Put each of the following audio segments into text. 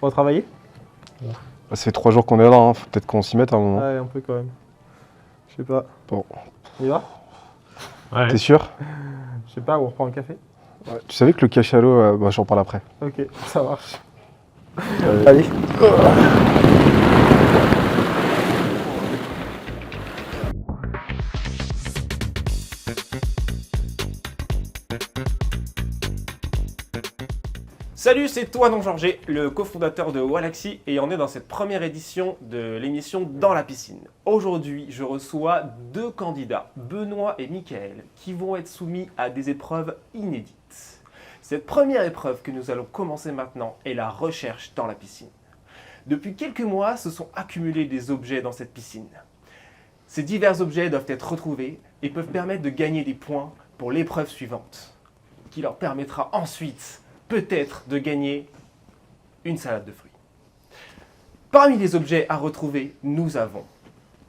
Pour travailler? Ça fait 3 jours qu'on est là, hein. Faut peut-être qu'on s'y mette à un moment. Ouais, un peu quand même. Je sais pas. Bon. On y va? Ouais. T'es sûr? Je sais pas, on reprend le café? Ouais. Tu savais que le cachalot, j'en parle après. Ok, ça marche. Allez. Salut, c'est toi non Georges, le cofondateur de Wallaxy et on est dans cette première édition de l'émission Dans la piscine. Aujourd'hui, je reçois 2 candidats, Benoît et Mickaël, qui vont être soumis à des épreuves inédites. Cette première épreuve que nous allons commencer maintenant est la recherche dans la piscine. Depuis quelques mois, se sont accumulés des objets dans cette piscine. Ces divers objets doivent être retrouvés et peuvent permettre de gagner des points pour l'épreuve suivante, qui leur permettra ensuite peut-être de gagner une salade de fruits. Parmi les objets à retrouver, nous avons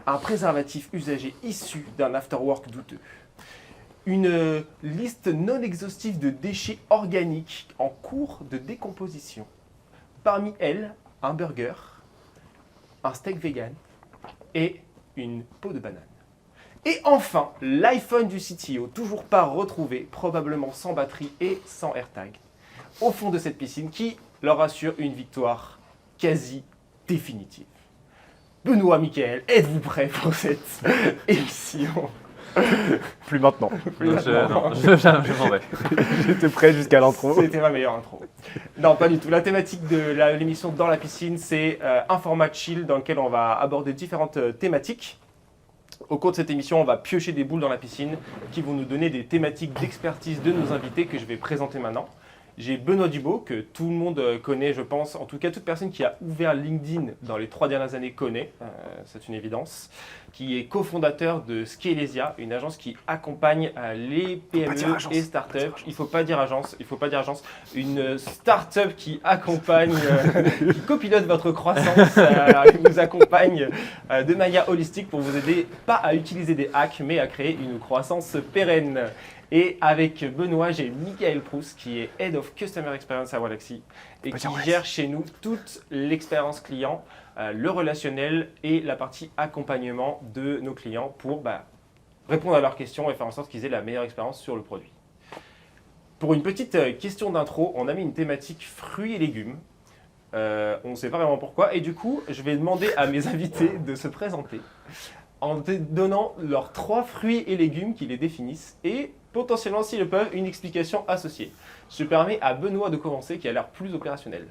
un préservatif usagé issu d'un afterwork douteux, une liste non exhaustive de déchets organiques en cours de décomposition. Parmi elles, un burger, un steak vegan et une peau de banane. Et enfin, l'iPhone du CTO, toujours pas retrouvé, probablement sans batterie et sans AirTag, au fond de cette piscine qui leur assure une victoire quasi définitive. Benoît, Mickaël, êtes-vous prêts pour cette émission? Plus maintenant. Je m'en vais. J'étais prêt jusqu'à l'intro. C'était ma meilleure intro. Non, pas du tout. La thématique de l'émission Dans la piscine, c'est un format chill dans lequel on va aborder différentes thématiques. Au cours de cette émission, on va piocher des boules dans la piscine qui vont nous donner des thématiques d'expertise de nos invités que je vais présenter maintenant. J'ai Benoît Dubo, que tout le monde connaît, je pense. En tout cas, toute personne qui a ouvert LinkedIn dans les 3 dernières années connaît, c'est une évidence, qui est cofondateur de Scalesia, une agence qui accompagne les PME et startups. Il ne faut pas dire agence, Une startup qui accompagne, qui copilote votre croissance, qui vous accompagne de manière holistique pour vous aider, pas à utiliser des hacks, mais à créer une croissance pérenne. Et avec Benoît, j'ai Mickaël Proust qui est Head of Customer Experience à Wallaxy et qui gère chez nous toute l'expérience client, le relationnel et la partie accompagnement de nos clients pour répondre à leurs questions et faire en sorte qu'ils aient la meilleure expérience sur le produit. Pour une petite question d'intro, on a mis une thématique fruits et légumes. On ne sait pas vraiment pourquoi et du coup, je vais demander à mes invités de se présenter en donnant leurs 3 fruits et légumes qui les définissent et potentiellement, s'ils le peuvent, une explication associée. Je permets à Benoît de commencer, qui a l'air plus opérationnel.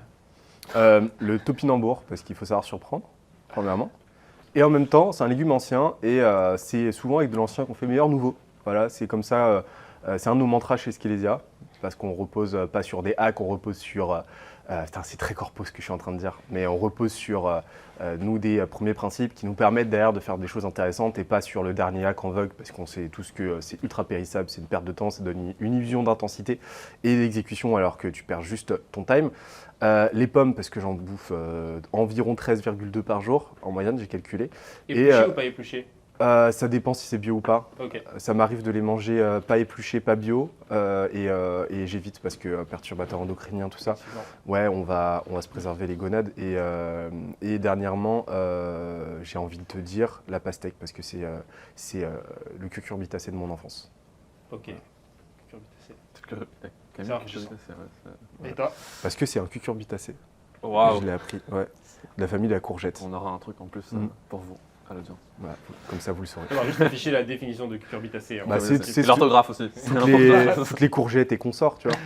Le topinambour, parce qu'il faut savoir surprendre, premièrement. Et en même temps, c'est un légume ancien et c'est souvent avec de l'ancien qu'on fait meilleur nouveau. Voilà, c'est comme ça, c'est un de nos mantras chez Scalesia, parce qu'on repose pas sur des hacks, on repose sur... c'est très corpo ce que je suis en train de dire, mais on repose sur nous des premiers principes qui nous permettent derrière de faire des choses intéressantes et pas sur le dernier hack en vogue parce qu'on sait tous que c'est ultra périssable, c'est une perte de temps, ça donne une illusion d'intensité et d'exécution alors que tu perds juste ton time. Les pommes parce que j'en bouffe environ 13,2 par jour en moyenne, j'ai calculé. Épluché ou pas épluché? Ça dépend si c'est bio ou pas. Okay. Ça m'arrive de les manger pas épluchés, pas bio, et j'évite parce que perturbateurs endocriniens, tout ça. Ouais, on va se préserver les gonades. Et dernièrement, j'ai envie de te dire la pastèque parce que c'est le cucurbitacé de mon enfance. Ok. Cucurbitacé. Et toi? Parce que c'est un cucurbitacé. Waouh. Je l'ai appris. Ouais. De la famille de la courgette. On aura un truc en plus pour vous. À l'audience. Voilà, comme ça vous le saurez. On va juste afficher la définition de cucurbitacé. Hein. C'est l'orthographe aussi. Toutes les courgettes et consorts, tu vois.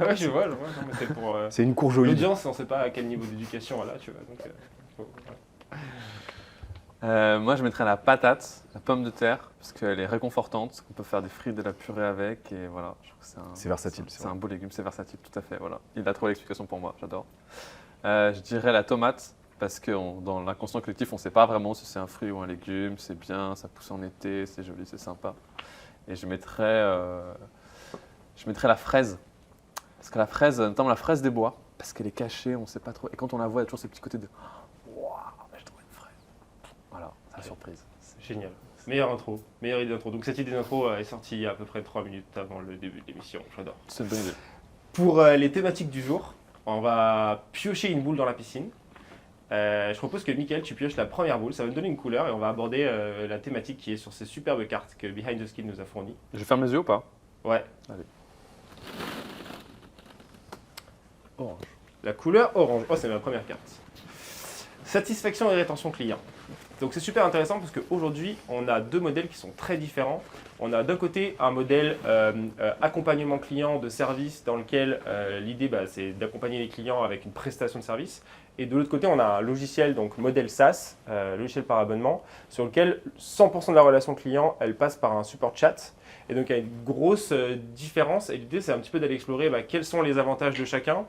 Ouais, je vois. Non, mais c'est pour c'est une courgeoïde. l'audience, on ne sait pas à quel niveau d'éducation elle a, tu vois. Donc, moi, je mettrais la patate, la pomme de terre, parce qu'elle est réconfortante. On peut faire des frites, de la purée avec, et voilà. Je trouve que c'est versatile. C'est un beau légume, c'est versatile, tout à fait. Voilà. Il a trouvé l'explication pour moi, j'adore. Je dirais la tomate. Parce que dans l'inconscient collectif, on ne sait pas vraiment si c'est un fruit ou un légume, c'est bien, ça pousse en été, c'est joli, c'est sympa. Et je mettrais la fraise. Parce que la fraise, notamment la fraise des bois, parce qu'elle est cachée, on ne sait pas trop. Et quand on la voit, il y a toujours ces petits côtés de « Waouh, j'ai trouvé une fraise ». Voilà, c'est la surprise. C'est génial. Meilleure intro, meilleure idée d'intro. Donc cette idée d'intro est sortie il y a à peu près 3 minutes avant le début de l'émission, j'adore. C'est une bonne idée. Pour les thématiques du jour, On va piocher une boule dans la piscine. Je propose que Mickaël, tu pioches la première boule, ça va me donner une couleur et on va aborder la thématique qui est sur ces superbes cartes que Behind the Skill nous a fournies. Je ferme les yeux ou pas? Ouais. Allez. Orange. La couleur orange. Oh, c'est ma première carte. Satisfaction et rétention client. Donc c'est super intéressant parce qu'aujourd'hui, on a deux modèles qui sont très différents. On a d'un côté un modèle accompagnement client de service dans lequel l'idée c'est d'accompagner les clients avec une prestation de service. Et de l'autre côté, on a un logiciel, donc modèle SaaS, logiciel par abonnement, sur lequel 100% de la relation client, elle passe par un support chat. Et donc il y a une grosse différence. Et l'idée, c'est un petit peu d'aller explorer quels sont les avantages de chacun.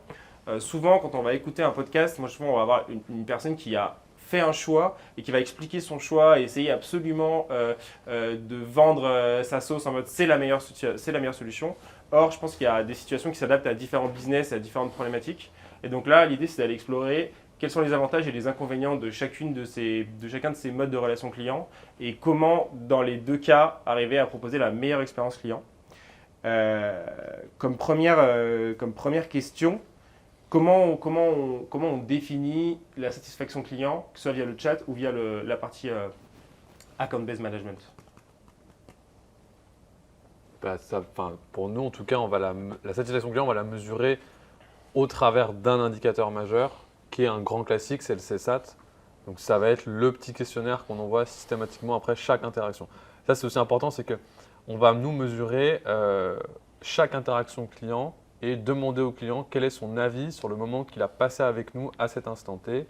Souvent, quand on va écouter un podcast, souvent, on va avoir une personne qui a fait un choix et qui va expliquer son choix et essayer absolument de vendre sa sauce en mode c'est la meilleure solution. Or, je pense qu'il y a des situations qui s'adaptent à différents business et à différentes problématiques. Et donc là, l'idée, c'est d'aller explorer quels sont les avantages et les inconvénients de chacun de ces modes de relation client et comment, dans les deux cas, arriver à proposer la meilleure expérience client. Comme première question, comment on définit la satisfaction client, que ce soit via le chat ou via la partie account-based management? Pour nous, en tout cas, la satisfaction client, on va la mesurer au travers d'un indicateur majeur qui est un grand classique, c'est le CSAT. Donc ça va être le petit questionnaire qu'on envoie systématiquement après chaque interaction. Ça, c'est aussi important, c'est qu'on va nous mesurer chaque interaction client et demander au client quel est son avis sur le moment qu'il a passé avec nous à cet instant T.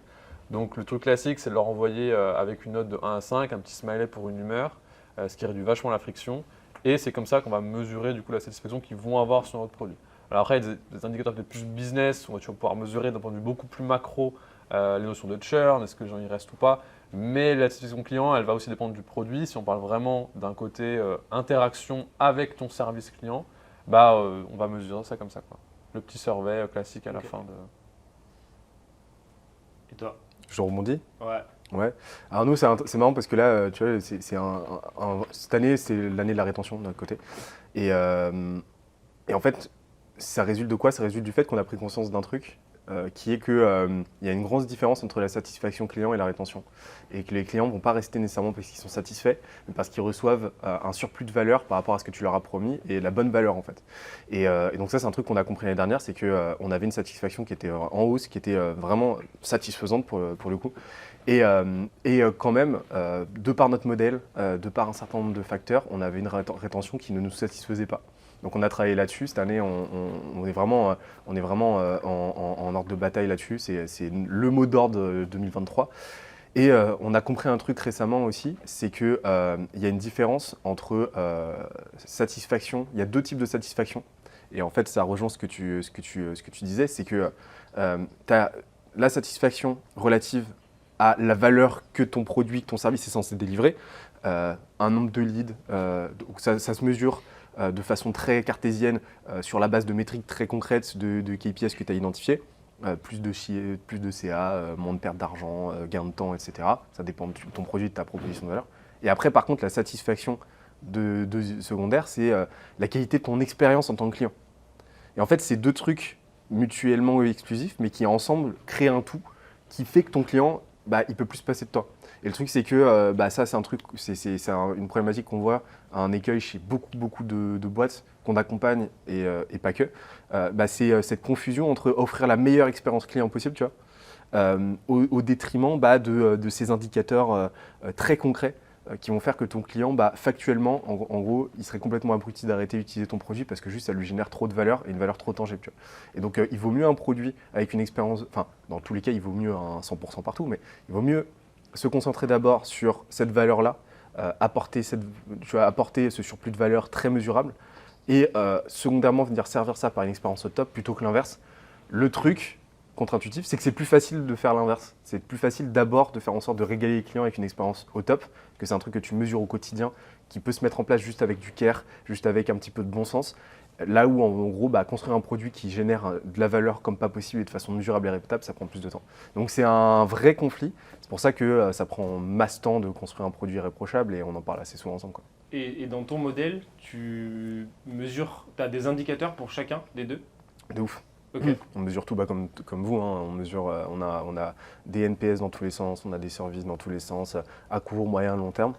Donc le truc classique, c'est de leur envoyer avec une note de 1 à 5, un petit smiley pour une humeur, ce qui réduit vachement la friction. Et c'est comme ça qu'on va mesurer du coup la satisfaction qu'ils vont avoir sur notre produit. Alors après, il y a des indicateurs peut-être plus business, où tu vas pouvoir mesurer d'un point de vue beaucoup plus macro les notions de churn, est-ce que les gens y restent ou pas. Mais la satisfaction client, elle va aussi dépendre du produit. Si on parle vraiment d'un côté interaction avec ton service client, on va mesurer ça comme ça, quoi. Le petit survey classique à la fin de… Et toi? Je rebondis. Ouais. Ouais. Alors nous, c'est marrant parce que là, tu vois, cette année, c'est l'année de la rétention de notre côté. Et en fait, ça résulte de quoi? Ça résulte du fait qu'on a pris conscience d'un truc qui est qu'il y a une grosse différence entre la satisfaction client et la rétention. Et que les clients ne vont pas rester nécessairement parce qu'ils sont satisfaits, mais parce qu'ils reçoivent un surplus de valeur par rapport à ce que tu leur as promis et la bonne valeur en fait. Et donc ça, c'est un truc qu'on a compris l'année dernière, c'est qu'on avait une satisfaction qui était en hausse, qui était vraiment satisfaisante pour le coup. Et quand même, de par notre modèle, de par un certain nombre de facteurs, on avait une rétention qui ne nous satisfaisait pas. Donc on a travaillé là-dessus. Cette année, on est vraiment en ordre de bataille là-dessus. C'est le mot d'ordre 2023. Et on a compris un truc récemment aussi, c'est qu'il y a une différence entre satisfaction. Il y a deux types de satisfaction. Et en fait, ça rejoint ce que tu disais, c'est que tu as la satisfaction relative à la valeur que ton produit, que ton service est censé délivrer. Un nombre de leads, donc ça se mesure de façon très cartésienne sur la base de métriques très concrètes de KPIs que tu as identifiés. Plus de CA, moins de perte d'argent, gain de temps, etc. Ça dépend de ton produit, de ta proposition de valeur. Et après, par contre, la satisfaction de secondaire, c'est la qualité de ton expérience en tant que client. Et en fait, c'est deux trucs mutuellement exclusifs, mais qui ensemble créent un tout qui fait que ton client, il peut plus se passer de toi. Et le truc, c'est que ça, c'est un truc, c'est une problématique qu'on voit, un écueil chez beaucoup de boîtes qu'on accompagne et pas que. C'est cette confusion entre offrir la meilleure expérience client possible, tu vois, au détriment de ces indicateurs très concrets qui vont faire que ton client, factuellement, en gros, il serait complètement abruti d'arrêter d'utiliser ton produit parce que juste ça lui génère trop de valeur et une valeur trop tangible. Tu vois. Et donc, il vaut mieux un produit avec une expérience, enfin, dans tous les cas, il vaut mieux un 100% partout, mais il vaut mieux se concentrer d'abord sur cette valeur-là, apporter ce surplus de valeur très mesurable et secondairement venir servir ça par une expérience au top plutôt que l'inverse. Le truc contre-intuitif, c'est que c'est plus facile de faire l'inverse. C'est plus facile d'abord de faire en sorte de régaler les clients avec une expérience au top, que c'est un truc que tu mesures au quotidien, qui peut se mettre en place juste avec du care, juste avec un petit peu de bon sens. Là où, en gros, construire un produit qui génère de la valeur comme pas possible et de façon mesurable et répétable, ça prend plus de temps. Donc c'est un vrai conflit. C'est pour ça que ça prend masse temps de construire un produit irréprochable et on en parle assez souvent ensemble, quoi. Et dans ton modèle, tu as des indicateurs pour chacun des deux? De ouf. Ok. On mesure tout comme vous, hein. On mesure, on a des NPS dans tous les sens, on a des services dans tous les sens, à court, moyen, long terme.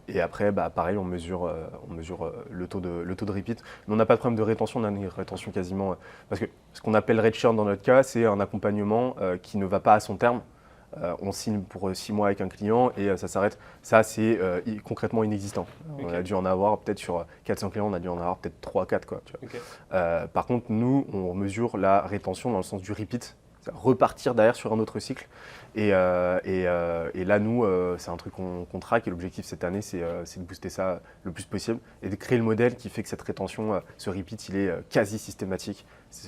Et après, pareil, on mesure le taux de repeat. Mais on n'a pas de problème de rétention, on a une rétention quasiment. Parce que ce qu'on appelle red churn dans notre cas, c'est un accompagnement qui ne va pas à son terme. On signe pour 6 mois avec un client et ça s'arrête. Ça, c'est concrètement inexistant. Ok. On a dû en avoir peut-être sur 400 clients, on a dû en avoir peut-être 3-4. Quoi, tu vois. Ok. Par contre, nous, on mesure la rétention dans le sens du repeat. C'est repartir derrière sur un autre cycle. Et là, nous, c'est un truc qu'on traque. Et l'objectif cette année, c'est de booster ça le plus possible et de créer le modèle qui fait que cette rétention, ce repeat, il est quasi systématique.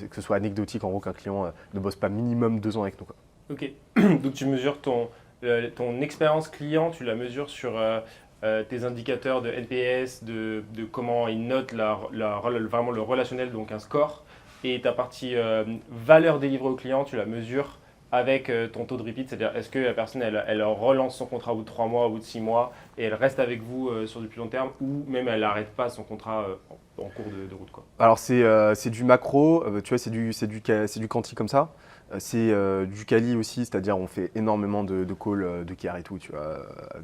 Que ce soit anecdotique, en gros, qu'un client ne bosse pas minimum 2 ans avec nous. Quoi. Ok. Donc tu mesures ton expérience client, tu la mesures sur tes indicateurs de NPS, de comment ils notent vraiment le relationnel, donc un score. Et ta partie valeur délivrée au client, tu la mesures avec ton taux de repeat, c'est-à-dire est-ce que la personne elle relance son contrat au bout de 3 mois, au bout de 6 mois et elle reste avec vous sur du plus long terme ou même elle n'arrête pas son contrat en cours de route quoi. Alors, c'est du macro, tu vois, c'est du quanti comme ça. C'est du quali aussi, c'est-à-dire on fait énormément de calls de care et tout, tu vois,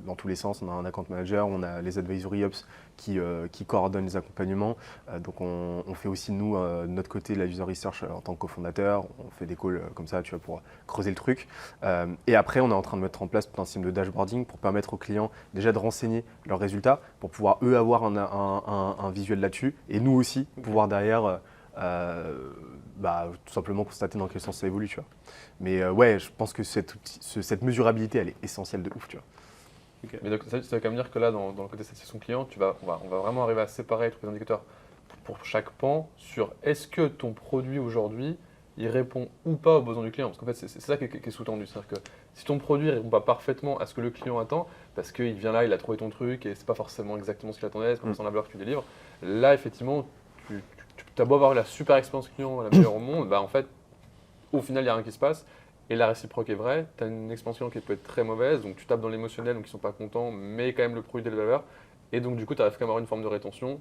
dans tous les sens. On a un account manager, on a les advisory ops qui coordonnent les accompagnements. Donc on fait aussi nous, de notre côté, la user research en tant que cofondateur. On fait des calls comme ça, tu vois, pour creuser le truc. Et après, on est en train de mettre en place tout un système de dashboarding pour permettre aux clients déjà de renseigner leurs résultats, pour pouvoir eux avoir un visuel là-dessus, et nous aussi pouvoir derrière tout simplement constater dans quel sens ça évolue, tu vois. Mais ouais, je pense que cette mesurabilité, elle est essentielle de ouf, tu vois. Ok. Mais donc, ça veut quand même dire que là, dans le côté satisfaction client, on va vraiment arriver à séparer tous les indicateurs pour chaque pan sur est-ce que ton produit aujourd'hui, il répond ou pas aux besoins du client. Parce qu'en fait, c'est ça qui est sous-tendu. C'est-à-dire que si ton produit ne répond pas parfaitement à ce que le client attend, parce qu'il vient là, il a trouvé ton truc et c'est pas forcément exactement ce qu'il attendait, c'est pas forcément la valeur que tu délivres, là, effectivement, tu as beau avoir la super expérience client, la meilleure au monde, en fait, au final, il n'y a rien qui se passe. Et la réciproque est vraie. Tu as une expérience client qui peut être très mauvaise, donc tu tapes dans l'émotionnel, donc ils ne sont pas contents, mais quand même le produit de la valeur. Et donc, du coup, tu arrives quand même à avoir une forme de rétention.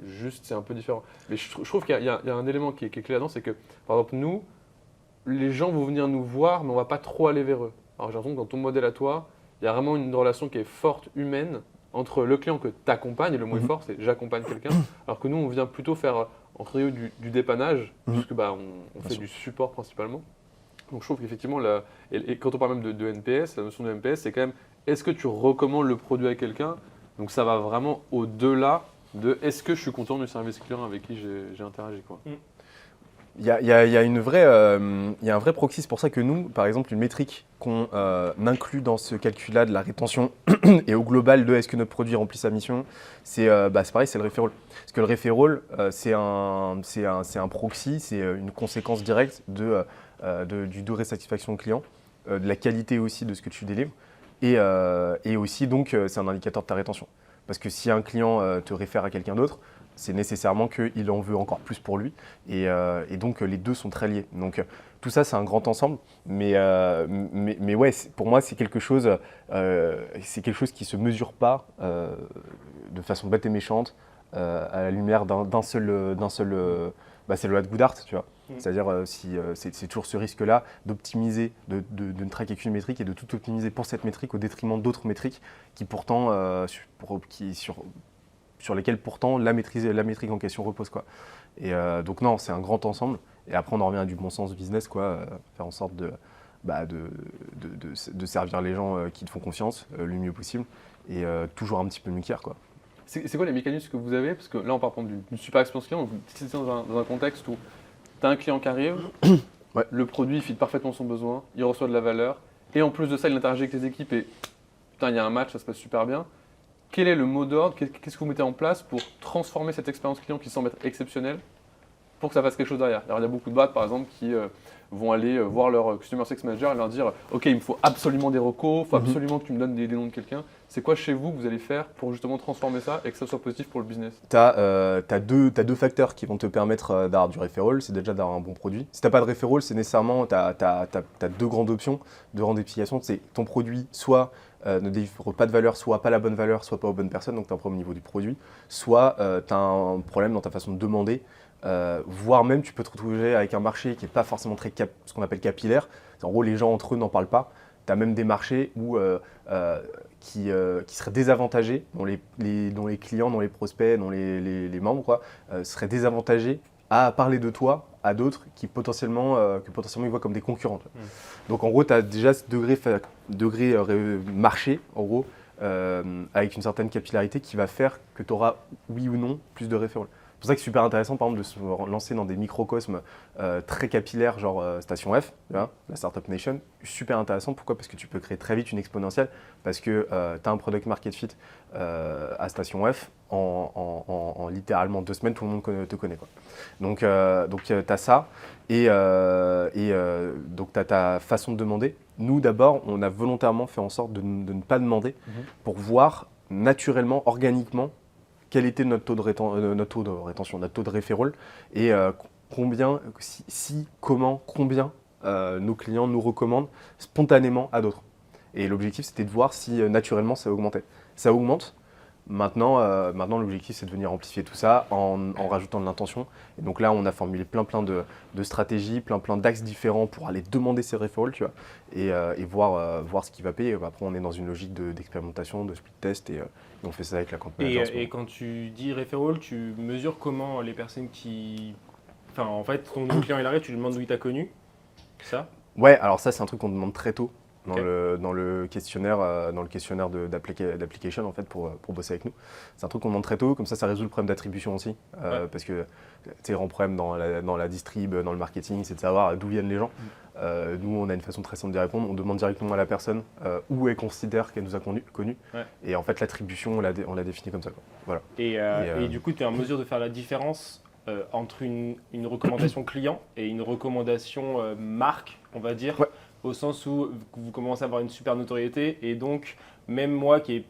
Juste, c'est un peu différent. Mais je trouve qu'il y a un élément qui est clé là-dedans, c'est que, par exemple, nous, les gens vont venir nous voir, mais on ne va pas trop aller vers eux. Alors, j'ai l'impression que dans ton modèle à toi, il y a vraiment une relation qui est forte, humaine, entre le client que tu accompagnes, et le mot est fort, c'est j'accompagne quelqu'un, alors que nous, on vient plutôt faire entre guillemets du dépannage, puisque on fait du support principalement. Donc je trouve qu'effectivement, et quand on parle même de NPS, la notion de NPS, c'est quand même est-ce que tu recommandes le produit à quelqu'un? Donc ça va vraiment au-delà de est-ce que je suis content du service client avec qui j'ai interagi, quoi. Il y a une vraie, il y a un vrai proxy, c'est pour ça que nous, par exemple, une métrique qu'on inclut dans ce calcul-là de la rétention et au global de est-ce que notre produit remplit sa mission, c'est pareil, c'est le referral. Parce que le referral, c'est un proxy, c'est une conséquence directe du taux de satisfaction client, de la qualité aussi de ce que tu délivres et aussi donc c'est un indicateur de ta rétention. Parce que si un client te réfère à quelqu'un d'autre, c'est nécessairement qu'il en veut encore plus pour lui. Et donc, les deux sont très liés. Donc, tout ça, c'est un grand ensemble. Mais ouais, pour moi, c'est quelque chose qui ne se mesure pas de façon bête et méchante à la lumière d'un seul c'est le loi de Goodhart, tu vois. C'est-à-dire, c'est toujours ce risque-là d'optimiser, de ne traquer qu'une métrique et de tout optimiser pour cette métrique au détriment d'autres métriques qui pourtant, sur lesquels pourtant la métrique en question repose, quoi. Et donc non, c'est un grand ensemble. Et après, on en revient à du bon sens business, quoi, faire en sorte de servir les gens qui te font confiance le mieux possible et toujours un petit peu mieux qu'hier, quoi. C'est quoi les mécanismes que vous avez? Parce que là, on parle d'une super expérience client. Donc, si c'est dans un contexte où tu as un client qui arrive, Ouais. le produit fit parfaitement son besoin, il reçoit de la valeur, et en plus de ça, il interagit avec les équipes et putain, il y a un match, ça se passe super bien. Quel est le mot d'ordre? Qu'est-ce que vous mettez en place pour transformer cette expérience client qui semble être exceptionnelle pour que ça fasse quelque chose derrière? Alors, il y a beaucoup de boîtes, par exemple, qui vont aller voir leur Customer Success Manager et leur dire « Ok, il me faut absolument des recos, il faut absolument que tu me donnes des noms de quelqu'un. » C'est quoi chez vous que vous allez faire pour justement transformer ça et que ça soit positif pour le business? Tu as deux facteurs qui vont te permettre d'avoir du referral, c'est déjà d'avoir un bon produit. Si tu n'as pas de referral, c'est nécessairement, tu as deux grandes options, deux grandes applications. C'est ton produit, soit ne délivre pas de valeur, soit pas la bonne valeur, soit pas aux bonnes personnes, donc tu as un problème au niveau du produit, soit tu as un problème dans ta façon de demander voire même tu peux te retrouver avec un marché qui n'est pas forcément ce qu'on appelle capillaire. En gros, les gens entre eux n'en parlent pas. Tu as même des marchés qui seraient désavantagés, dont les clients, dont les prospects, dont les membres seraient désavantagés à parler de toi à d'autres que potentiellement ils voient comme des concurrents. Donc en gros, tu as déjà ce degré marché, en gros, avec une certaine capillarité qui va faire que tu auras, oui ou non, plus de référents. C'est pour ça que c'est super intéressant, par exemple, de se lancer dans des microcosmes très capillaires, genre Station F, la Startup Nation. Super intéressant. Pourquoi ? Parce que tu peux créer très vite une exponentielle, parce que tu as un product market fit à Station F. En littéralement 2 semaines, tout le monde te connaît. Quoi. Donc tu as ça. Et donc tu as ta façon de demander. Nous, d'abord, on a volontairement fait en sorte de ne pas demander pour voir naturellement, organiquement, quel était notre taux de rétention, notre taux de referral et combien nos clients nous recommandent spontanément à d'autres. Et l'objectif, c'était de voir si naturellement ça augmentait. Ça augmente. Maintenant, l'objectif, c'est de venir amplifier tout ça en rajoutant de l'intention. Et donc là, on a formulé plein de stratégies, plein d'axes différents pour aller demander ces referrals, tu vois, et voir ce qui va payer. Après, on est dans une logique d'expérimentation, de split test, et on fait ça avec la compte manager. Et quand tu dis referral, tu mesures comment les personnes qui... Enfin, en fait, ton nouveau client, il arrive, tu lui demandes d'où il t'a connu, c'est ça ? Ouais, alors ça, c'est un truc qu'on demande très tôt. Dans le questionnaire d'application en fait pour bosser avec nous. C'est un truc qu'on demande très tôt, comme ça résout le problème d'attribution aussi. Parce que tu sais, un problème dans la distrib, dans le marketing, c'est de savoir d'où viennent les gens. Nous, on a une façon très simple d'y répondre. On demande directement à la personne où elle considère qu'elle nous a connus. Ouais. Et en fait, l'attribution, on l'a définie comme ça. Quoi. Voilà. Et du coup, tu es en mesure de faire la différence entre une recommandation client et une recommandation marque, on va dire. Ouais. Au sens où vous commencez à avoir une super notoriété et donc même moi qui n'ai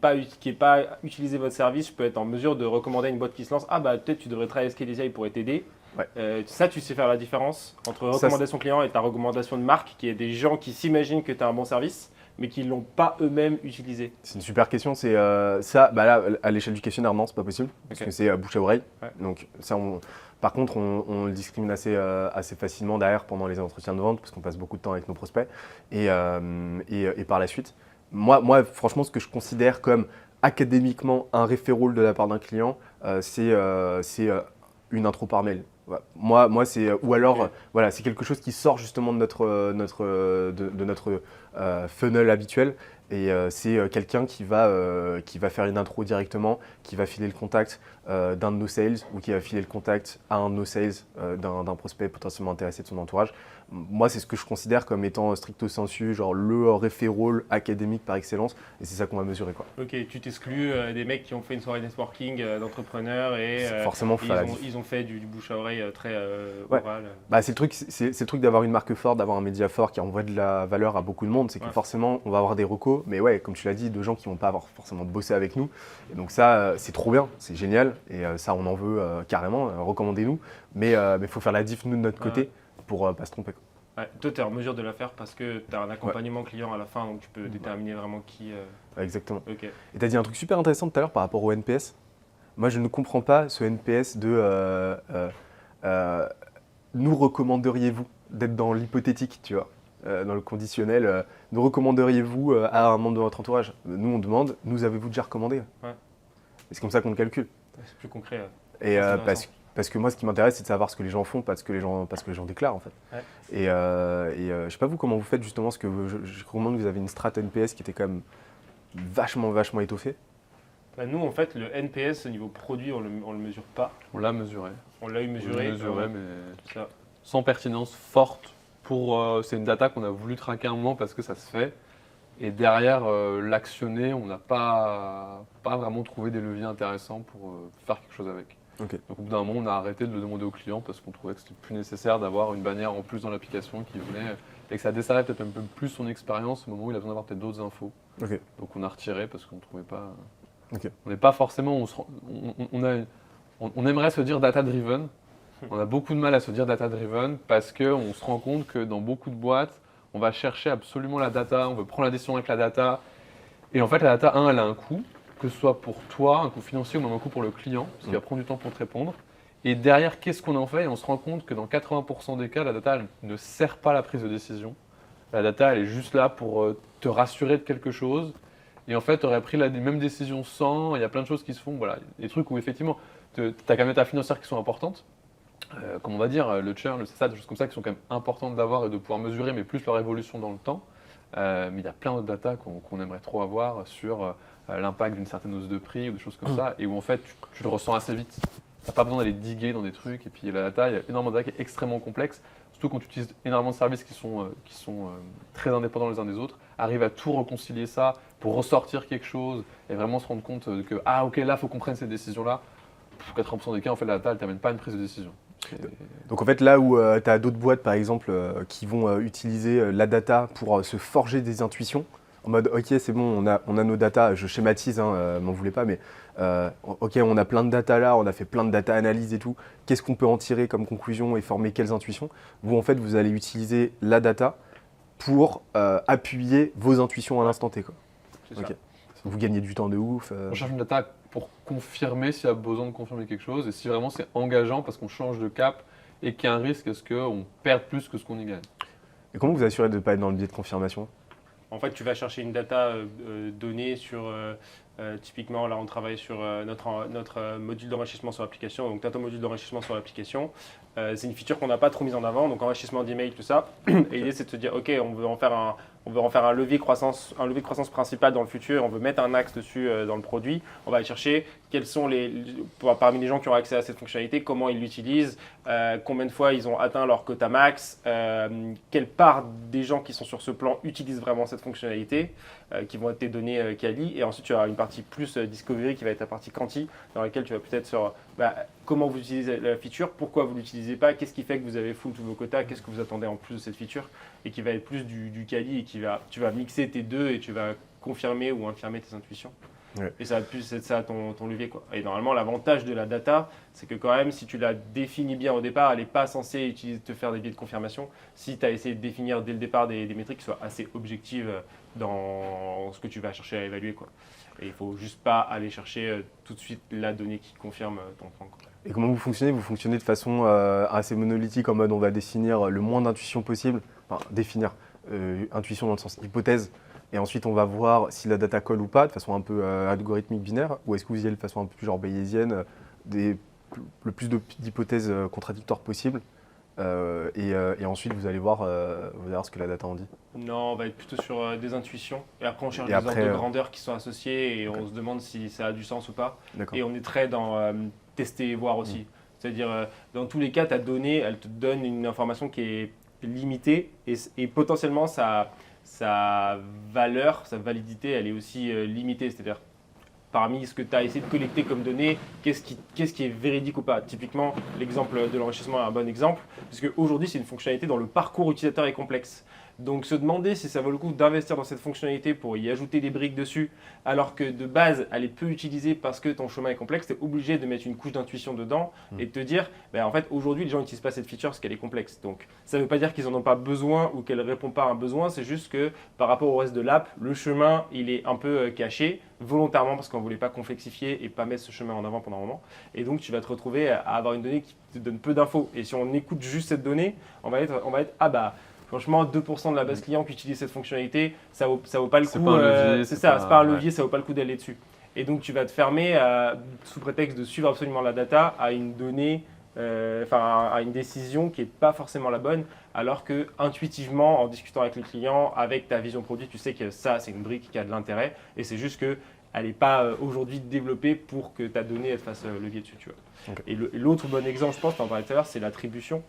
pas utilisé votre service, je peux être en mesure de recommander à une boîte qui se lance. Ah bah peut-être tu devrais travailler avec Scalysia, il pourrait t'aider. Ouais. Ça, tu sais faire la différence entre recommandation client et ta recommandation de marque, qui est des gens qui s'imaginent que tu as un bon service mais qui ne l'ont pas eux-mêmes utilisé. C'est une super question. C'est ça, bah là, à l'échelle du questionnaire, non, c'est pas possible parce que c'est bouche à oreille. Ouais. Donc ça, par contre, on le discrimine assez facilement derrière pendant les entretiens de vente parce qu'on passe beaucoup de temps avec nos prospects et par la suite. Moi, franchement, ce que je considère comme académiquement un referral de la part d'un client, c'est une intro par mail. Ouais. Moi, c'est ou alors voilà, c'est quelque chose qui sort justement de notre funnel habituel. Et c'est quelqu'un qui va faire une intro directement, qui va filer le contact d'un de nos sales ou qui va filer le contact à un de nos sales d'un prospect potentiellement intéressé de son entourage. Moi, c'est ce que je considère comme étant stricto sensu, genre le referral académique par excellence, et c'est ça qu'on va mesurer. Quoi. Ok, tu t'exclus des mecs qui ont fait une soirée networking d'entrepreneurs et forcément, ils ont fait du bouche à oreille très oral. Bah, c'est le truc d'avoir une marque forte, d'avoir un média fort qui envoie de la valeur à beaucoup de monde, c'est que forcément, on va avoir des recos. Mais ouais, comme tu l'as dit, de gens qui ne vont pas avoir forcément bossé avec nous. Et donc ça, c'est trop bien, c'est génial. Et ça, on en veut carrément, recommandez-nous. Mais il faut faire la diff, nous, de notre côté, pour ne pas se tromper. Quoi. Ouais, toi, tu es en mesure de la faire parce que tu as un accompagnement client à la fin, donc tu peux déterminer vraiment qui… Ouais, exactement. Okay. Et tu as dit un truc super intéressant tout à l'heure par rapport au NPS. Moi, je ne comprends pas ce NPS de nous recommanderiez-vous d'être dans l'hypothétique, tu vois. Dans le conditionnel, nous recommanderiez-vous à un membre de votre entourage ? Nous, on demande, nous avez-vous déjà recommandé ? Ouais. Et c'est comme ça qu'on le calcule. C'est plus concret. Et parce que moi, ce qui m'intéresse, c'est de savoir ce que les gens font, pas ce que les gens déclarent, en fait. Ouais. Et je sais pas vous comment vous faites justement, parce que je recommande que vous avez une strat NPS qui était quand même vachement étoffée. Bah nous, en fait, le NPS au niveau produit, on le mesure pas. On l'a mesuré. On l'a mesuré, mais ça. Sans pertinence forte. C'est une data qu'on a voulu traquer un moment parce que ça se fait. Et derrière, l'actionner, on n'a pas vraiment trouvé des leviers intéressants pour faire quelque chose avec. Okay. Donc au bout d'un moment, on a arrêté de le demander aux clients parce qu'on trouvait que c'était plus nécessaire d'avoir une bannière en plus dans l'application qui venait et que ça desserrait peut-être un peu plus son expérience au moment où il a besoin d'avoir peut-être d'autres infos. Okay. Donc on a retiré parce qu'on ne trouvait pas… Okay. On n'est pas forcément… On aimerait se dire data-driven. On a beaucoup de mal à se dire data-driven parce qu'on se rend compte que dans beaucoup de boîtes, on va chercher absolument la data, on veut prendre la décision avec la data. Et en fait, la data, elle a un coût, que ce soit pour toi, un coût financier ou même un coût pour le client, parce qu'il va prendre du temps pour te répondre. Et derrière, qu'est-ce qu'on en fait? Et on se rend compte que dans 80% des cas, la data elle ne sert pas à la prise de décision. La data, elle est juste là pour te rassurer de quelque chose. Et en fait, tu aurais pris la même décision sans. Il y a plein de choses qui se font. Voilà, des trucs où effectivement, tu as quand même des data financières qui sont importantes. Comme on va dire, le churn, le CSAT, des choses comme ça qui sont quand même importantes d'avoir et de pouvoir mesurer, mais plus leur évolution dans le temps. Mais il y a plein d'autres data qu'on aimerait trop avoir sur l'impact d'une certaine hausse de prix ou des choses comme ça, et où en fait, tu le ressens assez vite. Tu n'as pas besoin d'aller diguer dans des trucs. Et puis la data, il y a énormément de data qui est extrêmement complexe, surtout quand tu utilises énormément de services qui sont très indépendants les uns des autres. Arrive à tout réconcilier ça pour ressortir quelque chose et vraiment se rendre compte que, ah ok, là, il faut qu'on prenne cette décision-là. 80% des cas, en fait, la data, elle ne t'amène pas à une prise de décision. Donc en fait, là où tu as d'autres boîtes, par exemple, qui vont utiliser la data pour se forger des intuitions, en mode, ok, c'est bon, on a nos data, je schématise, m'en voulez pas, mais ok, on a plein de data là, on a fait plein de data analyse et tout, qu'est-ce qu'on peut en tirer comme conclusion et former quelles intuitions? Vous, en fait, vous allez utiliser la data pour appuyer vos intuitions à l'instant T, quoi. C'est ça. Ok. Vous gagnez du temps de ouf. On cherche une data pour confirmer s'il y a besoin de confirmer quelque chose et si vraiment c'est engageant parce qu'on change de cap et qu'il y a un risque à ce qu'on perde plus que ce qu'on y gagne. Et comment vous assurez de ne pas être dans le biais de confirmation? En fait, tu vas chercher une data donnée sur, typiquement, là, on travaille sur notre module d'enrichissement sur l'application. Donc, tu as ton module d'enrichissement sur l'application. C'est une feature qu'on n'a pas trop mise en avant, donc enrichissement d'email, tout ça. Et l'idée, c'est de se dire, OK, on veut en faire un levier de croissance principal dans le futur. On veut mettre un axe dessus dans le produit. On va aller chercher quels sont parmi les gens qui ont accès à cette fonctionnalité, comment ils l'utilisent, combien de fois ils ont atteint leur quota max, quelle part des gens qui sont sur ce plan utilisent vraiment cette fonctionnalité, qui vont être tes données quali. Et ensuite, tu as une partie plus discovery qui va être la partie quanti, dans laquelle tu vas peut-être sur comment vous utilisez la feature, pourquoi vous ne l'utilisez pas, qu'est-ce qui fait que vous avez full tous vos quotas, qu'est-ce que vous attendez en plus de cette feature, et qui va être plus du quali et tu vas mixer tes deux et tu vas confirmer ou infirmer tes intuitions. Ouais. Et ça va plus être ça ton levier, quoi. Et normalement, l'avantage de la data, c'est que quand même, si tu la définis bien au départ, elle n'est pas censée te faire des biais de confirmation. Si tu as essayé de définir dès le départ des métriques qui soient assez objectives dans ce que tu vas chercher à évaluer, quoi. Et il ne faut juste pas aller chercher tout de suite la donnée qui confirme ton plan, quoi. Et comment vous fonctionnez? Vous fonctionnez de façon assez monolithique, en mode on va définir le moins d'intuition possible, enfin définir intuition dans le sens hypothèse, et ensuite on va voir si la data colle ou pas, de façon un peu algorithmique binaire, ou est-ce que vous y allez de façon un peu plus genre bayésienne, le plus d'hypothèses contradictoires possible, et ensuite vous allez voir ce que la data en dit. Non, on va être plutôt sur des intuitions. Et après, on cherche Et des après, ordres de grandeur qui sont associés et on se demande si ça a du sens ou pas. D'accord. Et on est très dans tester et voir aussi. C'est-à-dire, dans tous les cas, ta donnée, elle te donne une information qui est limitée et potentiellement sa valeur, sa validité, elle est aussi limitée. C'est-à-dire, parmi ce que tu as essayé de collecter comme données, qu'est-ce qui est véridique ou pas. Typiquement, l'exemple de l'enrichissement est un bon exemple, parce qu'aujourd'hui, c'est une fonctionnalité dont le parcours utilisateur est complexe. Donc se demander si ça vaut le coup d'investir dans cette fonctionnalité pour y ajouter des briques dessus, alors que de base, elle est peu utilisée parce que ton chemin est complexe, tu es obligé de mettre une couche d'intuition dedans et de te dire, en fait, aujourd'hui, les gens n'utilisent pas cette feature parce qu'elle est complexe. Donc ça ne veut pas dire qu'ils n'en ont pas besoin ou qu'elle ne répond pas à un besoin, c'est juste que par rapport au reste de l'app, le chemin, il est un peu caché, volontairement parce qu'on ne voulait pas complexifier et pas mettre ce chemin en avant pendant un moment. Et donc tu vas te retrouver à avoir une donnée qui te donne peu d'infos. Et si on écoute juste cette donnée, on va être franchement, 2% de la base client qui utilise cette fonctionnalité, ça vaut pas le coup. C'est pas un levier, c'est pas un levier, ça vaut pas le coup d'aller dessus. Et donc, tu vas te fermer sous prétexte de suivre absolument la data à une donnée, à une décision qui n'est pas forcément la bonne, alors que intuitivement, en discutant avec le client, avec ta vision produit, tu sais que ça, c'est une brique qui a de l'intérêt. Et c'est juste que elle n'est pas aujourd'hui développée pour que ta donnée elle fasse levier dessus. Tu vois. Okay. Et l'autre bon exemple, je pense, tu en parlais tout à l'heure, c'est l'attribution.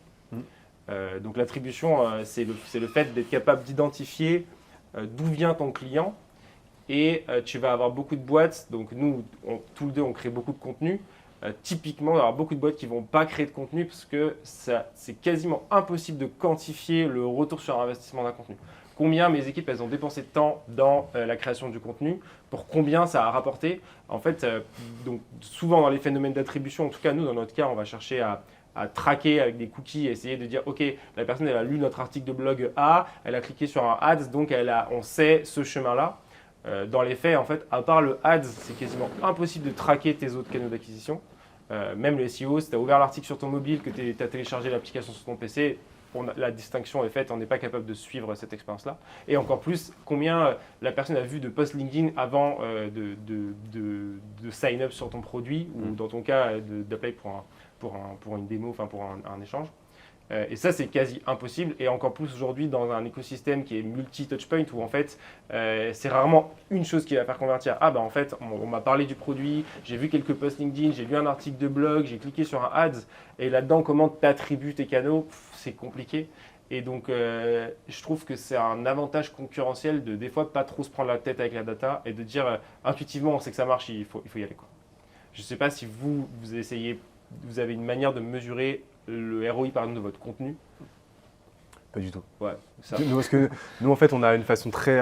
Donc l'attribution, c'est le fait d'être capable d'identifier d'où vient ton client et tu vas avoir beaucoup de boîtes. Donc nous, tous les deux, on crée beaucoup de contenu. Typiquement, il y aura beaucoup de boîtes qui ne vont pas créer de contenu parce que c'est quasiment impossible de quantifier le retour sur investissement d'un contenu. Combien mes équipes elles ont dépensé de temps dans la création du contenu, pour combien ça a rapporté. En fait, donc, souvent dans les phénomènes d'attribution, en tout cas nous, dans notre cas, on va chercher à traquer avec des cookies, essayer de dire ok, la personne elle a lu notre article de blog A, elle a cliqué sur un ads, donc on sait ce chemin-là. Dans les faits, en fait, à part le ads, c'est quasiment impossible de traquer tes autres canaux d'acquisition. Même le SEO, si tu as ouvert l'article sur ton mobile, que tu as téléchargé l'application sur ton PC, la distinction est faite, on n'est pas capable de suivre cette expérience-là. Et encore plus, combien la personne a vu de posts LinkedIn avant de sign up sur ton produit ou dans ton cas d'apply pour une démo, enfin pour un échange. Et ça, c'est quasi impossible. Et encore plus aujourd'hui dans un écosystème qui est multi-touchpoint où en fait, c'est rarement une chose qui va faire convertir. Ah bah en fait, on m'a parlé du produit, j'ai vu quelques posts LinkedIn, j'ai lu un article de blog, j'ai cliqué sur un ads. Et là-dedans, comment tu attribues tes canaux, c'est compliqué. Et donc, je trouve que c'est un avantage concurrentiel de des fois pas trop se prendre la tête avec la data et de dire intuitivement, on sait que ça marche, il faut y aller, quoi. Je ne sais pas si vous avez une manière de mesurer le ROI par exemple de votre contenu. Pas du tout. Ouais, ça. Parce que nous, en fait, on a une façon très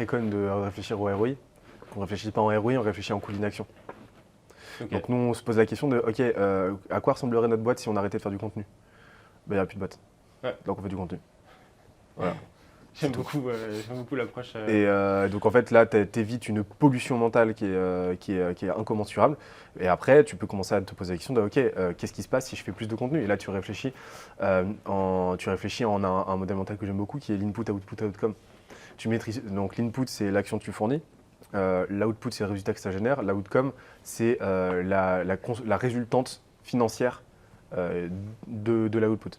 conne de réfléchir au ROI. On ne réfléchit pas en ROI, on réfléchit en coût d'inaction. Ok. Donc nous, on se pose la question de, ok, à quoi ressemblerait notre boîte si on arrêtait de faire du contenu? Ben, il n'y a plus de boîte. Ouais. Donc on fait du contenu. Voilà. J'aime beaucoup l'approche. Et donc en fait là, t'évites une pollution mentale qui est incommensurable. Et après, tu peux commencer à te poser la question de, ok, qu'est-ce qui se passe si je fais plus de contenu? Et là, tu réfléchis en un modèle mental que j'aime beaucoup, qui est l'input, output, outcome. Tu maîtrises. Donc l'input, c'est l'action que tu fournis. L'output, c'est le résultat que ça génère. L'outcome, c'est la résultante financière de l'output.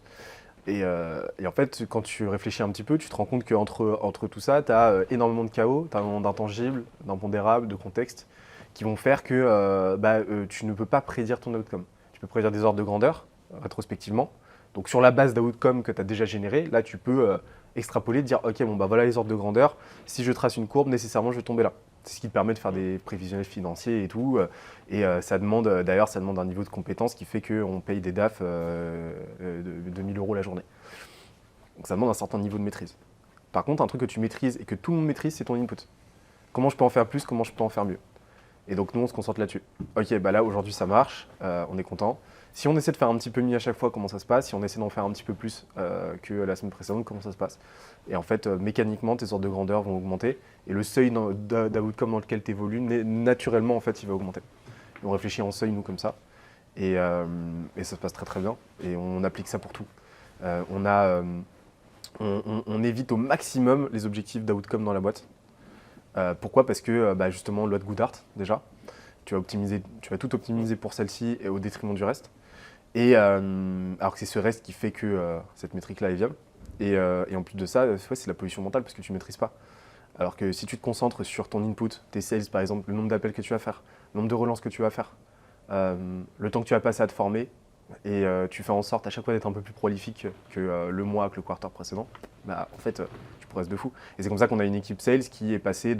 Et en fait, quand tu réfléchis un petit peu, tu te rends compte qu'entre tout ça, tu as énormément de chaos, tu as énormément d'intangibles, d'impondérables, de contextes qui vont faire que tu ne peux pas prédire ton outcome. Tu peux prédire des ordres de grandeur, rétrospectivement. Donc sur la base d'outcome que tu as déjà généré, là tu peux extrapoler, dire ok, bon, voilà les ordres de grandeur, si je trace une courbe, nécessairement je vais tomber là. C'est ce qui te permet de faire des prévisionnels financiers et tout. Et ça demande un niveau de compétence qui fait qu'on paye des DAF de 1000 € la journée. Donc ça demande un certain niveau de maîtrise. Par contre, un truc que tu maîtrises et que tout le monde maîtrise, c'est ton input. Comment je peux en faire plus, comment je peux en faire mieux. Et donc nous, on se concentre là-dessus. Ok, bah là, aujourd'hui, ça marche, on est content. Si on essaie de faire un petit peu mieux à chaque fois, comment ça se passe? Si on essaie d'en faire un petit peu plus que la semaine précédente, comment ça se passe? Et en fait, mécaniquement, tes ordres de grandeur vont augmenter et le seuil d'outcome dans lequel tu évolues, naturellement, en fait, il va augmenter. Et on réfléchit en seuil, nous, comme ça. Et ça se passe très très bien. Et on applique ça pour tout. On évite au maximum les objectifs d'outcome dans la boîte. Pourquoi? Parce que justement, loi de Goodhart, déjà, tu vas tout optimiser pour celle-ci et au détriment du reste. Et alors que c'est ce reste qui fait que cette métrique-là est viable. Et en plus de ça, c'est la pollution mentale parce que tu ne maîtrises pas. Alors que si tu te concentres sur ton input, tes sales par exemple, le nombre d'appels que tu vas faire, le nombre de relances que tu vas faire, le temps que tu vas passer à te former, et tu fais en sorte à chaque fois d'être un peu plus prolifique que le mois, que le quarter précédent, en fait, tu progresses de fou. Et c'est comme ça qu'on a une équipe sales qui est passée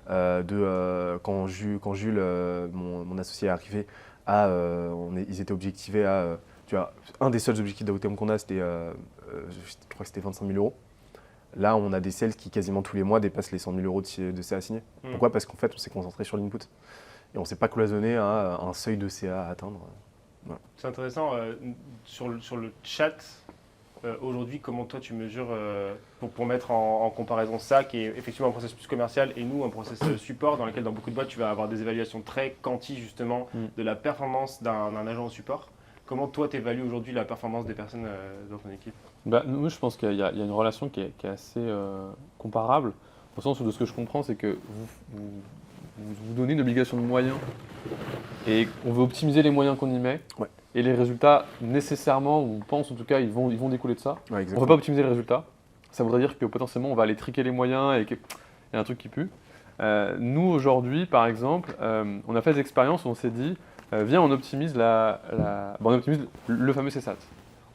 quand Jules, mon associé, est arrivé, ils étaient objectivés à... tu vois, un des seuls objectifs d'outcome qu'on a, c'était, je crois que c'était 25 000 €. Là, on a des sales qui, quasiment tous les mois, dépassent les 100 000 € de CA signé. Pourquoi? Parce qu'en fait, on s'est concentré sur l'input. Et on ne s'est pas cloisonné à un seuil de CA à atteindre. Voilà. C'est intéressant. Sur le chat, aujourd'hui, comment toi tu mesures, pour mettre en comparaison ça, qui est effectivement un processus plus commercial, et nous, un processus support dans lequel, dans beaucoup de boîtes, tu vas avoir des évaluations très quanti, justement, de la performance d'un agent au support. Comment toi, tu évalues aujourd'hui la performance des personnes dans ton équipe? Nous, je pense qu'il y a une relation qui est assez comparable, au sens où de ce que je comprends, c'est que vous donnez une obligation de moyens et on veut optimiser les moyens qu'on y met. Ouais. Et les résultats, nécessairement, ou on pense en tout cas, ils vont découler de ça. Ouais, On ne veut pas optimiser les résultats. Ça voudrait dire que potentiellement, on va aller triquer les moyens et qu'il y a un truc qui pue. Nous, aujourd'hui, par exemple, on a fait des expériences où on s'est dit, viens, on optimise, on optimise le fameux CSAT.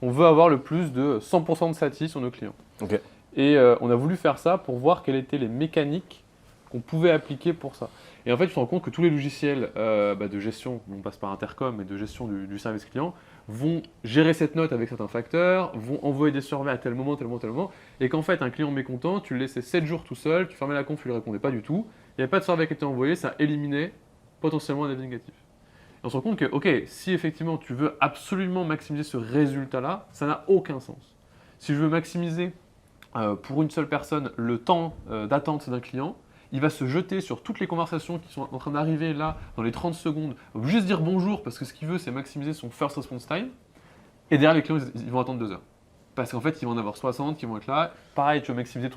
On veut avoir le plus de 100% de sati sur nos clients. Ok. Et on a voulu faire ça pour voir quelles étaient les mécaniques qu'on pouvait appliquer pour ça. Et en fait, tu te rends compte que tous les logiciels de gestion, on passe par Intercom et de gestion du service client, vont gérer cette note avec certains facteurs, vont envoyer des surveys à tel moment, et qu'en fait, un client mécontent, tu le laissais 7 jours tout seul, tu fermais la conf, tu lui répondais pas du tout, il n'y avait pas de survey qui était envoyé, ça éliminait potentiellement un avis négatif. Et on se rend compte que, ok, si effectivement tu veux absolument maximiser ce résultat-là, ça n'a aucun sens. Si je veux maximiser pour une seule personne le temps d'attente d'un client, il va se jeter sur toutes les conversations qui sont en train d'arriver là, dans les 30 secondes, il va juste dire bonjour, parce que ce qu'il veut, c'est maximiser son first response time. Et derrière, les clients, ils vont attendre 2 heures. Parce qu'en fait, ils vont en avoir 60 qui vont être là. Pareil, tu veux maximiser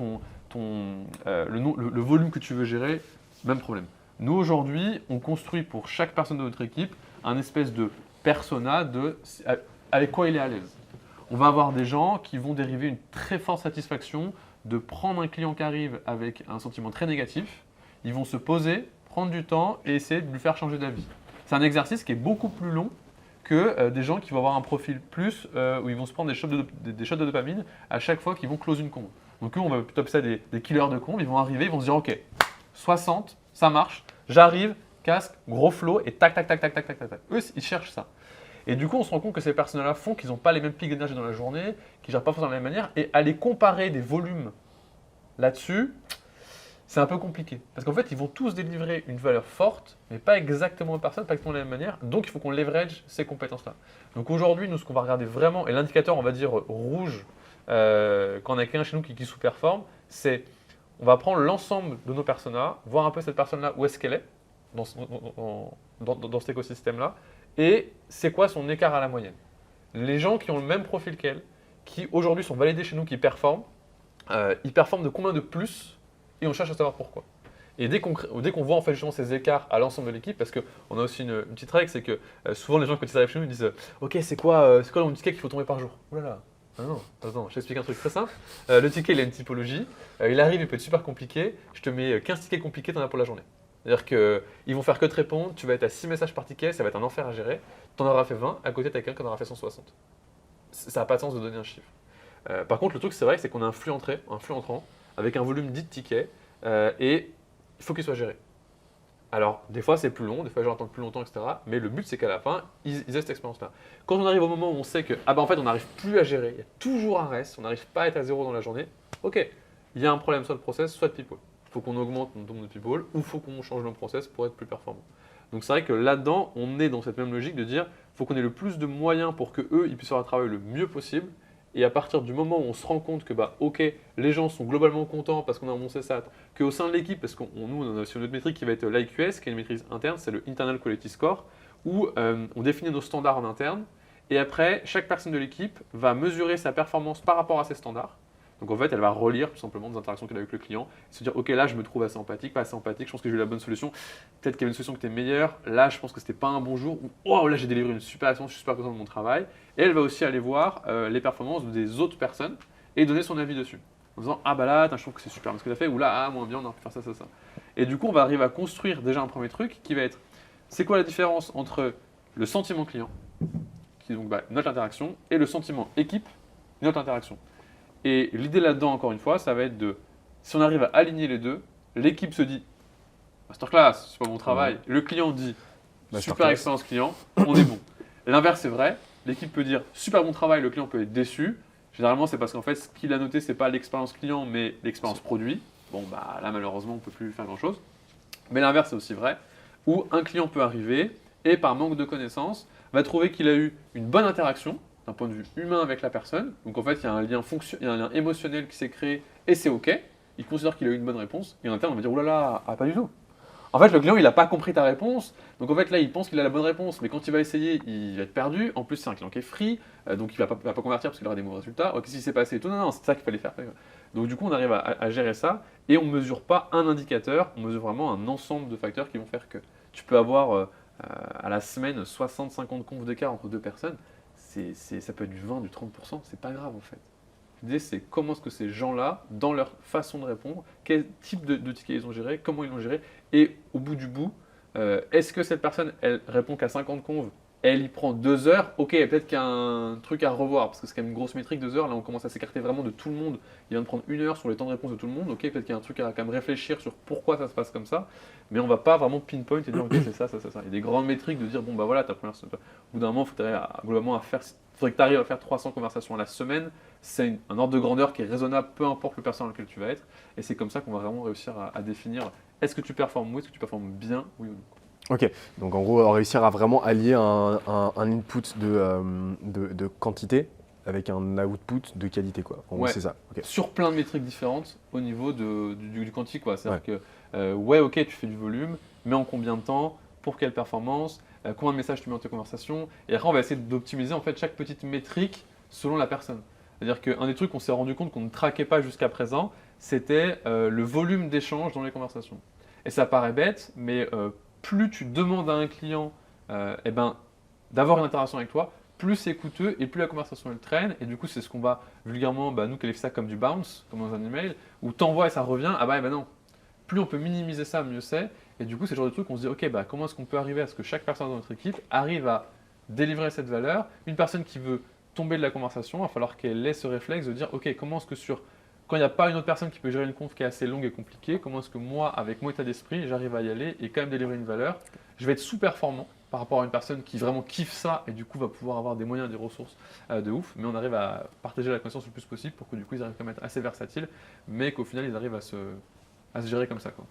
le volume que tu veux gérer, même problème. Nous, aujourd'hui, on construit pour chaque personne de notre équipe un espèce de persona avec quoi il est à l'aise. On va avoir des gens qui vont dériver une très forte satisfaction de prendre un client qui arrive avec un sentiment très négatif. Ils vont se poser, prendre du temps et essayer de lui faire changer d'avis. C'est un exercice qui est beaucoup plus long que des gens qui vont avoir un profil plus où ils vont se prendre des shots de dopamine à chaque fois qu'ils vont close une combe. Donc eux, on va plutôt appeler ça des killers de combes. Ils vont arriver, ils vont se dire ok, 60, ça marche, j'arrive, casque, gros flow et tac, tac, tac, tac, tac, tac, tac, tac. Eux, ils cherchent ça. Et du coup, on se rend compte que ces personnes-là font qu'ils n'ont pas les mêmes pics d'énergie dans la journée, qu'ils ne gèrent pas forcément de la même manière. Et aller comparer des volumes là-dessus, c'est un peu compliqué. Parce qu'en fait, ils vont tous délivrer une valeur forte, mais pas exactement aux personnes, pas exactement de la même manière. Donc, il faut qu'on leverage ces compétences-là. Donc aujourd'hui, nous, ce qu'on va regarder vraiment, et l'indicateur, on va dire rouge, quand on a quelqu'un chez nous qui sous-performe, c'est on va prendre l'ensemble de nos personas, voir un peu cette personne-là, où est-ce qu'elle est dans cet écosystème-là, et c'est quoi son écart à la moyenne. Les gens qui ont le même profil qu'elle, qui aujourd'hui sont validés chez nous, qui performent, ils performent de combien de plus, et on cherche à savoir pourquoi. Et dès qu'on voit en fait justement ces écarts à l'ensemble de l'équipe, parce qu'on a aussi une petite règle, c'est que souvent les gens quand ils arrivent chez nous, ils disent ok, c'est quoi le nombre de tickets qu'il faut tomber par jour. Ouh là là. Non, attends, je t'explique un truc très simple. Le ticket, il a une typologie. Il arrive, il peut être super compliqué. Je te mets 15 tickets compliqués, tu en as pour la journée. C'est-à-dire qu'ils vont faire que te répondre, tu vas être à 6 messages par ticket, ça va être un enfer à gérer. Tu en auras fait 20, à côté, tu as quelqu'un qui en aura fait 160. Ça n'a pas de sens de donner un chiffre. Par contre, le truc, c'est vrai, c'est qu'on a un flux entrant, avec un volume dit de tickets, et il faut qu'il soit géré. Alors, des fois, c'est plus long, des fois, les gens attendent plus longtemps, etc. Mais le but, c'est qu'à la fin, ils aient cette expérience-là. Quand on arrive au moment où on sait que, en fait, on n'arrive plus à gérer, il y a toujours un reste, on n'arrive pas à être à zéro dans la journée, ok, il y a un problème soit de process, soit de people. Il faut qu'on augmente notre nombre de people, ou il faut qu'on change nos process pour être plus performant. Donc, c'est vrai que là-dedans, on est dans cette même logique de dire, il faut qu'on ait le plus de moyens pour qu'eux, ils puissent faire un travail le mieux possible. Et à partir du moment où on se rend compte que, ok, les gens sont globalement contents parce qu'on a un bon CSAT, qu'au sein de l'équipe, parce qu'on on a aussi une autre métrique qui va être l'IQS, qui est une métrique interne, c'est le Internal Quality Score, où on définit nos standards en interne. Et après, chaque personne de l'équipe va mesurer sa performance par rapport à ces standards. Donc en fait, elle va relire tout simplement des interactions qu'elle a avec le client, et se dire, ok, là je me trouve assez empathique, pas assez empathique, je pense que j'ai eu la bonne solution, peut-être qu'il y avait une solution qui était meilleure, là je pense que c'était pas un bon jour, ou oh, là j'ai délivré une super action, je suis super content de mon travail. Et elle va aussi aller voir les performances des autres personnes et donner son avis dessus. En disant, ah bah là, je trouve que c'est super ce que tu as fait, ou là, ah moins bien, on aurait pu faire ça, ça, ça. Et du coup, on va arriver à construire déjà un premier truc qui va être, c'est quoi la différence entre le sentiment client, qui est donc notre interaction, et le sentiment équipe, notre interaction. Et l'idée là-dedans, encore une fois, ça va être de, si on arrive à aligner les deux, l'équipe se dit, masterclass, c'est pas mon travail. Le client dit, super expérience client, on est bon. L'inverse est vrai, l'équipe peut dire, super bon travail, le client peut être déçu. Généralement, c'est parce qu'en fait, ce qu'il a noté, c'est pas l'expérience client, mais l'expérience produit. Bon, là, malheureusement, on ne peut plus faire grand-chose. Mais l'inverse est aussi vrai, où un client peut arriver et, par manque de connaissances, va trouver qu'il a eu une bonne interaction, d'un point de vue humain avec la personne. Donc en fait, il y a un lien émotionnel qui s'est créé et c'est OK. Il considère qu'il a eu une bonne réponse. Et en interne, on va dire, oh là là, pas du tout. En fait, le client, il n'a pas compris ta réponse. Donc en fait, là, il pense qu'il a la bonne réponse. Mais quand il va essayer, il va être perdu. En plus, c'est un client qui est free. Donc il ne va pas convertir parce qu'il aura des mauvais résultats. Oh, qu'est-ce qui s'est passé? Non, c'est ça qu'il fallait faire. Donc du coup, on arrive à gérer ça. Et on ne mesure pas un indicateur. On mesure vraiment un ensemble de facteurs qui vont faire que tu peux avoir à la semaine 60-50 confs d'écart entre deux personnes. Ça peut être du 20, du 30%, c'est pas grave en fait. L'idée c'est comment est-ce que ces gens-là, dans leur façon de répondre, quel type de ticket ils ont géré, comment ils l'ont géré, et au bout du bout, est-ce que cette personne, elle répond qu'à 50 conves, elle y prend 2 heures, ok, peut-être qu'il y a un truc à revoir, parce que c'est quand même une grosse métrique, 2 heures, là on commence à s'écarter vraiment de tout le monde, il vient de prendre 1 heure sur les temps de réponse de tout le monde, ok, peut-être qu'il y a un truc à quand même réfléchir sur pourquoi ça se passe comme ça, mais on va pas vraiment pinpoint et dire ok c'est ça. Il y a des grandes métriques de dire bon bah voilà ta première, au bout d'un moment faudrait que tu arrives à faire 300 conversations à la semaine, c'est un ordre de grandeur qui est raisonnable peu importe le personnel dans lequel tu vas être, et c'est comme ça qu'on va vraiment réussir à définir est-ce que tu performes ou est-ce que tu performes bien, oui ou non. Ok, donc en gros, réussir à vraiment allier un input de quantité avec un output de qualité, quoi. En gros, Ouais. c'est ça. Ok. Sur plein de métriques différentes au niveau du quantique, quoi. C'est-à-dire que, ouais, ok, tu fais du volume, mais en combien de temps, pour quelle performance, combien de messages tu mets dans tes conversations. Et après, on va essayer d'optimiser en fait chaque petite métrique selon la personne. C'est-à-dire qu'un des trucs qu'on s'est rendu compte qu'on ne traquait pas jusqu'à présent, c'était le volume d'échange dans les conversations. Et ça paraît bête, mais plus tu demandes à un client eh ben, d'avoir une interaction avec toi, plus c'est coûteux et plus la conversation elle traîne. Et du coup, c'est ce qu'on va vulgairement, nous qualifier ça comme du bounce, comme dans un email, où t'envoies et ça revient. Ah bah non. Plus on peut minimiser ça, mieux c'est. Et du coup, c'est le genre de truc où on se dit, ok, comment est-ce qu'on peut arriver à ce que chaque personne dans notre équipe arrive à délivrer cette valeur. Une personne qui veut tomber de la conversation, il va falloir qu'elle ait ce réflexe de dire, ok, comment est-ce que quand il n'y a pas une autre personne qui peut gérer une conf qui est assez longue et compliquée, comment est-ce que moi, avec mon état d'esprit, j'arrive à y aller et quand même délivrer une valeur. Je vais être sous-performant par rapport à une personne qui vraiment kiffe ça et du coup va pouvoir avoir des moyens, des ressources de ouf, mais on arrive à partager la connaissance le plus possible pour que du coup ils arrivent quand même à être assez versatiles, mais qu'au final ils arrivent à se gérer comme ça, quoi.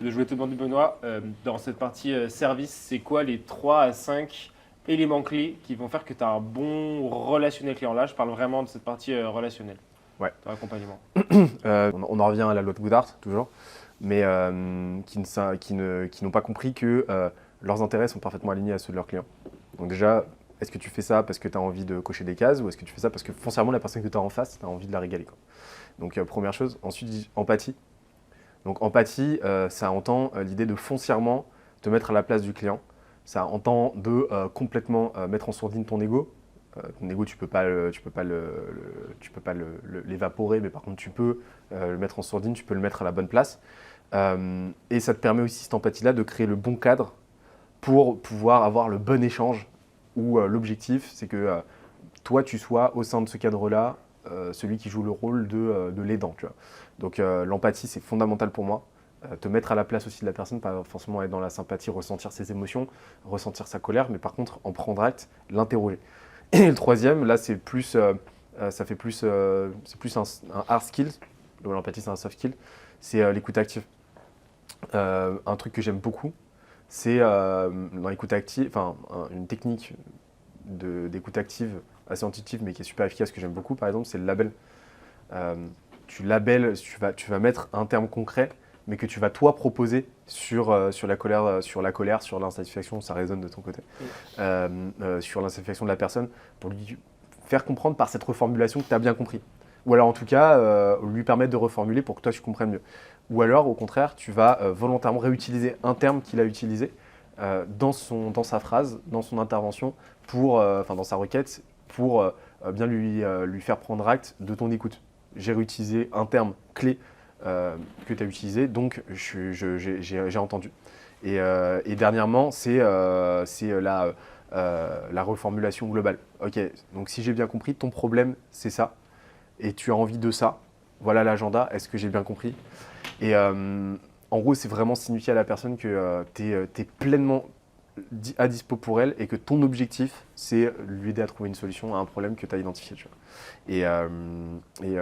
Je voulais te demander, Benoît, dans cette partie service, c'est quoi les 3 à 5 éléments clés qui vont faire que tu as un bon relationnel client? Là, je parle vraiment de cette partie relationnelle. Ouais. Dans l'accompagnement. On en revient à la loi de Goodhart, toujours, mais qui n'ont pas compris que leurs intérêts sont parfaitement alignés à ceux de leurs clients. Donc déjà, est-ce que tu fais ça parce que tu as envie de cocher des cases ou est-ce que tu fais ça parce que foncièrement la personne que tu as en face, tu as envie de la régaler, quoi. Donc première chose. Ensuite, empathie. Donc empathie, ça entend l'idée de foncièrement te mettre à la place du client. Ça entend de complètement mettre en sourdine ton ego. Ton ego, tu peux pas l'évaporer, mais par contre, tu peux le mettre en sourdine, tu peux le mettre à la bonne place. Et ça te permet aussi, cette empathie-là, de créer le bon cadre pour pouvoir avoir le bon échange où l'objectif, c'est que toi, tu sois au sein de ce cadre-là, celui qui joue le rôle de l'aidant. Tu vois. Donc l'empathie, c'est fondamental pour moi. Te mettre à la place aussi de la personne, pas forcément être dans la sympathie, ressentir ses émotions, ressentir sa colère, mais par contre, en prendre acte, l'interroger. Et le troisième, là, c'est plus, c'est plus un hard skill. L'empathie, c'est un soft skill. C'est l'écoute active. Un truc que j'aime beaucoup, c'est dans l'écoute active, une technique d'écoute active assez intuitive, mais qui est super efficace, que j'aime beaucoup, par exemple, c'est le label. Tu labelles, tu vas mettre un terme concret, mais que tu vas toi proposer sur la colère, sur l'insatisfaction, ça résonne de ton côté, sur l'insatisfaction de la personne, pour lui faire comprendre par cette reformulation que tu as bien compris. Ou alors en tout cas, lui permettre de reformuler pour que toi tu comprennes mieux. Ou alors au contraire, tu vas volontairement réutiliser un terme qu'il a utilisé dans sa phrase, dans son intervention, dans sa requête, pour bien lui faire prendre acte de ton écoute. J'ai réutilisé un terme clé que tu as utilisé, donc j'ai entendu. Et dernièrement, c'est la reformulation globale. Ok, donc si j'ai bien compris, ton problème c'est ça, et tu as envie de ça, voilà l'agenda, est-ce que j'ai bien compris? Et en gros, c'est vraiment signifier à la personne que tu es pleinement à dispo pour elle et que ton objectif, c'est lui aider à trouver une solution à un problème que tu as identifié. Tu vois. Et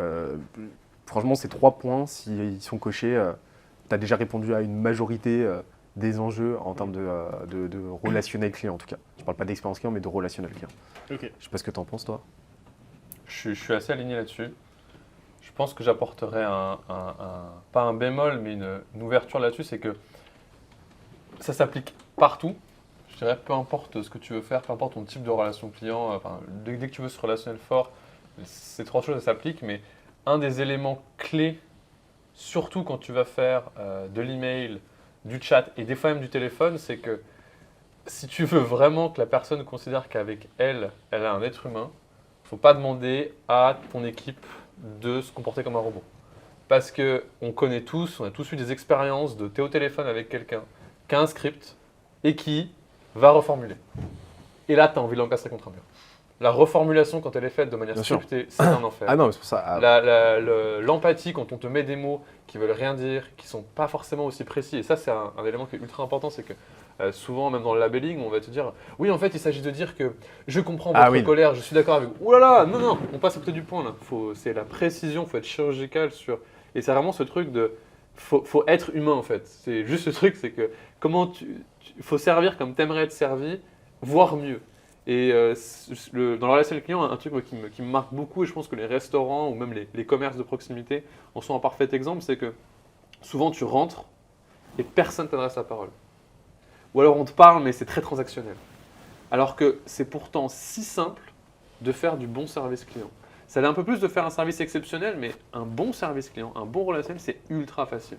franchement, ces 3 points, s'ils sont cochés, tu as déjà répondu à une majorité des enjeux en termes de relationnel client en tout cas. Je ne parle pas d'expérience client, mais de relationnel client. Ok. Je ne sais pas ce que tu en penses, toi. Je suis assez aligné là-dessus. Je pense que j'apporterais pas un bémol, mais une ouverture là-dessus, c'est que ça s'applique partout. Je dirais, peu importe ce que tu veux faire, peu importe ton type de relation client, dès que tu veux ce relationnel fort, ces 3 choses s'appliquent, mais un des éléments clés, surtout quand tu vas faire de l'email, du chat et des fois même du téléphone, c'est que si tu veux vraiment que la personne considère qu'avec elle a un être humain, il ne faut pas demander à ton équipe de se comporter comme un robot. Parce qu'on connaît tous, on a tous eu des expériences de t'es au téléphone avec quelqu'un qui a un script et qui va reformuler. Et là, tu as envie de l'encastrer contre un mur. La reformulation, quand elle est faite de manière Bien sûr. scriptée, c'est un enfer. Ah non, mais c'est pour ça. L'empathie, quand on te met des mots qui veulent rien dire, qui ne sont pas forcément aussi précis, et ça, c'est un élément qui est ultra important, c'est que souvent, même dans le labelling, on va te dire « Oui, en fait, il s'agit de dire que je comprends votre colère, je suis d'accord avec vous. » Ouh là là, non, on passe à côté du point là. C'est la précision, il faut être chirurgical sur… Et c'est vraiment ce truc de… Faut être humain en fait. C'est juste ce truc, c'est que il faut servir comme t'aimerais être servi, voire mieux. Et dans la relation avec le client, un truc moi, qui me marque beaucoup, et je pense que les restaurants ou même les commerces de proximité en sont un parfait exemple, c'est que souvent tu rentres et personne ne t'adresse la parole. Ou alors on te parle, mais c'est très transactionnel. Alors que c'est pourtant si simple de faire du bon service client. Ça l'est un peu plus de faire un service exceptionnel, mais un bon service client, un bon relationnel, c'est ultra facile.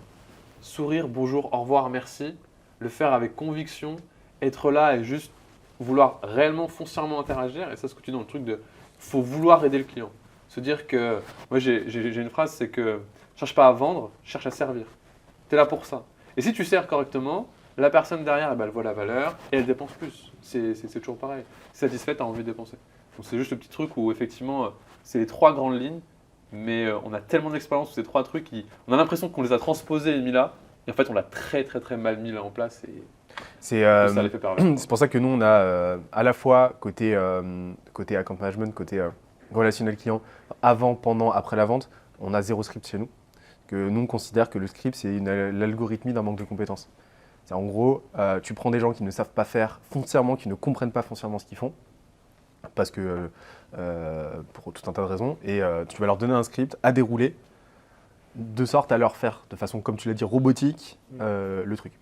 Sourire, bonjour, au revoir, merci, le faire avec conviction, être là et juste vouloir réellement, foncièrement interagir. Et ça, ce que tu dis dans le truc de faut vouloir aider le client. Se dire que, moi j'ai une phrase, c'est que cherche pas à vendre, cherche à servir. Tu es là pour ça. Et si tu sers correctement, la personne derrière, eh ben, elle voit la valeur et elle dépense plus. C'est toujours pareil. Satisfait, tu as envie de dépenser. Donc c'est juste le petit truc où effectivement, c'est les 3 grandes lignes, mais on a tellement d'expérience sur ces 3 trucs, on a l'impression qu'on les a transposés et mis là, et en fait on l'a très très très mal mis là en place et C'est ça l'effet pervers. c'est pour ça que nous, on a à la fois côté account management, côté relationnel client, avant, pendant, après la vente, on a 0 script chez nous. Que nous, on considère que le script, c'est l'algorithmie d'un manque de compétences. C'est en gros, tu prends des gens qui ne savent pas faire foncièrement, qui ne comprennent pas foncièrement ce qu'ils font, parce que pour tout un tas de raisons, et tu vas leur donner un script à dérouler, de sorte à leur faire, de façon, comme tu l'as dit, robotique, le truc.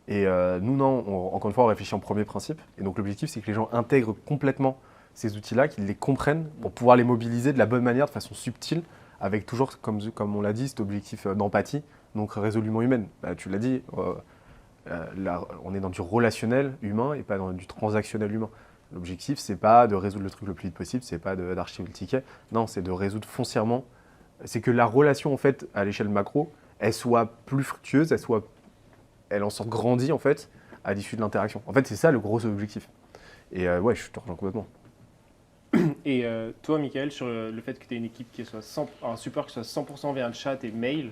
Et nous, non, encore une fois, on réfléchit en premier principe. Et donc, l'objectif, c'est que les gens intègrent complètement ces outils-là, qu'ils les comprennent pour pouvoir les mobiliser de la bonne manière, de façon subtile, avec toujours, comme on l'a dit, cet objectif d'empathie, donc résolument humaine. Bah, tu l'as dit, là, on est dans du relationnel humain et pas dans du transactionnel humain. L'objectif, c'est pas de résoudre le truc le plus vite possible, c'est pas d'archiver le ticket. Non, c'est de résoudre foncièrement. C'est que la relation, en fait, à l'échelle macro, elle soit plus fructueuse, elle en sorte grandie, en fait, à l'issue de l'interaction. En fait, c'est ça le gros objectif. Et ouais, je te rejoins complètement. Et toi, Michael, sur le fait que tu aies une équipe qui soit un support qui soit 100% via le chat et mail,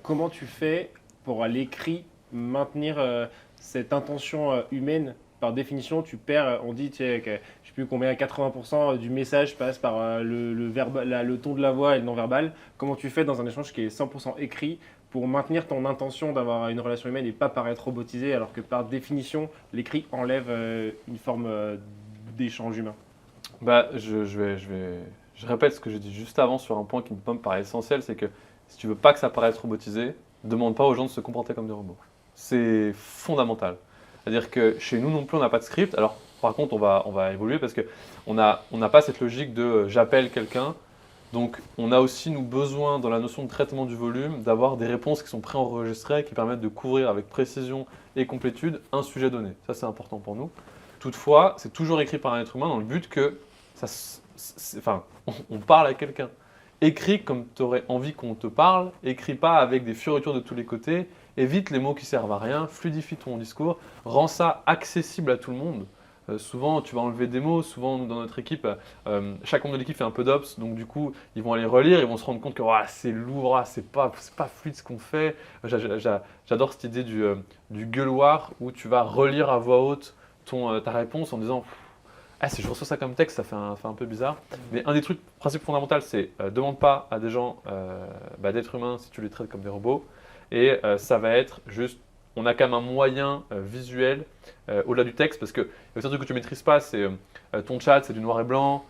comment tu fais pour à l'écrit maintenir cette intention humaine? Par définition, tu perds, on dit, tu sais, que, je ne sais plus combien, 80% du message passe par le ton de la voix et le non-verbal. Comment tu fais dans un échange qui est 100% écrit pour maintenir ton intention d'avoir une relation humaine et pas paraître robotisé, alors que par définition, l'écrit enlève une forme d'échange humain? Bah, je répète ce que j'ai dit juste avant sur un point qui me paraît essentiel, c'est que si tu veux pas que ça paraisse robotisé, demande pas aux gens de se comporter comme des robots. C'est fondamental. C'est-à-dire que chez nous non plus, on n'a pas de script. Alors, par contre, on va évoluer parce qu'on n'a pas cette logique de j'appelle quelqu'un. Donc, on a aussi, nous, besoin, dans la notion de traitement du volume, d'avoir des réponses qui sont préenregistrées, qui permettent de couvrir avec précision et complétude un sujet donné. Ça, c'est important pour nous. Toutefois, c'est toujours écrit par un être humain dans le but que on parle à quelqu'un. Écris comme tu aurais envie qu'on te parle, écris pas avec des fioritures de tous les côtés, évite les mots qui servent à rien, fluidifie ton discours, rends ça accessible à tout le monde. Souvent, tu vas enlever des mots, souvent dans notre équipe, chaque membre de l'équipe fait un peu d'ops, donc du coup, ils vont aller relire, ils vont se rendre compte que c'est lourd, c'est pas fluide ce qu'on fait. J'adore cette idée du gueuloir où tu vas relire à voix haute ta réponse en disant si je reçois ça comme texte, ça fait un peu bizarre. Mais un des principes fondamentaux, c'est demande pas à des gens d'être humains si tu les traites comme des robots. Et ça va être juste, on a quand même un moyen visuel au-delà du texte, parce que le truc que tu ne maîtrises pas, c'est ton chat, c'est du noir et blanc,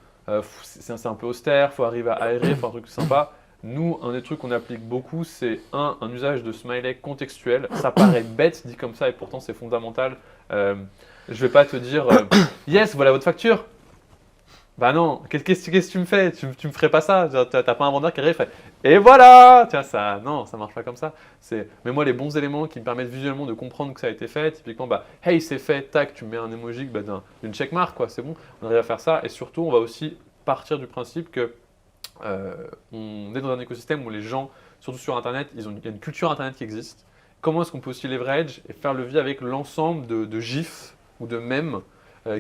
c'est un peu austère, il faut arriver à aérer, il faut un truc sympa. Nous, un des trucs qu'on applique beaucoup, c'est un usage de smiley contextuel. Ça paraît bête dit comme ça, et pourtant c'est fondamental. Je vais pas te dire yes, voilà votre facture. Bah non, qu'est-ce que tu me fais? Tu me ferais pas ça. T'as pas un vendeur qui arrive et fait et voilà. Tiens, non, ça marche pas comme ça. Mets-moi les bons éléments qui me permettent visuellement de comprendre que ça a été fait. Typiquement, hey, c'est fait, tac, tu mets un emoji d'une checkmark, quoi, c'est bon. On arrive à faire ça. Et surtout, on va aussi partir du principe que on est dans un écosystème où les gens, surtout sur Internet, il y a une culture Internet qui existe. Comment est-ce qu'on peut aussi leverage et faire le levier avec l'ensemble de gifs ou de mèmes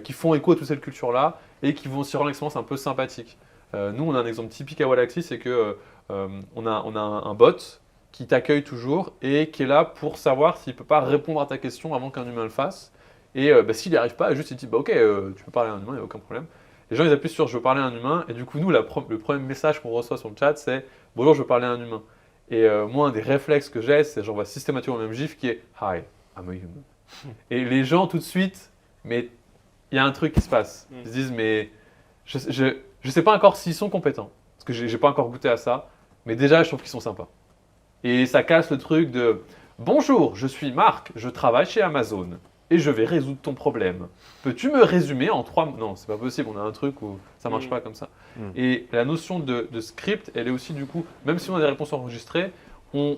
qui font écho à toute cette culture-là et qui vont aussi rendre l'expérience un peu sympathique. Nous, on a un exemple typique à Wallaxy, c'est qu'on a un bot qui t'accueille toujours et qui est là pour savoir s'il ne peut pas répondre à ta question avant qu'un humain le fasse. Et s'il n'y arrive pas, juste il dit ok, tu peux parler à un humain, il n'y a aucun problème. Les gens ils appuient sur je veux parler à un humain et du coup, nous, le premier message qu'on reçoit sur le chat, c'est bonjour, je veux parler à un humain. Et moi, un des réflexes que j'ai, c'est j'envoie systématiquement le même gif qui est hi, I'm a human. Et les gens tout de suite, mais il y a un truc qui se passe. Ils se disent, mais je sais pas encore s'ils sont compétents, parce que j'ai pas encore goûté à ça, mais déjà, je trouve qu'ils sont sympas. Et ça casse le truc de « Bonjour, je suis Marc, je travaille chez Amazon et je vais résoudre ton problème. Peux-tu me résumer en 3 mots ?» Non, c'est pas possible, on a un truc où ça marche pas comme ça. Et la notion de script, elle est aussi du coup, même si on a des réponses enregistrées, on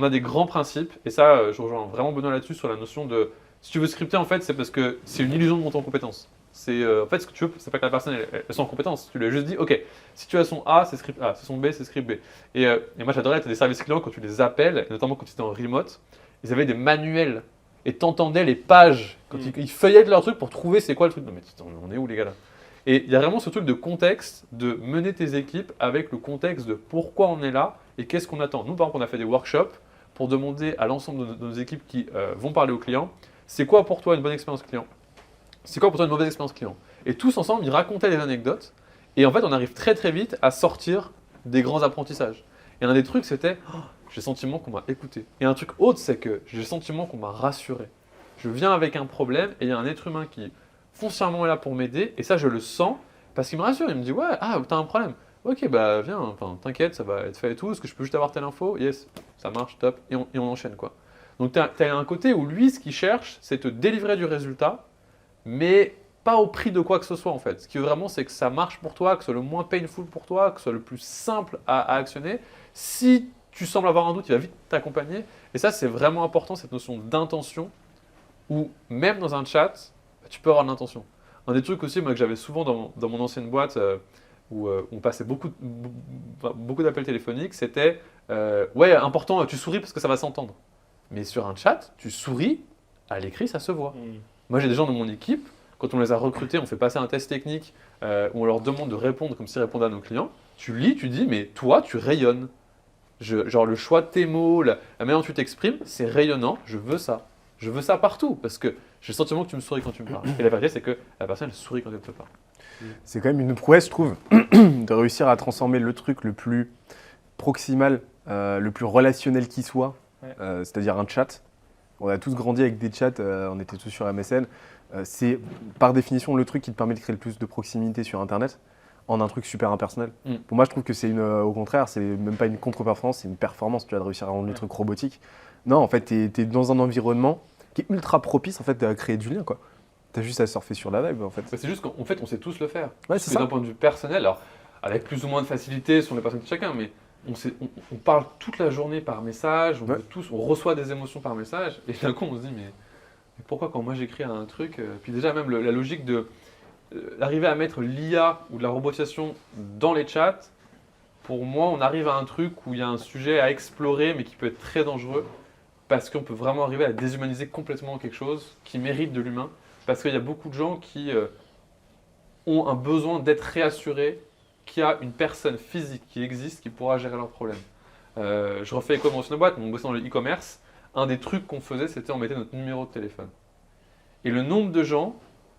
a des grands principes, et ça, je rejoins vraiment Benoît là-dessus, sur la notion de si tu veux scripter, en fait, c'est parce que c'est une illusion de monter en compétence. C'est en fait ce que tu veux, c'est pas que la personne elle soit en compétence. Tu lui as juste dit, ok, si tu as son A, c'est script A, si son B, c'est script B. Et moi j'adorais être des services clients quand tu les appelles, notamment quand tu étais en remote, ils avaient des manuels et t'entendais les pages quand ils feuillaient leur truc pour trouver c'est quoi le truc. Non mais on est où les gars là? Et il y a vraiment ce truc de contexte, de mener tes équipes avec le contexte de pourquoi on est là et qu'est-ce qu'on attend. Nous par exemple on a fait des workshops pour demander à l'ensemble de nos équipes qui vont parler aux clients, c'est quoi pour toi une bonne expérience client? C'est quoi pour toi une mauvaise expérience client? Et tous ensemble, ils racontaient des anecdotes. Et en fait, on arrive très très vite à sortir des grands apprentissages. Et un des trucs, c'était j'ai le sentiment qu'on m'a écouté. Et un truc autre, c'est que j'ai le sentiment qu'on m'a rassuré. Je viens avec un problème et il y a un être humain qui foncièrement est là pour m'aider. Et ça, je le sens parce qu'il me rassure. Il me dit ouais, ah, t'as un problème. Ok, bah viens, enfin, t'inquiète, ça va être fait et tout. Est-ce que je peux juste avoir telle info? Yes, ça marche, top. Et on enchaîne quoi. Donc, tu as un côté où lui, ce qu'il cherche, c'est te délivrer du résultat, mais pas au prix de quoi que ce soit en fait. Ce qui veut vraiment, c'est que ça marche pour toi, que ce soit le moins painful pour toi, que ce soit le plus simple à actionner. Si tu sembles avoir un doute, il va vite t'accompagner. Et ça, c'est vraiment important, cette notion d'intention, où même dans un chat, tu peux avoir de l'intention. Un des trucs aussi moi, que j'avais souvent dans mon ancienne boîte, où on passait beaucoup d'appels téléphoniques, c'était ouais, important, tu souris parce que ça va s'entendre. Mais sur un chat, tu souris, à l'écrit, ça se voit. Moi, j'ai des gens dans mon équipe, quand on les a recrutés, on fait passer un test technique où on leur demande de répondre comme s'ils répondaient à nos clients. Tu lis, tu dis, mais toi, tu rayonnes. Genre le choix de tes mots, la manière dont tu t'exprimes, c'est rayonnant, je veux ça. Je veux ça partout parce que j'ai le sentiment que tu me souris quand tu me parles. Et la vérité, c'est que la personne, elle sourit quand elle te parle. C'est quand même une prouesse, je trouve, de réussir à transformer le truc le plus proximal, le plus relationnel qui soit, c'est-à-dire un chat. On a tous grandi avec des chats, on était tous sur MSN. C'est par définition le truc qui te permet de créer le plus de proximité sur Internet en un truc super impersonnel. Pour moi, je trouve que c'est au contraire, c'est même pas une contre-performance, c'est une performance. Tu vas de réussir à rendre le truc robotique. Non, en fait, tu es dans un environnement qui est ultra propice en fait, à créer du lien, quoi. Tu as juste à surfer sur la vibe, en fait. C'est juste qu'en fait, on sait tous le faire. Ouais, c'est ça. D'un point de vue personnel, alors avec plus ou moins de facilité sur les personnes de chacun, mais on parle toute la journée par message, on reçoit des émotions par message, et d'un coup on se dit mais pourquoi quand moi j'écris un truc, puis déjà même la logique d'arriver à mettre l'IA ou de la robotisation dans les chats, pour moi on arrive à un truc où il y a un sujet à explorer mais qui peut être très dangereux, parce qu'on peut vraiment arriver à déshumaniser complètement quelque chose qui mérite de l'humain, parce qu'il y a beaucoup de gens qui ont un besoin d'être réassurés qu'il y a une personne physique qui existe qui pourra gérer leurs problèmes. Je refais écho dans une boîte, mais on bossait dans le e-commerce. Un des trucs qu'on faisait, c'était on mettait notre numéro de téléphone. Et le nombre de gens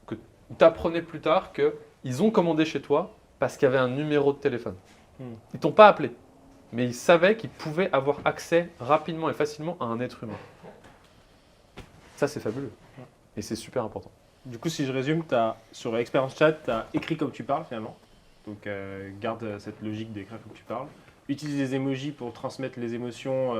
que tu apprenais plus tard qu'ils ont commandé chez toi parce qu'il y avait un numéro de téléphone. Ils t'ont pas appelé, mais ils savaient qu'ils pouvaient avoir accès rapidement et facilement à un être humain. Ça, c'est fabuleux. Et c'est super important. Du coup, si je résume, sur Experience Chat, tu as écrit comme tu parles finalement. Donc, garde cette logique d'écrire comme tu parles. Utilise les emojis pour transmettre les émotions,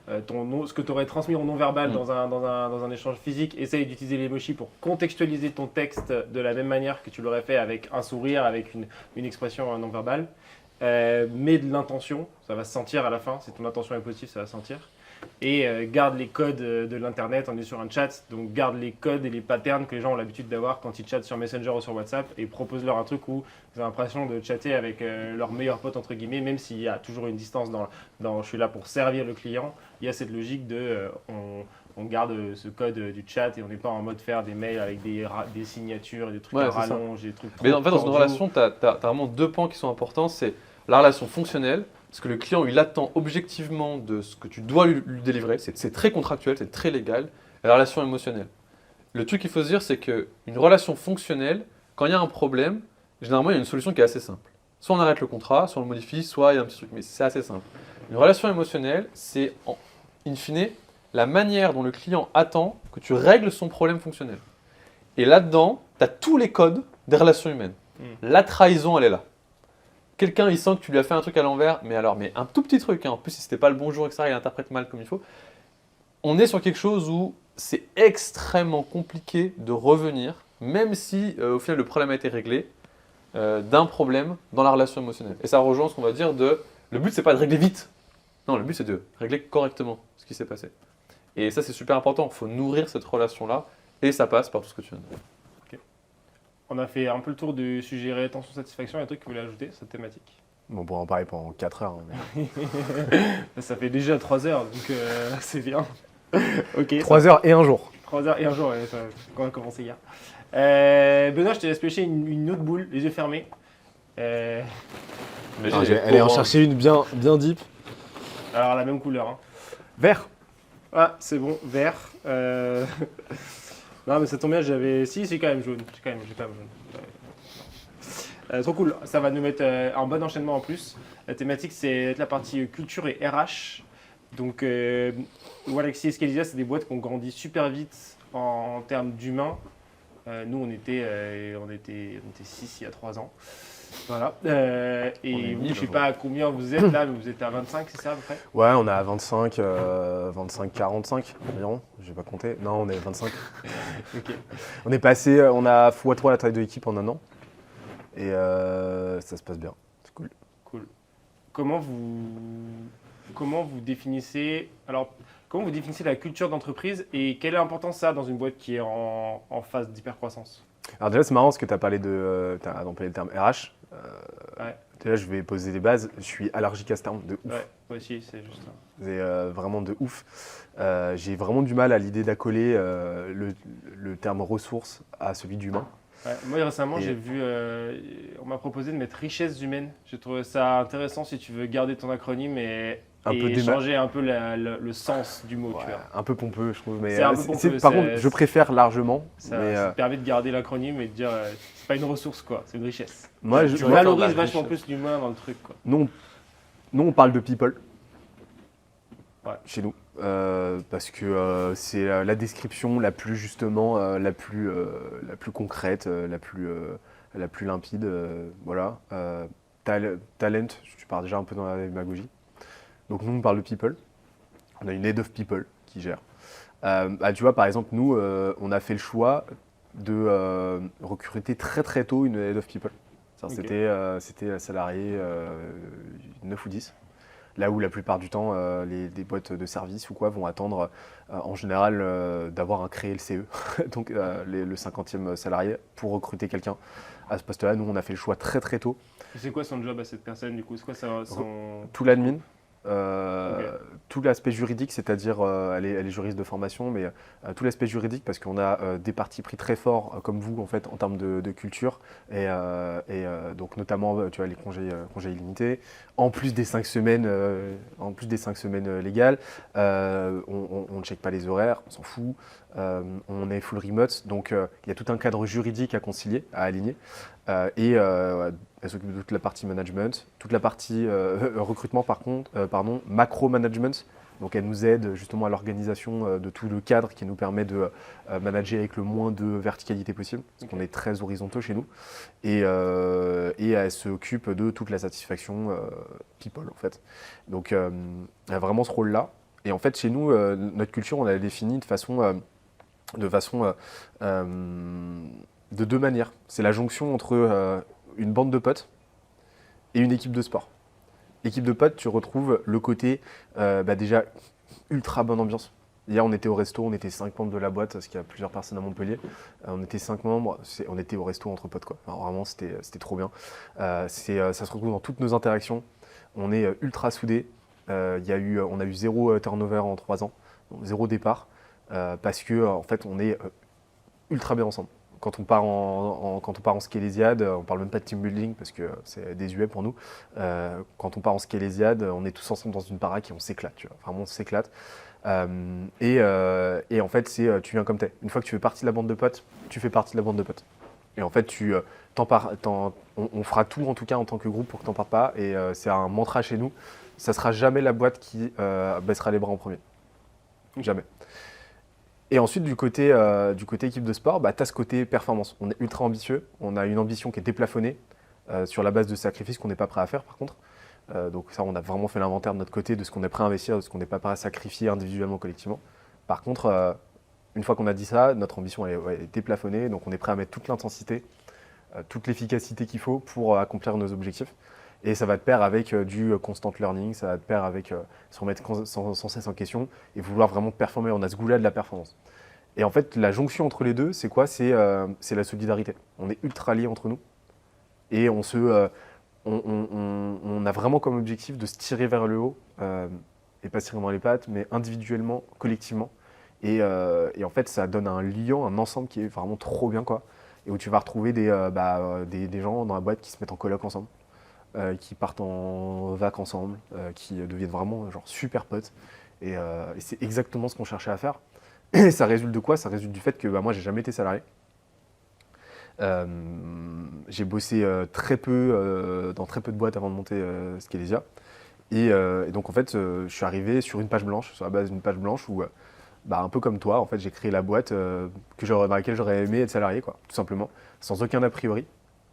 ce que tu aurais transmis en non-verbal dans un échange physique. Essaye d'utiliser les emojis pour contextualiser ton texte de la même manière que tu l'aurais fait avec un sourire, avec une expression non-verbale. Mets de l'intention, ça va se sentir à la fin. Si ton intention est positive, ça va se sentir. Et garde les codes de l'internet, on est sur un chat, donc garde les codes et les patterns que les gens ont l'habitude d'avoir quand ils chattent sur Messenger ou sur WhatsApp, et propose-leur un truc où ils ont l'impression de chatter avec leur meilleur pote entre guillemets, même s'il y a toujours une distance dans je suis là pour servir le client. Il y a cette logique de on garde ce code du chat et on n'est pas en mode faire des mails avec des signatures, des trucs à rallonge, des trucs. Mais en fait, dans une relation, tu as vraiment deux pans qui sont importants. C'est la relation fonctionnelle, parce que le client, il attend objectivement de ce que tu dois lui délivrer. C'est très contractuel, c'est très légal. Et la relation émotionnelle. Le truc qu'il faut se dire, c'est qu'une relation fonctionnelle, quand il y a un problème, généralement, il y a une solution qui est assez simple. Soit on arrête le contrat, soit on le modifie, soit il y a un petit truc, mais c'est assez simple. Une relation émotionnelle, c'est, in fine, la manière dont le client attend que tu règles son problème fonctionnel. Et là-dedans, tu as tous les codes des relations humaines. La trahison, elle est là. Quelqu'un, il sent que tu lui as fait un truc à l'envers, mais un tout petit truc, hein. En plus, si c'était pas le bon jour, etc., il interprète mal comme il faut. On est sur quelque chose où c'est extrêmement compliqué de revenir, même si au final le problème a été réglé, d'un problème dans la relation émotionnelle. Et ça rejoint ce qu'on va dire de le but, c'est pas de régler vite. Non, le but, c'est de régler correctement ce qui s'est passé. Et ça, c'est super important. Il faut nourrir cette relation-là, et ça passe par tout ce que tu viens de dire. On a fait un peu le tour du sujet rétention satisfaction. Il y a un truc que vous voulez ajouter, cette thématique? Bon, on pourrait en parler pendant 4 heures. hein, mais- Ça fait déjà 3 heures, donc c'est bien. Ok. 3 heures et un jour. 3 heures et un jour, ouais, on a commencé hier. Benoît, je te laisse pêcher une autre boule, les yeux fermés. Mais Ah, j'ai- allez en chercher une bien deep. Alors, la même couleur. Hein. Vert. Ah, c'est bon, vert. Non, mais ça tombe bien, j'avais. Si, c'est quand même jaune. J'ai quand même jaune. Trop cool, ça va nous mettre un bon enchaînement en plus. La thématique, c'est la partie culture et RH. Donc, Walaxy et Scalisia, c'est des boîtes qui ont grandi super vite en termes d'humains. Nous, on était 6 il y a 3 ans. Voilà. On Et est vous, 1000 je sais pas à combien vous êtes là, mais vous êtes à 25, c'est ça à peu près? Ouais, on est à 25, 45 environ. J'ai pas compté. Non, on est à 25. Ok. On est passé, on a x3 la taille de l'équipe en un an. Et ça se passe bien. C'est cool. Cool. Comment vous définissez la culture d'entreprise et quelle est l'importance ça dans une boîte qui est en phase d'hypercroissance? Alors déjà, c'est marrant parce que tu as parlé t'as employé le terme RH. Ouais. Déjà, je vais poser des bases. Je suis allergique à ce terme de ouf. Ouais, moi aussi, c'est juste ça. C'est vraiment de ouf. J'ai vraiment du mal à l'idée d'accoler le terme ressources à celui d'humain. Ouais, moi récemment, Et- j'ai vu, on m'a proposé de mettre richesse humaine. J'ai trouvé ça intéressant si tu veux garder ton acronyme et changer un peu le sens du mot. Ouais, Tu vois. un peu pompeux, je trouve. Mais C'est un peu pompeux, par c'est- contre, je préfère largement. Ça, mais, ça te permet de garder l'acronyme et de dire c'est pas une ressource quoi, c'est une richesse. moi, Tu vois, valorises dans la vachement richesse. plus l'humain dans le truc quoi. nous, on parle de people Ouais. chez nous. Parce que c'est la description la plus justement, la plus concrète, la plus limpide. Voilà. Talent, tu pars déjà un peu dans la démagogie. Donc nous, on parle de people. On a une head of people qui gère. Tu vois, par exemple, nous, on a fait le choix de recruter très très tôt une head of people. Ok. C'était un salarié 9 ou 10. Là où la plupart du temps, des boîtes de services ou quoi vont attendre en général d'avoir créé le CE, donc le 50e salarié, pour recruter quelqu'un à ce poste-là. Nous, on a fait le choix très très tôt. Et c'est quoi son job à cette personne du coup? C'est quoi son... Tout l'admin, Ok. tout l'aspect juridique, c'est-à-dire elle est juriste de formation, mais tout l'aspect juridique parce qu'on a des partis pris très forts comme vous en fait en termes de culture et donc notamment tu vois les congés illimités, en plus des 5 semaines, légales, on ne check pas les horaires, on s'en fout, on est full remote, donc il y a tout un cadre juridique à concilier, à aligner. Elle s'occupe de toute la partie management, toute la partie recrutement macro-management. Donc elle nous aide justement à l'organisation de tout le cadre qui nous permet de manager avec le moins de verticalité possible, parce qu'on est très horizontaux chez nous. Et elle s'occupe de toute la satisfaction people en fait. Donc elle a vraiment ce rôle-là. Et en fait chez nous, notre culture, on l'a définie de deux manières. C'est la jonction entre une bande de potes et une équipe de sport. Équipe de potes, tu retrouves le côté déjà ultra bonne ambiance. Hier, on était au resto, on était 5 membres de la boîte, parce qu'il y a plusieurs personnes à Montpellier. On était 5 membres, on était au resto entre potes, quoi. Alors, vraiment, c'était trop bien. Ça se retrouve dans toutes nos interactions. On est ultra soudés. On a eu 0 turnover en 3 ans, donc 0 départ, parce que en fait, on est ultra bien ensemble. Quand on part en Scalésiade, on parle même pas de team building parce que c'est désuet pour nous. Quand on part en Scalésiade, on est tous ensemble dans une baraque et on s'éclate, tu vois. Vraiment, on s'éclate. Et en fait, tu viens comme t'es. Une fois que tu fais partie de la bande de potes, tu fais partie de la bande de potes. Et en fait, on fera tout en tout cas en tant que groupe pour que t'en partes pas. Et c'est un mantra chez nous. Ça sera jamais la boîte qui baissera les bras en premier. Jamais. Et ensuite, du côté équipe de sport, tu as ce côté performance. On est ultra ambitieux, on a une ambition qui est déplafonnée sur la base de sacrifices qu'on n'est pas prêt à faire par contre. Donc ça, on a vraiment fait l'inventaire de notre côté, de ce qu'on est prêt à investir, de ce qu'on n'est pas prêt à sacrifier individuellement, collectivement. Par contre, une fois qu'on a dit ça, notre ambition est déplafonnée, donc on est prêt à mettre toute l'intensité, toute l'efficacité qu'il faut pour accomplir nos objectifs. Et ça va de pair avec du constant learning, ça va de pair avec se remettre sans cesse en question et vouloir vraiment performer. On a ce goût-là de la performance. Et en fait, la jonction entre les deux, c'est quoi? C'est la solidarité. On est ultra liés entre nous et on a vraiment comme objectif de se tirer vers le haut, et pas se tirer dans les pattes, mais individuellement, collectivement. Et en fait, ça donne un lien, un ensemble qui est vraiment trop bien, quoi. Et où tu vas retrouver des gens dans la boîte qui se mettent en coloc ensemble, qui partent en vac ensemble, qui deviennent vraiment genre super potes. Et c'est exactement ce qu'on cherchait à faire. Et ça résulte de quoi? Ça résulte du fait que moi, j'ai jamais été salarié. J'ai bossé très peu dans très peu de boîtes avant de monter Scalesia. Et donc en fait, je suis arrivé sur une page blanche, sur la base d'une page blanche où, un peu comme toi, en fait, j'ai créé la boîte dans laquelle j'aurais aimé être salarié, quoi, tout simplement, sans aucun a priori.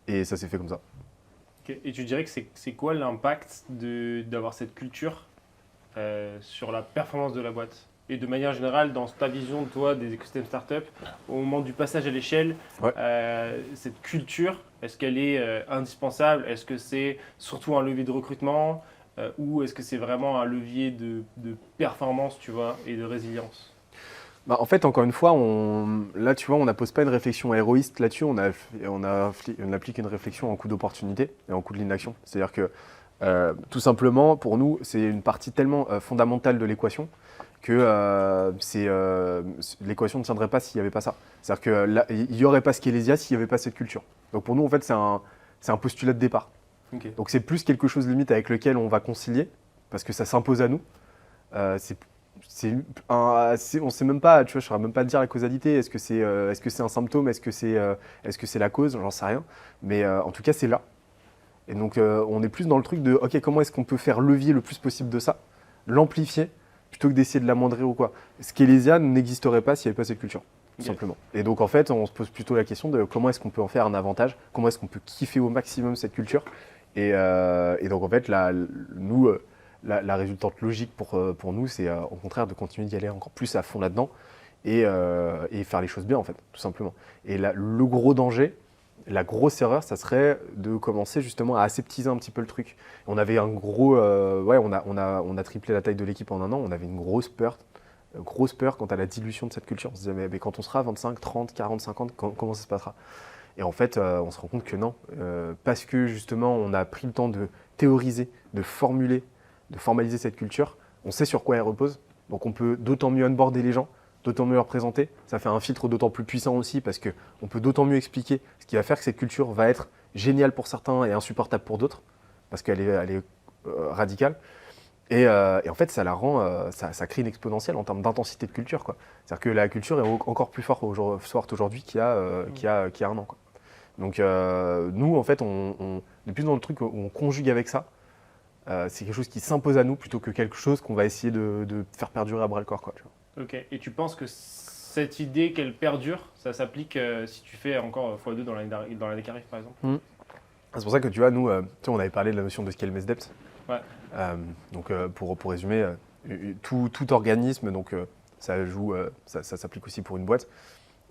Et ça s'est fait comme ça. Ok. Et tu dirais que c'est quoi l'impact d'avoir cette culture sur la performance de la boîte? Et de manière générale, dans ta vision de toi des écosystèmes startup, au moment du passage à l'échelle, Ouais. cette culture, est-ce qu'elle est indispensable? Est-ce que c'est surtout un levier de recrutement ou est-ce que c'est vraiment un levier de performance, tu vois, et de résilience? En fait, encore une fois, là, tu vois, on n'appose pas une réflexion héroïste là-dessus, on applique une réflexion en coût d'opportunité et en coût de l'inaction. C'est-à-dire que, tout simplement, pour nous, c'est une partie tellement fondamentale de l'équation que l'équation ne tiendrait pas s'il n'y avait pas ça. C'est-à-dire qu'il n'y aurait pas Scalesia s'il n'y avait pas cette culture. Donc pour nous, en fait, c'est un postulat de départ. Okay. Donc c'est plus quelque chose limite avec lequel on va concilier, parce que ça s'impose à nous. On ne sait même pas, tu vois, je ne saurais même pas te dire la causalité. Est-ce que c'est un symptôme? Est-ce que c'est la cause? J'en sais rien. Mais en tout cas, c'est là. Et donc on est plus dans le truc de, ok, comment est-ce qu'on peut faire levier le plus possible de ça, l'amplifier, plutôt que d'essayer de l'amoindrir ou quoi. Scalesia n'existerait pas s'il n'y avait pas cette culture, tout simplement. Et donc en fait, on se pose plutôt la question de comment est-ce qu'on peut en faire un avantage, comment est-ce qu'on peut kiffer au maximum cette culture. Et donc en fait, la résultante logique pour nous, c'est au contraire de continuer d'y aller encore plus à fond là-dedans et faire les choses bien, en fait, tout simplement. Et le gros danger, la grosse erreur, ça serait de commencer justement à aseptiser un petit peu le truc. On avait un gros, on a triplé la taille de l'équipe en un an. On avait une grosse peur quant à la dilution de cette culture. On se disait mais quand on sera 25, 30, 40, 50, comment ça se passera? Et en fait, on se rend compte que non, parce que justement, on a pris le temps de théoriser, de formuler, de formaliser cette culture. On sait sur quoi elle repose, donc on peut d'autant mieux onboarder les gens, d'autant mieux leur présenter. Ça fait un filtre d'autant plus puissant aussi parce qu'on peut d'autant mieux expliquer ce qui va faire que cette culture va être géniale pour certains et insupportable pour d'autres, parce qu'elle est radicale. Et en fait, ça la rend, ça crée une exponentielle en termes d'intensité de culture, quoi. C'est-à-dire que la culture est encore plus forte aujourd'hui qu'il y a un an, quoi. Donc nous, en fait, on est plus dans le truc où on conjugue avec ça. C'est quelque chose qui s'impose à nous plutôt que quelque chose qu'on va essayer de faire perdurer à bras-le-corps, quoi, tu vois. Ok, et tu penses que cette idée qu'elle perdure, ça s'applique si tu fais encore x2 dans l'année qui arrive, par exemple? C'est pour ça que tu vois, nous, on avait parlé de la notion de scale mess depth. Ouais. Donc pour résumer, tout organisme, donc ça s'applique aussi pour une boîte,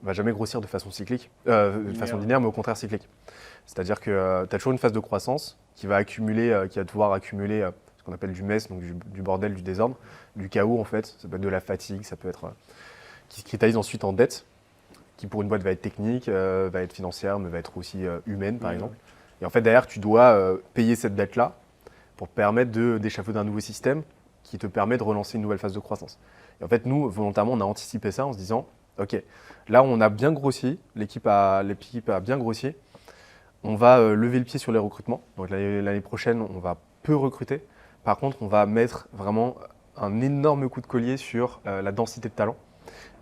va jamais grossir de façon cyclique, de façon linéaire, mais au contraire cyclique. C'est-à-dire que tu as toujours une phase de croissance qui va devoir accumuler ce qu'on appelle du mess, donc du bordel, du désordre, du chaos en fait. Ça peut être de la fatigue, ça peut être qui se cristallise ensuite en dette, qui pour une boîte va être technique, va être financière, mais va être aussi humaine par exemple. Et en fait derrière, tu dois payer cette dette-là pour permettre d'échafauder un nouveau système qui te permet de relancer une nouvelle phase de croissance. Et en fait, nous, volontairement, on a anticipé ça en se disant, ok, là, on a bien grossi, l'équipe a bien grossi, on va lever le pied sur les recrutements. Donc l'année prochaine, on va peu recruter. Par contre, on va mettre vraiment un énorme coup de collier sur la densité de talent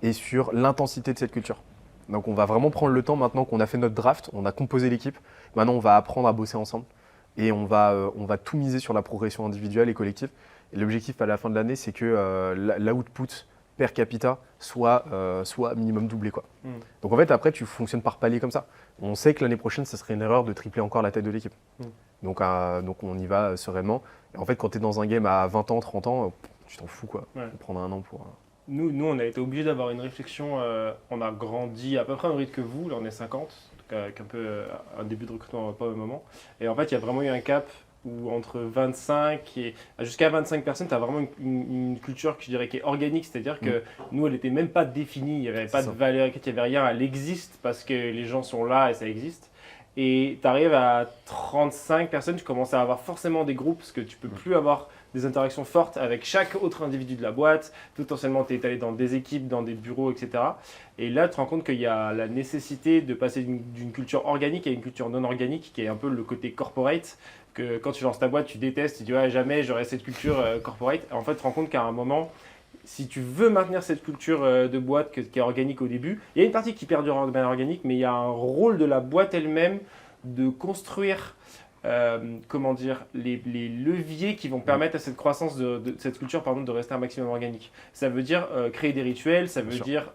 et sur l'intensité de cette culture. Donc on va vraiment prendre le temps, maintenant qu'on a fait notre draft, on a composé l'équipe, maintenant on va apprendre à bosser ensemble. Et on va tout miser sur la progression individuelle et collective. Et l'objectif à la fin de l'année, c'est que l'output per capita soit minimum doublé, quoi. Mm. Donc en fait, après, tu fonctionnes par palier comme ça. On sait que l'année prochaine, ça serait une erreur de tripler encore la taille de l'équipe. Mm. Donc on y va sereinement. Et en fait, quand tu es dans un game à 20 ans, 30 ans, tu t'en fous, quoi. Ouais. On prendra un an pour... Nous, on a été obligés d'avoir une réflexion. On a grandi à peu près au rythme que vous, là on est 50, donc avec un peu un début de recrutement pas au moment. Et en fait, il y a vraiment eu un cap où entre 25 et jusqu'à 25 personnes, tu as vraiment une culture que je dirais qui est organique, c'est-à-dire que nous, elle n'était même pas définie, il n'y avait pas C'est de ça. valeur écrite, il n'y avait rien, elle existe parce que les gens sont là et ça existe. Et tu arrives à 35 personnes, tu commences à avoir forcément des groupes parce que tu peux plus avoir des interactions fortes avec chaque autre individu de la boîte. Potentiellement, tu es étalé dans des équipes, dans des bureaux, etc. Et là, tu te rends compte qu'il y a la nécessité de passer d'une culture organique à une culture non organique, qui est un peu le côté corporate, que quand tu lances ta boîte, tu détestes, tu dis ouais, jamais j'aurai cette culture corporate. En fait, tu te rends compte qu'à un moment, si tu veux maintenir cette culture de boîte qui est organique au début, il y a une partie qui perdure de manière organique, mais il y a un rôle de la boîte elle-même de construire comment dire, les leviers qui vont permettre à cette croissance de cette culture pardon, de rester un maximum organique. Ça veut dire créer des rituels, ça veut Bien sûr. dire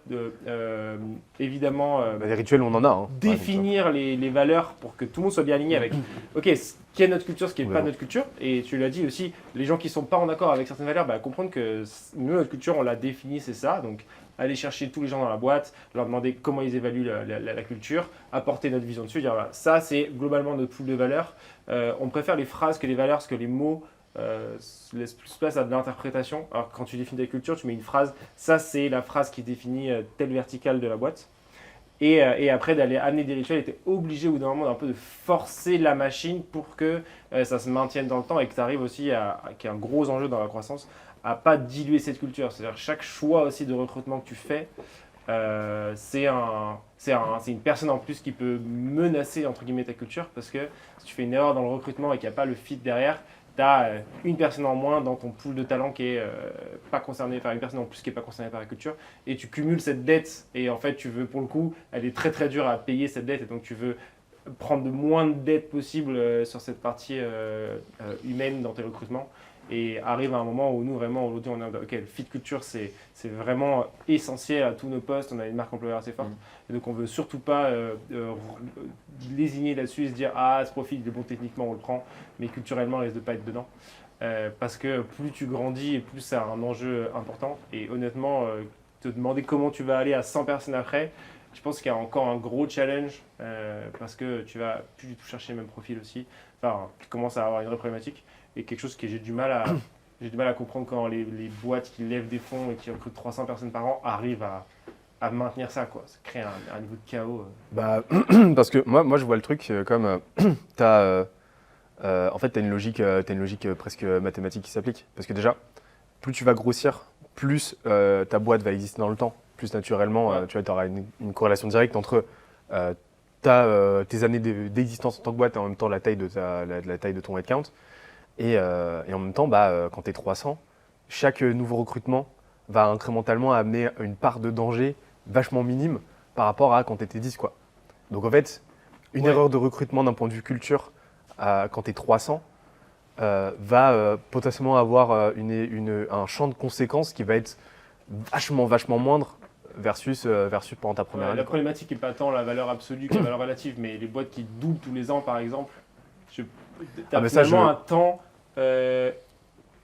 évidemment Bah, des rituels, on en a. Hein. définir les valeurs pour que tout le monde soit bien aligné avec ok, ce qui est notre culture, ce qui n'est pas Complètement. notre culture. Et tu l'as dit aussi, les gens qui ne sont pas en accord avec certaines valeurs, bah, comprendre que nous, notre culture, on l'a définie, c'est ça. Donc, aller chercher tous les gens dans la boîte, leur demander comment ils évaluent la culture, apporter notre vision dessus, dire voilà, ça, c'est globalement notre pool de valeurs. On préfère les phrases que les valeurs, parce que les mots laissent plus place à de l'interprétation. Alors, quand tu définis ta culture, tu mets une phrase, ça, c'est la phrase qui définit telle verticale de la boîte. Et après, d'aller amener des rituels, était obligé au bout d'un moment d'un peu de forcer la machine pour que ça se maintienne dans le temps et que tu arrives aussi qui est un gros enjeu dans la croissance, à pas diluer cette culture. C'est-à-dire chaque choix aussi de recrutement que tu fais, c'est une personne en plus qui peut menacer entre guillemets ta culture parce que si tu fais une erreur dans le recrutement et qu'il n'y a pas le fit derrière, tu as une personne en moins dans ton pool de talent qui est pas concernée, enfin une personne en plus qui n'est pas concernée par la culture, et tu cumules cette dette, et en fait tu veux, pour le coup, elle est très très dure à payer cette dette, et donc tu veux prendre le moins de dettes possible sur cette partie humaine dans tes recrutements, et arrive à un moment où nous vraiment aujourd'hui on est ok, le fit culture c'est vraiment essentiel à tous nos postes, on a une marque employeur assez forte, et donc on veut surtout pas lésigner là-dessus et se dire ah ce profil il est bon techniquement on le prend, mais culturellement il risque de pas être dedans. Parce que plus tu grandis et plus c'est un enjeu important. Et honnêtement, te demander comment tu vas aller à 100 personnes après, je pense qu'il y a encore un gros challenge parce que tu vas plus du tout chercher les mêmes profils aussi. Enfin, tu commences à avoir une vraie problématique et quelque chose que j'ai du mal à comprendre quand les boîtes qui lèvent des fonds et qui recrutent 300 personnes par an arrivent à maintenir ça, quoi. Ça crée un niveau de chaos. Bah, parce que moi, je vois le truc comme en fait, tu as une logique presque mathématique qui s'applique. Parce que déjà, plus tu vas grossir, plus ta boîte va exister dans le temps. Plus naturellement, Ouais. tu auras une corrélation directe entre tes années d'existence en tant que boîte et en même temps la taille la taille de ton headcount. Et en même temps, quand tu es 300, chaque nouveau recrutement va incrémentalement amener une part de danger vachement minime par rapport à quand tu étais 10, quoi. Donc en fait, une Ouais. erreur de recrutement d'un point de vue culture quand tu es 300 va potentiellement avoir un champ de conséquences qui va être vachement moindre versus pendant ta première Ouais, année. la problématique n'est pas tant la valeur absolue que la valeur relative, mais les boîtes qui doublent tous les ans, par exemple, tu as mais ça, finalement un temps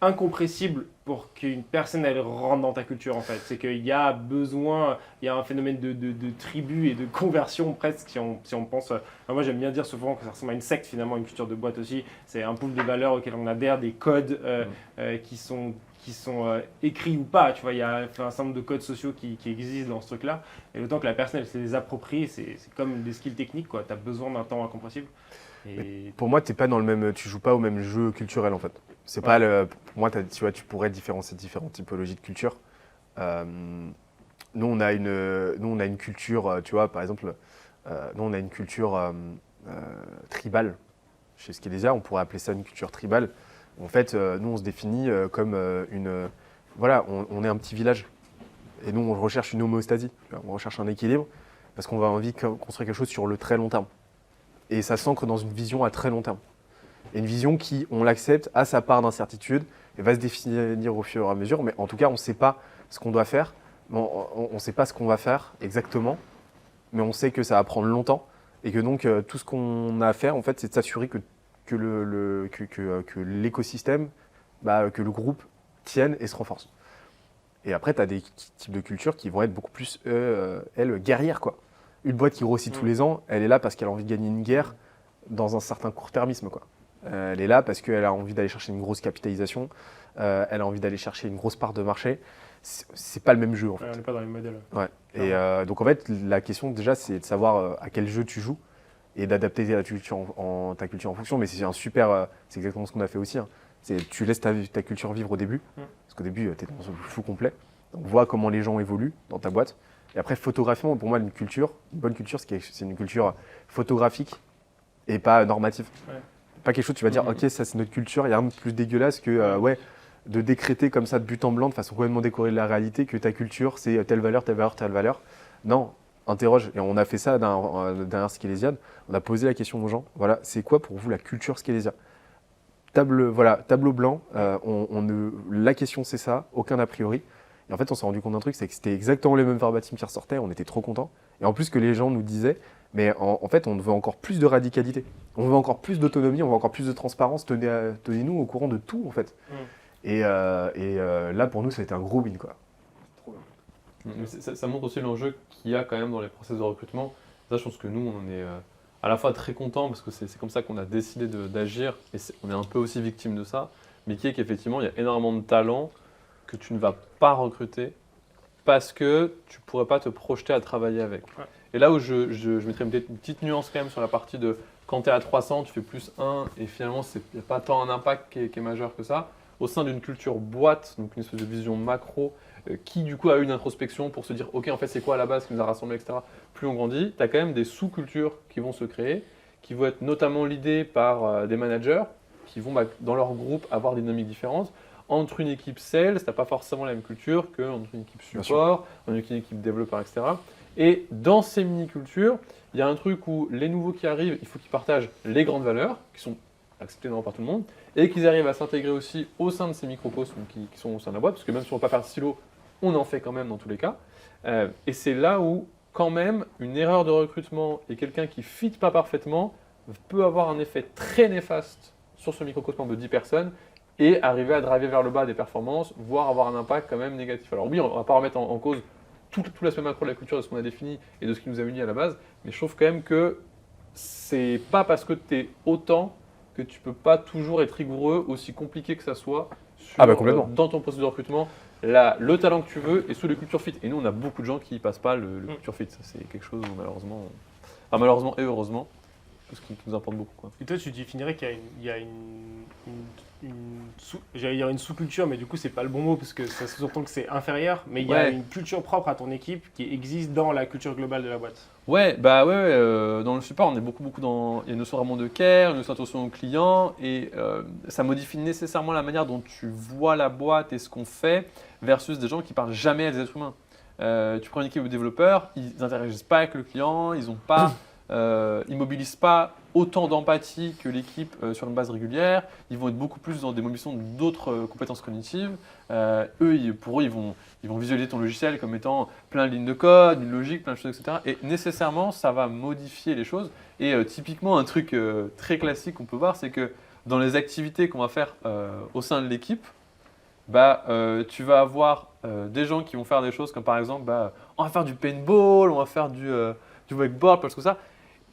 incompressible pour qu'une personne elle rentre dans ta culture en fait. C'est qu'il y a besoin, il y a un phénomène de tribu et de conversion presque si on pense. Moi j'aime bien dire souvent que ça ressemble à une secte finalement, une culture de boîte aussi. C'est un pool de valeurs auxquelles on adhère, des codes qui sont écrits ou pas. Tu vois, il y a un certain nombre de codes sociaux qui existent dans ce truc-là. Et le temps que la personne elle se les approprie, c'est comme des skills techniques quoi. Tu as besoin d'un temps incompressible. Et Pour moi, tu joues pas au même jeu culturel en fait. C'est pas pour moi, tu vois, tu pourrais différencier différentes typologies de culture. Nous, on a une culture, tu vois, par exemple, nous, on a une culture tribale. Chez Skelésia, on pourrait appeler ça une culture tribale. En fait, nous, on se définit comme voilà, on est un petit village. Et nous, on recherche une homéostasie. On recherche un équilibre parce qu'on a envie de construire quelque chose sur le très long terme. Et ça s'ancre dans une vision à très long terme. Et une vision qui, on l'accepte, a sa part d'incertitude et va se définir au fur et à mesure. Mais en tout cas, on ne sait pas ce qu'on doit faire on ne sait pas ce qu'on va faire exactement, mais on sait que ça va prendre longtemps et que donc tout ce qu'on a à faire, en fait, c'est de s'assurer que l'écosystème, que le groupe tienne et se renforce. Et après, tu as des types de cultures qui vont être beaucoup plus, elles, guerrières, quoi. Une boîte qui grossit tous les ans, elle est là parce qu'elle a envie de gagner une guerre dans un certain court-termisme, quoi. Elle est là parce qu'elle a envie d'aller chercher une grosse capitalisation, elle a envie d'aller chercher une grosse part de marché. C'est pas le même jeu, en fait. Ouais, on n'est pas dans les modèles. Ouais. Et donc, en fait, la question, déjà, c'est de savoir à quel jeu tu joues et d'adapter ta culture ta culture en fonction. Mais c'est c'est exactement ce qu'on a fait aussi, hein. Tu laisses ta culture vivre au début, parce qu'au début, tu es dans un flou complet. On voit comment les gens évoluent dans ta boîte. Et après, photographiquement, pour moi, une bonne culture, c'est une culture photographique et pas normative. Ouais. Pas quelque chose où tu vas dire, ok, ça c'est notre culture, il y a rien de plus dégueulasse que de décréter comme ça de but en blanc, de façon complètement décorée de la réalité, que ta culture, c'est telle valeur, telle valeur, telle valeur. Non, interroge. Et on a fait ça derrière Skelésiade. On a posé la question aux gens, voilà, c'est quoi pour vous la culture Skelésia ? Tableau blanc, la question c'est ça, aucun a priori. Et en fait, on s'est rendu compte d'un truc, c'est que c'était exactement les mêmes verbatim qui ressortaient, on était trop contents. Et en plus que les gens nous disaient, mais en fait, on veut encore plus de radicalité, on veut encore plus d'autonomie, on veut encore plus de transparence, tenez-nous au courant de tout en fait. Et là, pour nous, ça a été un gros win, quoi. Trop bien. Mais ça montre aussi l'enjeu qu'il y a quand même dans les process de recrutement. Ça, je pense que nous, on est à la fois très contents parce que c'est comme ça qu'on a décidé d'agir et on est un peu aussi victime de ça, mais qui est qu'effectivement, il y a énormément de talents que tu ne vas pas recruter parce que tu ne pourrais pas te projeter à travailler avec. Ouais. Et là où je mettrais une petite nuance quand même sur la partie de quand tu es à 300, tu fais plus 1 et finalement, il n'y a pas tant un impact qui est majeur que ça. Au sein d'une culture boîte, donc une espèce de vision macro, qui du coup a eu une introspection pour se dire ok, en fait, c'est quoi à la base qui nous a rassemblés, etc. Plus on grandit, tu as quand même des sous-cultures qui vont se créer, qui vont être notamment l'idée par des managers qui vont dans leur groupe avoir des dynamiques différentes. Entre une équipe sales, tu n'as pas forcément la même culture qu'entre une équipe support, une équipe développeur, etc. Et dans ces mini-cultures, il y a un truc où les nouveaux qui arrivent, il faut qu'ils partagent les grandes valeurs, qui sont acceptées par tout le monde, et qu'ils arrivent à s'intégrer aussi au sein de ces microcosmes qui sont au sein de la boîte, parce que même si on ne va pas faire de silo, on en fait quand même dans tous les cas. Et c'est là où, quand même, une erreur de recrutement et quelqu'un qui ne fit pas parfaitement peut avoir un effet très néfaste sur ce microcosme de 10 personnes et arriver à driver vers le bas des performances, voire avoir un impact quand même négatif. Alors oui, on ne va pas remettre en cause tout l'aspect macro de la culture de ce qu'on a défini et de ce qui nous a unis à la base, mais je trouve quand même que c'est pas parce que tu es autant que tu peux pas toujours être rigoureux, aussi compliqué que ça soit, sur, dans ton processus de recrutement, le talent que tu veux et sous le culture fit. Et nous, on a beaucoup de gens qui ne passent pas le culture fit. Ça, c'est quelque chose où malheureusement et heureusement, ce qui nous importe beaucoup, quoi. Et toi, tu définirais qu'il y a j'allais dire une sous-culture, mais du coup, c'est pas le bon mot parce que ça sous-entend que c'est inférieur, mais il y a une culture propre à ton équipe qui existe dans la culture globale de la boîte. Ouais, dans le support, on est beaucoup dans. Il y a une notion vraiment de care, une notion d'attention au client, et ça modifie nécessairement la manière dont tu vois la boîte et ce qu'on fait, versus des gens qui parlent jamais à des êtres humains. Tu prends une équipe de développeurs, ils n'interagissent pas avec le client, ils mobilisent pas autant d'empathie que l'équipe sur une base régulière. Ils vont être beaucoup plus dans des mobilisations d'autres compétences cognitives. Pour eux, ils vont visualiser ton logiciel comme étant plein de lignes de code, une logique, plein de choses, etc. Et nécessairement, ça va modifier les choses. Et typiquement, un truc très classique qu'on peut voir, c'est que dans les activités qu'on va faire au sein de l'équipe, tu vas avoir des gens qui vont faire des choses comme par exemple, on va faire du paintball, on va faire du wakeboard, parce que ça.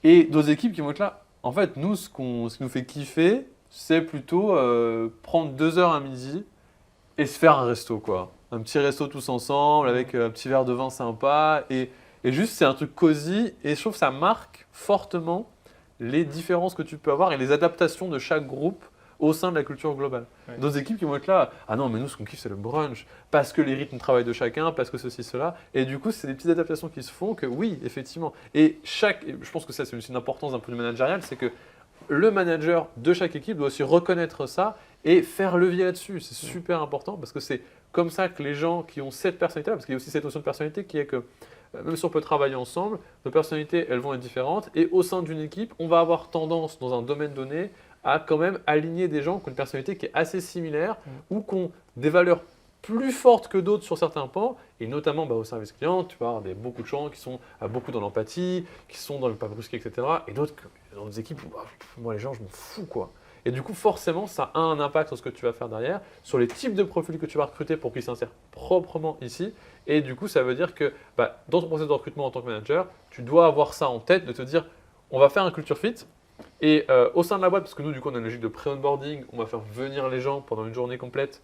Et d'autres équipes qui vont être là. En fait, nous, ce qui nous fait kiffer, c'est plutôt prendre 2 heures à midi et se faire un resto, quoi. Un petit resto tous ensemble avec un petit verre de vin sympa. Et juste, c'est un truc cosy. Et je trouve que ça marque fortement les différences que tu peux avoir et les adaptations de chaque groupe au sein de la culture globale. Ouais. D'autres équipes qui vont être là, ah non, mais nous, ce qu'on kiffe, c'est le brunch, parce que les rythmes de travail de chacun, parce que ceci, cela. Et du coup, c'est des petites adaptations qui se font que oui, effectivement. Et je pense que ça, c'est aussi une importance d'un point de vue managérial, c'est que le manager de chaque équipe doit aussi reconnaître ça et faire levier là-dessus. C'est super important parce que c'est comme ça que les gens qui ont cette personnalité-là, parce qu'il y a aussi cette notion de personnalité qui est que même si on peut travailler ensemble, nos personnalités, elles vont être différentes. Et au sein d'une équipe, on va avoir tendance, dans un domaine donné, à quand même aligner des gens qui ont une personnalité qui est assez similaire ou qui ont des valeurs plus forte que d'autres sur certains pans, et notamment au service client, tu vas avoir beaucoup de gens qui sont beaucoup dans l'empathie, qui sont dans le pas brusquer, etc. Et d'autres, dans des équipes où moi les gens, je m'en fous quoi. Et du coup, forcément, ça a un impact sur ce que tu vas faire derrière, sur les types de profils que tu vas recruter pour qu'ils s'insèrent proprement ici. Et du coup, ça veut dire que dans ton processus de recrutement en tant que manager, tu dois avoir ça en tête, de te dire, on va faire un culture fit. Et au sein de la boîte, parce que nous, du coup, on a une logique de pré-onboarding, on va faire venir les gens pendant une journée complète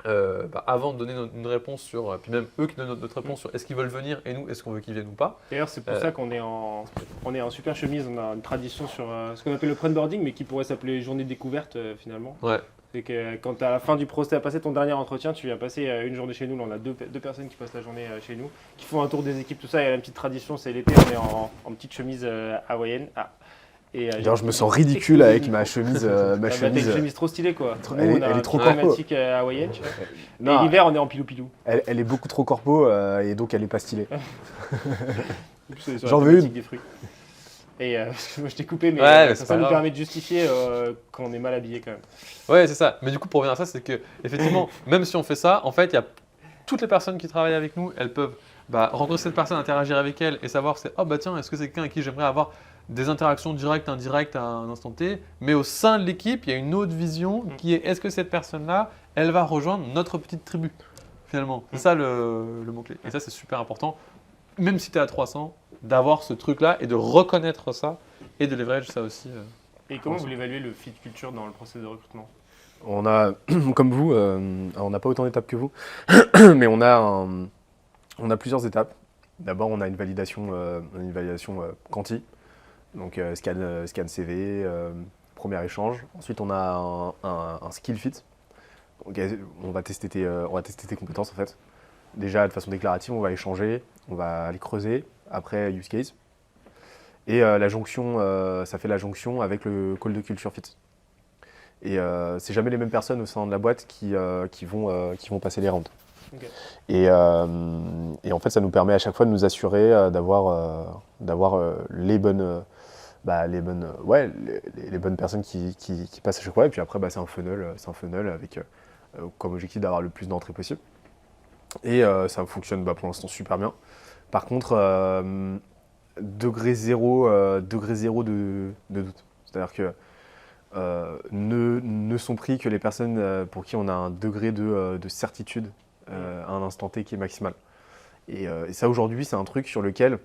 avant de donner une réponse sur, puis même eux qui donnent notre réponse sur est-ce qu'ils veulent venir et nous, est-ce qu'on veut qu'ils viennent ou pas. D'ailleurs, c'est pour ça qu'on est en super chemise. On a une tradition sur ce qu'on appelle le pré-onboarding, mais qui pourrait s'appeler journée découverte finalement. Ouais. C'est que quand à la fin du procès, à passer ton dernier entretien, tu viens passer une journée chez nous. Là, on a deux personnes qui passent la journée chez nous, qui font un tour des équipes, tout ça. Et la petite tradition, c'est l'été, on est en petite chemise hawaïenne. D'ailleurs, je me sens ridicule avec ma chemise. T'as une chemise trop stylée quoi. Elle est trop corpo. thématique hawaïenne. Tu vois. Non, Et l'hiver, on est en pilou-pilou. elle est beaucoup trop corpo et donc elle est pas stylée. En plus, on est sur la J'en veux thématique une. des fruits. Et moi je t'ai coupé, mais Ouais, mais c'est ça pas nous grave. permet de justifier qu'on est mal habillé quand même. Ouais, c'est ça. Mais du coup, pour revenir à ça, c'est que effectivement, même si on fait ça, en fait, il y a toutes les personnes qui travaillent avec nous, elles peuvent rencontrer cette personne, interagir avec elle et savoir tiens, est-ce que c'est quelqu'un avec qui j'aimerais avoir des interactions directes, indirectes à un instant T. Mais au sein de l'équipe, il y a une autre vision qui est est-ce que cette personne-là, elle va rejoindre notre petite tribu finalement. C'est ça le mot-clé. Et ça, c'est super important, même si tu es à 300, d'avoir ce truc-là et de reconnaître ça et de leverage ça aussi. Et comment vous l'évaluez le fit culture dans le processus de recrutement? On a, comme vous, on n'a pas autant d'étapes que vous, mais on a plusieurs étapes. D'abord, on a une validation quanti, donc scan CV, premier échange. Ensuite, on a un skill fit. Donc, on va tester tes compétences en fait. Déjà, de façon déclarative, on va échanger, on va aller creuser. Après, use case. Et la jonction, ça fait la jonction avec le call de culture fit. Et c'est jamais les mêmes personnes au sein de la boîte qui vont passer les rounds. Okay. Et en fait, ça nous permet à chaque fois de nous assurer d'avoir les bonnes personnes qui passent à chaque fois. Et puis après, c'est un funnel avec comme objectif d'avoir le plus d'entrées possible. Et ça fonctionne pour l'instant super bien. Par contre, degré zéro de doute. C'est-à-dire que ne sont pris que les personnes pour qui on a un degré de certitude à un instant T qui est maximal. Et ça aujourd'hui, c'est un truc sur lequel,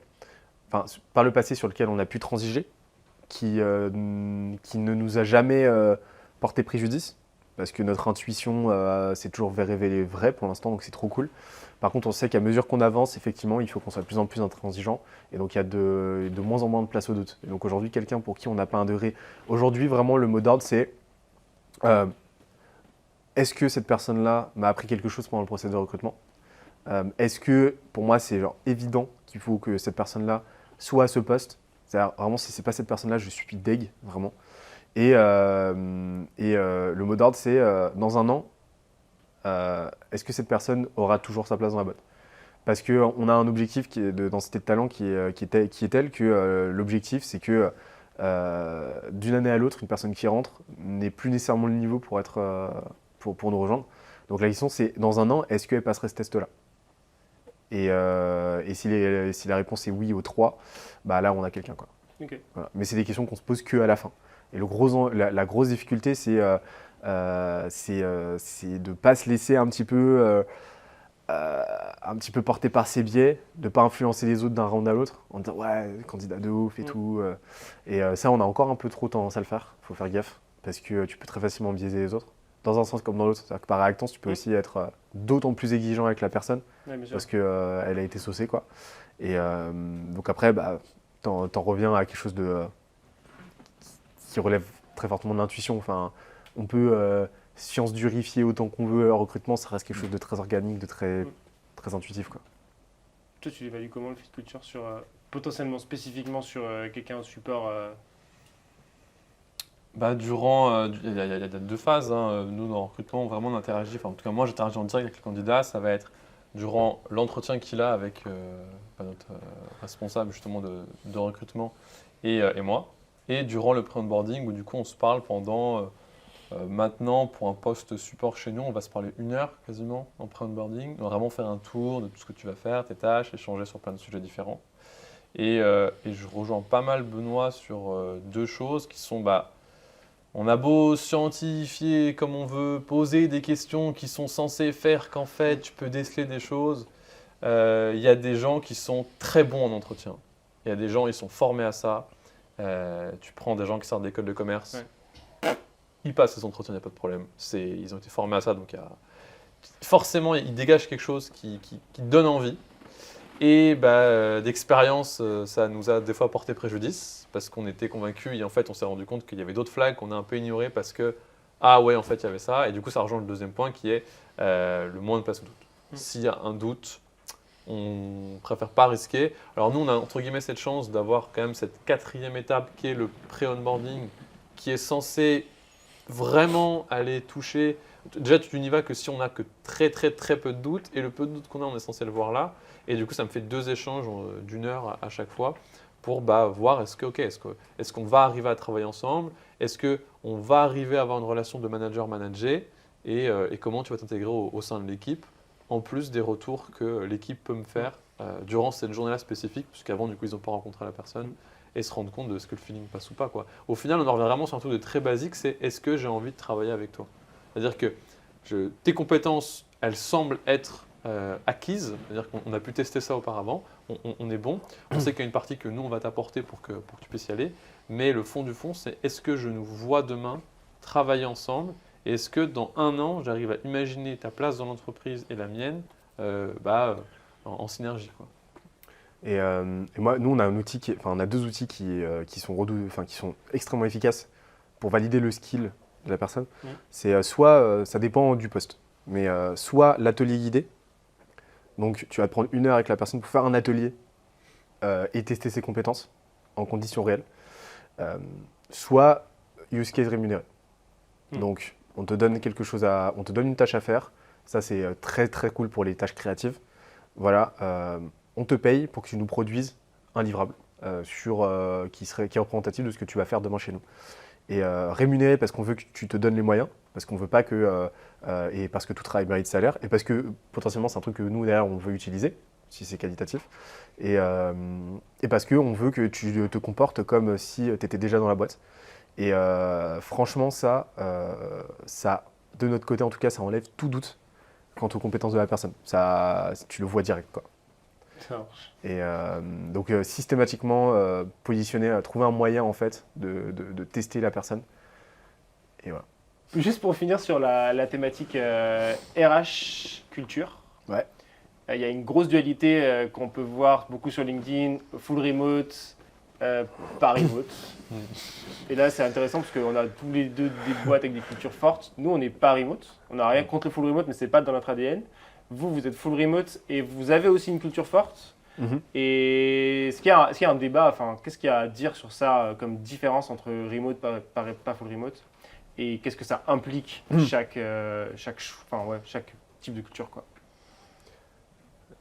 par le passé, sur lequel on a pu transiger, qui ne nous a jamais porté préjudice, parce que notre intuition s'est toujours révélée vraie pour l'instant, donc c'est trop cool. Par contre, on sait qu'à mesure qu'on avance, effectivement, il faut qu'on soit de plus en plus intransigeant, et donc il y a de moins en moins de place au doute. Et donc aujourd'hui, quelqu'un pour qui on n'a pas un degré, aujourd'hui vraiment le mot d'ordre c'est est-ce que cette personne-là m'a appris quelque chose pendant le processus de recrutement? Est-ce que, pour moi, c'est évident qu'il faut que cette personne-là soit à ce poste? C'est-à-dire, vraiment, si ce n'est pas cette personne-là, je suis deg, vraiment. Et le mot d'ordre, c'est dans un an, est-ce que cette personne aura toujours sa place dans la boîte? Parce qu'on a un objectif qui est de densité de talent qui est tel que l'objectif, c'est que d'une année à l'autre, une personne qui rentre n'est plus nécessairement le niveau pour nous rejoindre. Donc la question, c'est dans un an, est-ce qu'elle passerait ce test-là? Et si la réponse est oui aux 3, là, on a quelqu'un, quoi. Okay. Voilà. Mais c'est des questions qu'on se pose qu'à la fin. Et la grosse difficulté, c'est de ne pas se laisser un petit peu porté par ses biais, de ne pas influencer les autres d'un round à l'autre, en disant ouais, candidat de ouf et tout. Et ça, on a encore un peu trop tendance à le faire, il faut faire gaffe, parce que tu peux très facilement biaiser les autres, dans un sens comme dans l'autre. C'est-à-dire que par réactance, tu peux aussi être d'autant plus exigeant avec la personne, parce qu'elle a été saucée, quoi. Et donc après, t'en reviens à quelque chose qui relève très fortement de l'intuition. Enfin, on peut science durifier autant qu'on veut le recrutement, ça reste quelque chose de très organique, de très intuitif, quoi. Toi, tu évalues comment le fit culture potentiellement spécifiquement sur quelqu'un au support Durant, il y a 2 phases. Nous, dans le recrutement, vraiment, on interagit. En tout cas, moi, j'interagis en direct avec le candidat. Ça va être durant l'entretien qu'il a avec notre responsable justement de recrutement et moi. Et durant le pré-onboarding, où du coup, on se parle pendant Maintenant, pour un poste support chez nous, on va se parler 1 heure quasiment en pré-onboarding. On va vraiment faire un tour de tout ce que tu vas faire, tes tâches, échanger sur plein de sujets différents. Et je rejoins pas mal Benoît sur 2 choses qui sont, on a beau scientifier comme on veut, poser des questions qui sont censées faire qu'en fait tu peux déceler des choses. Il y a des gens qui sont très bons en entretien. Il y a des gens, ils sont formés à ça. Tu prends des gens qui sortent d'école de commerce, ils passent ces entretiens, il n'y a pas de problème. Ils ont été formés à ça, donc forcément, ils dégagent quelque chose qui donne envie. Et d'expérience, ça nous a des fois porté préjudice parce qu'on était convaincus et en fait, on s'est rendu compte qu'il y avait d'autres flags qu'on a un peu ignorées parce que, ah ouais, en fait, il y avait ça. Et du coup, ça rejoint le deuxième point qui est le moins de place au doute. S'il y a un doute, on préfère pas risquer. Alors nous, on a entre guillemets cette chance d'avoir quand même cette 4e étape qui est le pré-onboarding qui est censé vraiment aller toucher. Déjà, tu n'y vas que si on n'a que très très très peu de doutes et le peu de doutes qu'on a, on est censé le voir là. Et du coup, ça me fait 2 échanges d'1 heure à chaque fois pour voir est-ce qu'on va arriver à travailler ensemble, est-ce qu'on va arriver à avoir une relation de manager-manager et comment tu vas t'intégrer au sein de l'équipe, en plus des retours que l'équipe peut me faire durant cette journée-là spécifique, puisqu'avant, du coup, ils n'ont pas rencontré la personne et se rendre compte de ce que le feeling passe ou pas, quoi. Au final, on en revient vraiment sur un truc de très basique, c'est est-ce que j'ai envie de travailler avec toi? C'est-à-dire que tes compétences, elles semblent être acquises, c'est-à-dire qu'on a pu tester ça auparavant, on est bon, on sait qu'il y a une partie que nous, on va t'apporter pour que tu puisses y aller, mais le fond du fond, c'est est-ce que je nous vois demain travailler ensemble et est-ce que dans 1 an, j'arrive à imaginer ta place dans l'entreprise et la mienne en synergie, quoi. Et moi, nous, on a on a 2 outils qui sont extrêmement efficaces pour valider le skill de la personne. C'est soit, ça dépend du poste, mais soit l'atelier guidé. Donc, tu vas te prendre 1 heure avec la personne pour faire un atelier et tester ses compétences en conditions réelles. Soit use case rémunéré. Donc, on te donne on te donne une tâche à faire. Ça, c'est très très cool pour les tâches créatives. Voilà. On te paye pour que tu nous produises un livrable qui est représentatif de ce que tu vas faire demain chez nous. Et rémunéré parce qu'on veut que tu te donnes les moyens, parce qu'on veut pas que et parce que tout travail mérite salaire, et parce que potentiellement c'est un truc que nous derrière on veut utiliser si c'est qualitatif, et parce qu'on veut que tu te comportes comme si tu étais déjà dans la boîte. Et franchement ça de notre côté en tout cas, ça enlève tout doute quant aux compétences de la personne. Ça, tu le vois direct, quoi. Et donc systématiquement positionner, trouver un moyen en fait de tester la personne. Et voilà. Juste pour finir sur la thématique RH culture. Ouais. Il y a une grosse dualité qu'on peut voir beaucoup sur LinkedIn, full remote, pas remote. Et là c'est intéressant parce qu'on a tous les deux des boîtes avec des cultures fortes. Nous on n'est pas remote, on n'a rien contre le full remote mais c'est pas dans notre ADN. Vous êtes full remote et vous avez aussi une culture forte. Et est-ce qu'il y a un débat, enfin, qu'est-ce qu'il y a à dire sur ça comme différence entre remote et pas full remote? Et qu'est-ce que ça implique chaque type de culture, quoi?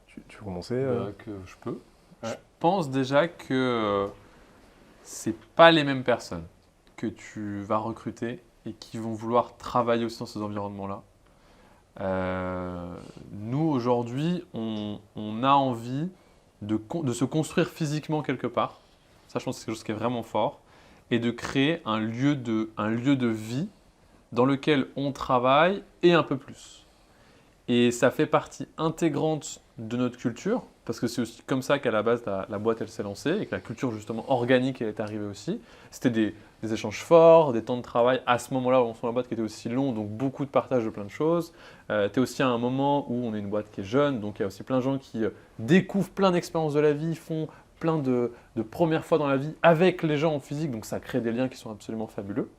Tu veux commencer Que je peux. Ouais. Je pense déjà que c'est pas les mêmes personnes que tu vas recruter et qui vont vouloir travailler aussi dans ces environnements-là. Nous, aujourd'hui, on a envie de se construire physiquement quelque part. Ça, je pense que c'est quelque chose qui est vraiment fort. Et de créer un lieu de vie dans lequel on travaille et un peu plus. Et ça fait partie intégrante de notre culture, parce que c'est aussi comme ça qu'à la base, la boîte, elle s'est lancée, et que la culture, justement, organique, elle est arrivée aussi. C'était des échanges forts, des temps de travail à ce moment-là où on se la boîte qui était aussi long, donc beaucoup de partage de plein de choses. Tu es aussi à un moment où on est une boîte qui est jeune, donc il y a aussi plein de gens qui découvrent plein d'expériences de la vie, font plein de premières fois dans la vie avec les gens en physique, donc ça crée des liens qui sont absolument fabuleux.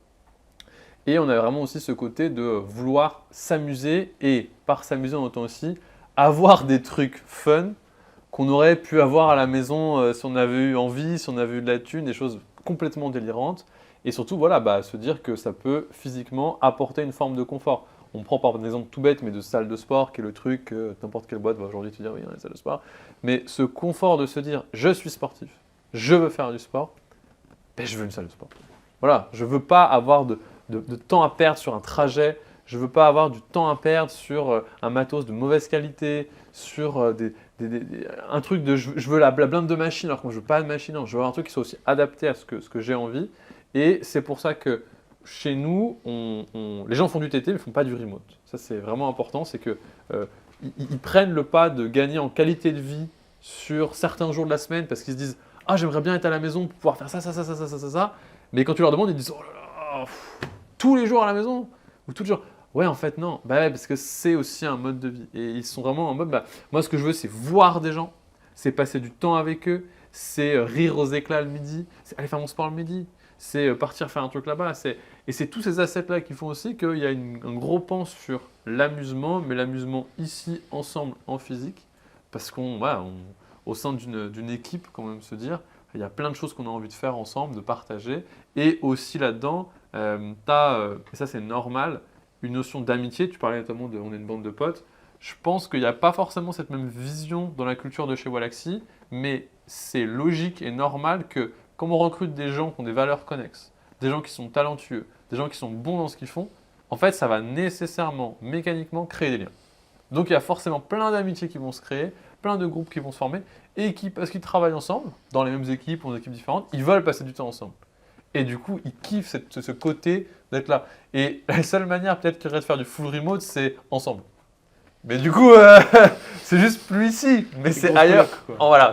Et on a vraiment aussi ce côté de vouloir s'amuser, et par s'amuser on entend aussi avoir des trucs fun qu'on aurait pu avoir à la maison si on avait eu envie, si on avait eu de la thune, des choses complètement délirantes. Et surtout, voilà, se dire que ça peut physiquement apporter une forme de confort. On prend par exemple tout bête, mais de salle de sport, qui est le truc que n'importe quelle boîte va aujourd'hui te dire, oui, il y a une salle de sport. Mais ce confort de se dire, je suis sportif, je veux faire du sport, je veux une salle de sport. Voilà, je ne veux pas avoir de temps à perdre sur un trajet. Je veux pas avoir du temps à perdre sur un matos de mauvaise qualité, sur un truc de je veux la blinde de machine alors que moi je veux pas de machine. Non, je veux avoir un truc qui soit aussi adapté à ce que j'ai envie. Et c'est pour ça que chez nous, les gens font du TT mais font pas du remote. Ça c'est vraiment important, c'est que ils prennent le pas de gagner en qualité de vie sur certains jours de la semaine parce qu'ils se disent ah j'aimerais bien être à la maison pour pouvoir faire ça. Mais quand tu leur demandes, ils disent oh là là, tous les jours à la maison ou tous les jours. Ouais, en fait, non. Bah ouais, parce que c'est aussi un mode de vie. Et ils sont vraiment en mode, moi, ce que je veux, c'est voir des gens, c'est passer du temps avec eux, c'est rire aux éclats le midi, c'est aller faire mon sport le midi, c'est partir faire un truc là-bas. Et c'est tous ces assets-là qui font aussi qu'il y a un gros pan sur l'amusement, mais l'amusement ici, ensemble, en physique. Parce au sein d'une équipe, quand même se dire, il y a plein de choses qu'on a envie de faire ensemble, de partager. Et aussi là-dedans, et ça c'est normal, une notion d'amitié. Tu parlais notamment de on est une bande de potes. Je pense qu'il n'y a pas forcément cette même vision dans la culture de chez Walaxy, mais c'est logique et normal que, comme on recrute des gens qui ont des valeurs connexes, des gens qui sont talentueux, des gens qui sont bons dans ce qu'ils font, en fait, ça va nécessairement, mécaniquement, créer des liens. Donc, il y a forcément plein d'amitiés qui vont se créer, plein de groupes qui vont se former, et qui, parce qu'ils travaillent ensemble, dans les mêmes équipes ou dans des équipes différentes, ils veulent passer du temps ensemble. Et du coup, ils kiffent ce côté d'être là. Et la seule manière peut-être qu'il y aurait de faire du full remote, c'est ensemble. Mais du coup, c'est juste plus ici, mais c'est ailleurs. Voilà,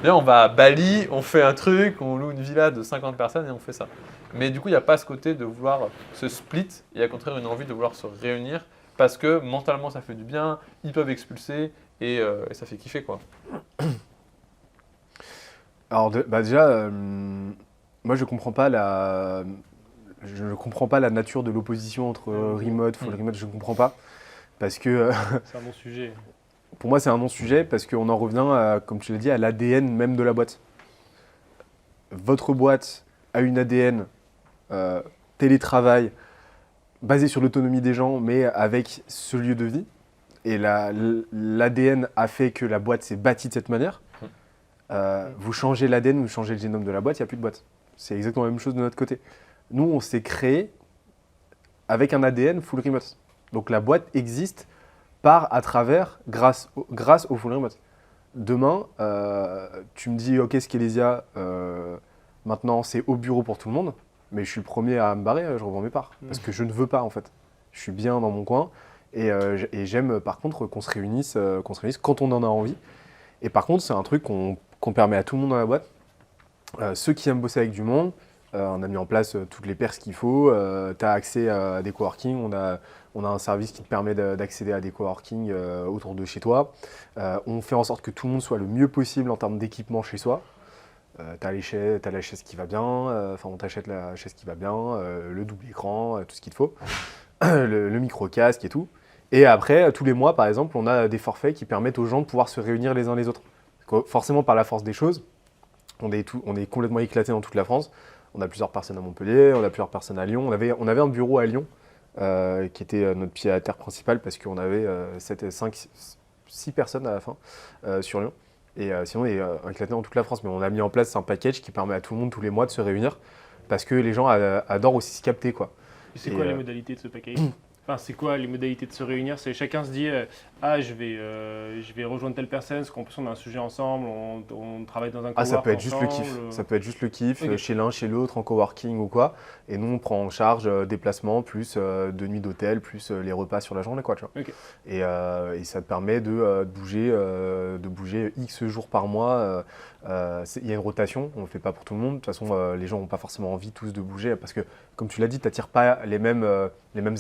là, on va à Bali, on fait un truc, on loue une villa de 50 personnes et on fait ça. Mais du coup, il n'y a pas ce côté de vouloir se split, il y a au contraire une envie de vouloir se réunir parce que mentalement, ça fait du bien, ils peuvent expulser et ça fait kiffer, quoi. Alors déjà, moi je comprends pas la nature de l'opposition entre remote, full remote, je ne comprends pas. Parce que C'est un bon sujet. pour moi c'est un non-sujet parce qu'on en revient, comme tu l'as dit, à l'ADN même de la boîte. Votre boîte a une ADN télétravail basé sur l'autonomie des gens mais avec ce lieu de vie. Et l'ADN a fait que la boîte s'est bâtie de cette manière. Vous changez l'ADN, vous changez le génome de la boîte, il n'y a plus de boîte. C'est exactement la même chose de notre côté. Nous, on s'est créé avec un ADN full remote. Donc la boîte existe grâce au full remote. Demain, tu me dis, ok, Skelésia, maintenant c'est au bureau pour tout le monde, mais je suis le premier à me barrer, je revends mes parts. Parce que je ne veux pas en fait. Je suis bien dans mon coin et j'aime par contre qu'on se réunisse quand on en a envie. Et par contre, c'est un truc qu'on permet à tout le monde dans la boîte. Ceux qui aiment bosser avec du monde, on a mis en place toutes les perks qu'il faut. Tu as accès à des coworking. On a un service qui te permet d'accéder à des coworking autour de chez toi. On fait en sorte que tout le monde soit le mieux possible en termes d'équipement chez soi. Tu as la chaise qui va bien, on t'achète la chaise qui va bien, le double écran, tout ce qu'il te faut, le micro-casque et tout. Et après, tous les mois, par exemple, on a des forfaits qui permettent aux gens de pouvoir se réunir les uns les autres. Forcément, par la force des choses, on est complètement éclaté dans toute la France. On a plusieurs personnes à Montpellier, on a plusieurs personnes à Lyon. On avait un bureau à Lyon qui était notre pied à terre principal parce qu'on avait 6 personnes à la fin sur Lyon. Et sinon, on est éclaté dans toute la France. Mais on a mis en place un package qui permet à tout le monde tous les mois de se réunir parce que les gens adorent aussi se capter, quoi. C'est quoi les modalités de ce package? Enfin, c'est quoi les modalités de se réunir? C'est chacun se dit je vais rejoindre telle personne parce qu'en plus on a un sujet ensemble, on travaille dans un coworking ça peut être juste le ensemble, kiff. Ça peut être juste le kiff Ok. chez l'un, chez l'autre, en coworking ou quoi. Et nous on prend en charge déplacement plus 2 nuits d'hôtel plus les repas sur la journée, quoi, tu vois. Ok. Et ça te permet de bouger X jours par mois. Il y a une rotation, on ne le fait pas pour tout le monde. De toute façon, les gens n'ont pas forcément envie tous de bouger parce que, comme tu l'as dit, tu n'attires pas les mêmes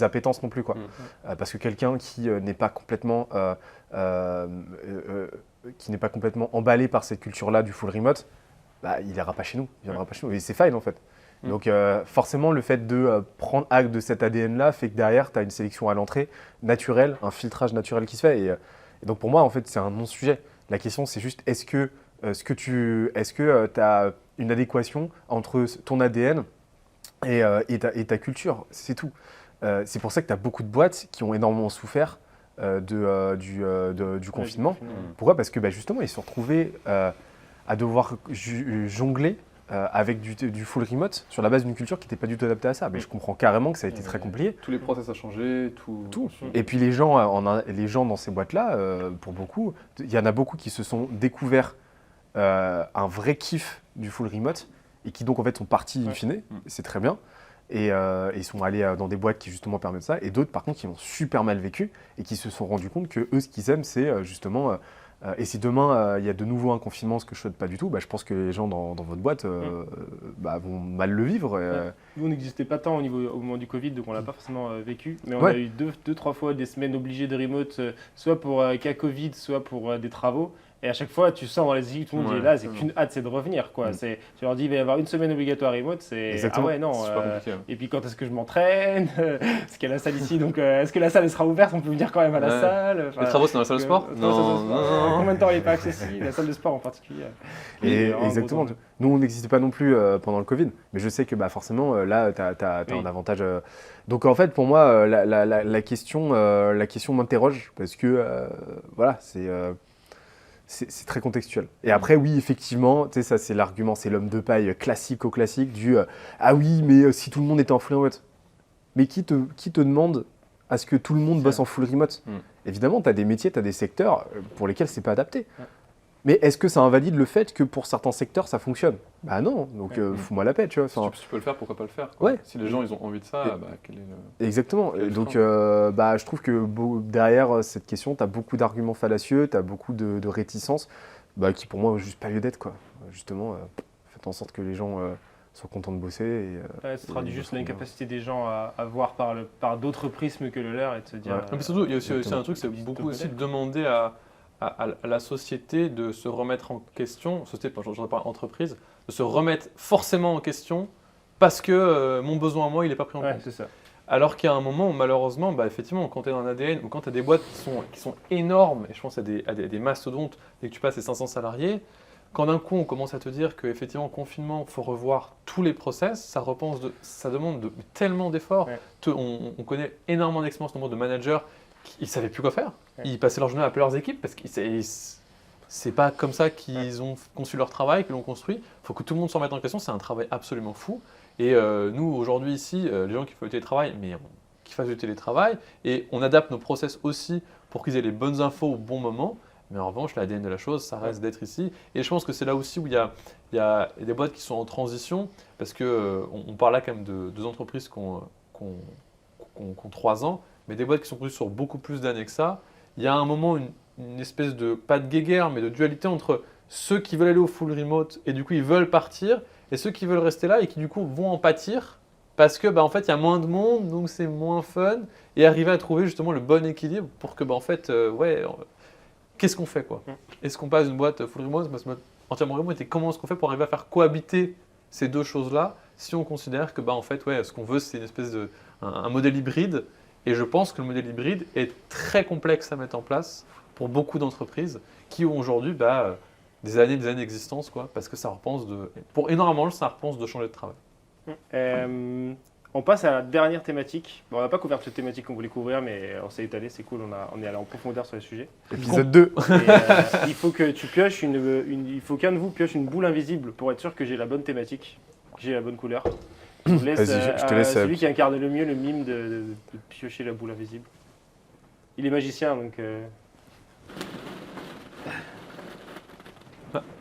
appétences non plus, quoi. Parce que quelqu'un qui n'est pas complètement emballé par cette culture-là du full remote, il n'ira pas chez nous, il viendra pas chez nous. Et c'est fine en fait. Donc forcément, le fait de prendre acte de cet ADN-là fait que derrière, tu as une sélection à l'entrée naturelle, un filtrage naturel qui se fait. Et donc pour moi, en fait, c'est un non-sujet. La question, c'est juste, est-ce que tu as une adéquation entre ton ADN et ta culture? C'est tout. C'est pour ça que tu as beaucoup de boîtes qui ont énormément souffert du confinement. Pourquoi? Parce que justement, ils se sont retrouvés à devoir jongler avec du full remote sur la base d'une culture qui n'était pas du tout adaptée à ça. Mais je comprends carrément que ça a été très compliqué. Tous les process à changer, tout. Et puis les gens dans ces boîtes-là, pour beaucoup, il y en a beaucoup qui se sont découverts un vrai kiff du full remote et qui donc en fait sont partis in fine, c'est très bien. Et ils sont allés dans des boîtes qui justement permettent ça. Et d'autres par contre qui l'ont super mal vécu et qui se sont rendus compte que eux ce qu'ils aiment c'est justement... et si demain il y a de nouveau un confinement, ce que je souhaite pas du tout, je pense que les gens dans votre boîte vont mal le vivre. Nous, on n'existait pas tant au moment du Covid, donc on l'a pas forcément vécu. Mais on a eu deux, trois fois des semaines obligées de remote, soit pour cas Covid, soit pour des travaux. Et à chaque fois, tu sens dans les équipes, tout le monde dit là, c'est qu'une hâte, c'est de revenir. Quoi. Tu leur dis, il va y avoir une semaine obligatoire remote, c'est Exactement. ah ouais, non. C'est super compliqué. Et puis quand est-ce que je m'entraîne Est-ce qu'il y a la salle ici donc est-ce que la salle elle sera ouverte On peut venir quand même à la salle. Les travaux, c'est dans la salle de sport Non. Combien de temps il n'est pas accessible La salle de sport en particulier. Et exactement. Nous, on n'existait pas non plus pendant le Covid, mais je sais que forcément, là, tu as un avantage. Donc, en fait, pour moi, la question m'interroge parce que, voilà, c'est très contextuel. Et après, oui, effectivement, tu sais, ça, c'est l'argument, c'est l'homme de paille classique du ah oui, mais si tout le monde était en full remote. Mais qui te demande à ce que tout le monde bosse en full remote Évidemment, tu as des métiers, tu as des secteurs pour lesquels c'est pas adapté. Mais est-ce que ça invalide le fait que pour certains secteurs, ça fonctionne ? Bah non, donc fous-moi la paix, tu vois. Si tu peux le faire, pourquoi pas le faire quoi. Ouais. Si les gens ils ont envie de ça, quel est le... Exactement. Quel Et donc, frein. je trouve que derrière cette question, tu as beaucoup d'arguments fallacieux, tu as beaucoup de réticences qui, pour moi, n'ont juste pas lieu d'être. Quoi. Justement, faites en sorte que les gens soient contents de bosser. Ça traduit juste l'incapacité des gens à voir par d'autres prismes que le leur et de se dire. Mais surtout, il y a aussi un truc, c'est beaucoup aussi de demander à la société de se remettre en question, société, je ne parle entreprise, de se remettre forcément en question parce que mon besoin à moi, il n'est pas pris en compte. C'est ça. Alors qu'il y a un moment où malheureusement, effectivement, quand tu es dans un ADN ou quand tu as des boîtes qui sont énormes, et je pense à des mastodontes, dès que tu passes les 500 salariés, quand d'un coup on commence à te dire qu'effectivement, confinement, il faut revoir tous les process, ça demande tellement d'efforts. On connaît énormément d'expériences, nombre de managers ils ne savaient plus quoi faire. Ils passaient leur journée à appeler leurs équipes parce que c'est pas comme ça qu'ils ont conçu leur travail, qu'ils l'ont construit. Il faut que tout le monde s'en mette en question. C'est un travail absolument fou. Et nous, aujourd'hui, ici, les gens qui font du télétravail, qui fassent du télétravail. Et on adapte nos process aussi pour qu'ils aient les bonnes infos au bon moment. Mais en revanche, l'ADN de la chose, ça reste d'être ici. Et je pense que c'est là aussi où il y a des boîtes qui sont en transition. Parce qu'on parle là quand même de deux entreprises qui ont 3 ans. Mais des boîtes qui sont construites sur beaucoup plus d'années que ça, il y a un moment une espèce de, pas de guéguerre, mais de dualité entre ceux qui veulent aller au full remote et du coup ils veulent partir, et ceux qui veulent rester là et qui du coup vont en pâtir parce que en fait il y a moins de monde, donc c'est moins fun, et arriver à trouver justement le bon équilibre pour que en fait, qu'est-ce qu'on fait quoi ? Est-ce qu'on passe d'une boîte full remote, entièrement remote, et comment est-ce qu'on fait pour arriver à faire cohabiter ces deux choses-là si on considère que en fait, ce qu'on veut c'est une espèce de un modèle hybride. Et je pense que le modèle hybride est très complexe à mettre en place pour beaucoup d'entreprises qui ont aujourd'hui des années d'existence, parce que ça repense pour énormément, ça repense de changer de travail. On passe à la dernière thématique. Bon, on n'a pas couvert toutes les thématiques qu'on voulait couvrir, mais on s'est étalé, c'est cool, on est allé en profondeur sur les sujets. Épisode 2. Et, il faut que tu pioches il faut qu'un de vous pioche une boule invisible pour être sûr que j'ai la bonne thématique, que j'ai la bonne couleur. Je te laisse celui qui incarne le mieux le mime de piocher la boule invisible. Il est magicien, donc...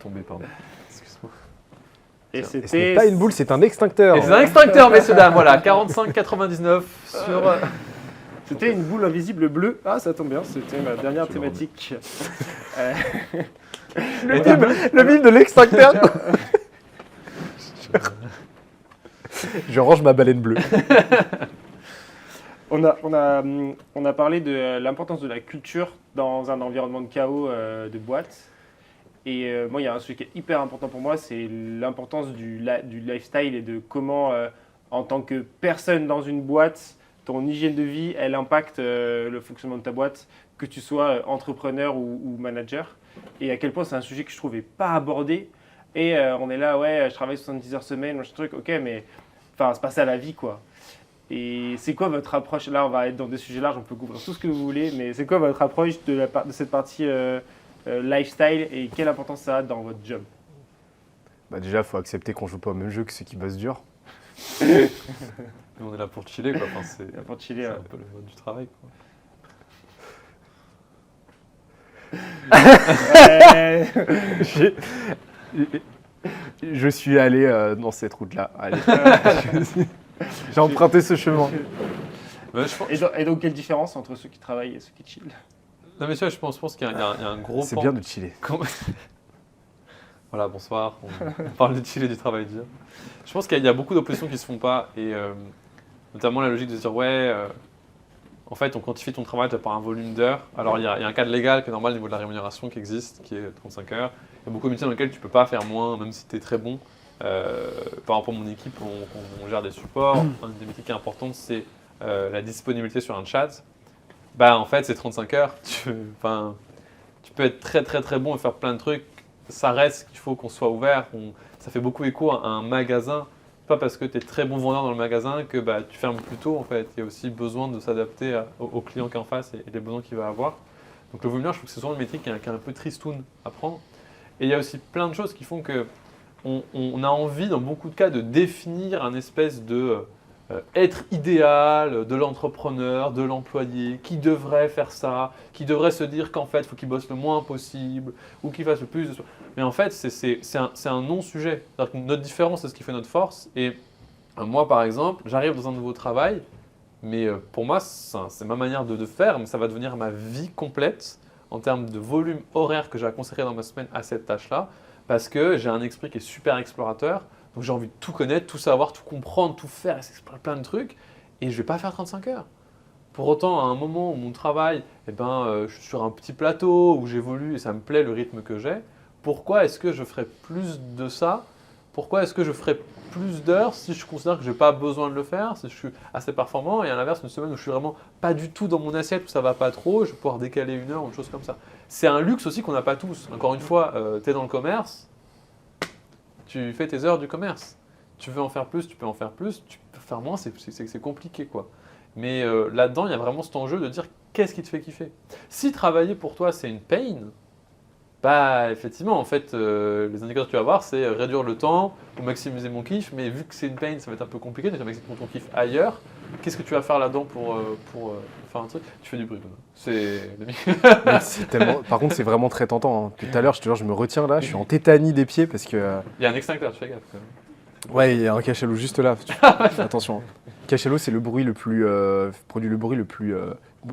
Tombé, pardon. Excuse-moi. Et Ce n'est c'était... pas une boule, c'est un extincteur. Et c'est un extincteur, messieurs, dames. Voilà, 45,99 sur... C'était une boule invisible bleue. Ah, ça tombe bien, c'était ma dernière thématique. Le mime de l'extincteur. Je range ma baleine bleue. On a parlé de l'importance de la culture dans un environnement de chaos de boîte. Et moi, il y a un sujet qui est hyper important pour moi, c'est l'importance du lifestyle et de comment, en tant que personne dans une boîte, ton hygiène de vie, elle impacte le fonctionnement de ta boîte, que tu sois entrepreneur ou manager. Et à quel point c'est un sujet que je ne trouvais pas abordé. Et on est là, je travaille 70 heures semaine, machin truc, ok, mais c'est pas ça la vie, quoi. Et c'est quoi votre approche ? Là, on va être dans des sujets larges, on peut couvrir tout ce que vous voulez, mais c'est quoi votre approche de cette partie lifestyle et quelle importance ça a dans votre job ? Bah déjà, faut accepter qu'on joue pas au même jeu que ceux qui bossent dur. Nous, on est là pour chiller, quoi. Enfin, c'est Pour chiller. c'est un peu le mode du travail, quoi. J'ai- Je suis allé dans cette route-là. Allez. J'ai emprunté ce chemin. Mais je pense- Et donc, quelle différence entre ceux qui travaillent et ceux qui chillent? Non, mais tu vois, je pense qu'il y a un gros C'est pan- bien de chiller. Voilà, bonsoir. On parle de chill et du travail dur. Je pense qu'il y a beaucoup d'oppositions qui se font pas, et notamment la logique de se dire ouais, en fait, on quantifie ton travail par un volume d'heures. Alors il y a un cadre légal qui est normal au niveau de la rémunération qui existe, qui est 35 heures. Il y a beaucoup de métiers dans lesquels tu peux pas faire moins, même si tu es très bon. Par exemple, mon équipe, on gère des supports. Un des métiers qui est important, c'est la disponibilité sur un chat. Bah en fait, c'est 35 heures. Tu peux être très très très bon et faire plein de trucs. Ça reste qu'il faut qu'on soit ouvert. Ça fait beaucoup écho à un magasin. Pas parce que tu es très bon vendeur dans le magasin que bah, tu fermes plus tôt en fait. Il y a aussi besoin de s'adapter au client qui est en face et les besoins qu'il va avoir. Donc le volume, je trouve que c'est souvent le métier qui est un peu tristoun à prendre. Et il y a aussi plein de choses qui font que on a envie dans beaucoup de cas de définir un espèce de être idéal de l'entrepreneur, de l'employé, qui devrait faire ça, qui devrait se dire qu'en fait, il faut qu'il bosse le moins possible ou qu'il fasse le plus de... Mais en fait, c'est un non-sujet. C'est-à-dire que notre différence, c'est ce qui fait notre force. Et moi, par exemple, j'arrive dans un nouveau travail, mais pour moi, c'est ma manière de faire, mais ça va devenir ma vie complète en termes de volume horaire que j'ai à consacrer dans ma semaine à cette tâche-là, parce que j'ai un esprit qui est super explorateur. Donc j'ai envie de tout connaître, tout savoir, tout comprendre, tout faire, et s'explorer plein de trucs. Et je ne vais pas faire 35 heures. Pour autant, à un moment où mon travail, je suis sur un petit plateau, où j'évolue et ça me plaît le rythme que j'ai, pourquoi est-ce que je ferais plus de ça? Pourquoi est-ce que je ferais plus d'heures si je considère que je n'ai pas besoin de le faire, si je suis assez performant? Et à l'inverse, une semaine où je suis vraiment pas du tout dans mon assiette, où ça va pas trop, je vais pouvoir décaler une heure ou une chose comme ça. C'est un luxe aussi qu'on n'a pas tous. Encore une fois, tu es dans le commerce, tu fais tes heures du commerce. Tu veux en faire plus, tu peux en faire plus. Tu peux faire moins, c'est compliqué, quoi. Mais là-dedans, il y a vraiment cet enjeu de dire qu'est-ce qui te fait kiffer. Si travailler pour toi, c'est une pain, bah effectivement, en fait, les indicateurs que tu vas avoir, c'est réduire le temps ou maximiser mon kiff. Mais vu que c'est une pain, ça va être un peu compliqué. Donc, tu vas maximiser ton kiff ailleurs. Qu'est-ce que tu vas faire là-dedans pour faire un truc? Tu fais du bruit, là. C'est le micro. Mais c'est tellement... Par contre, c'est vraiment très tentant. Hein. Tout à l'heure, je te jure, je me retiens là, je suis en tétanie des pieds parce que. Il y a un extincteur, tu fais gaffe, quand même. Ouais, il y a un cachalot juste là. Attention. Hein. Cachalot, c'est le bruit le plus. Produit le bruit le plus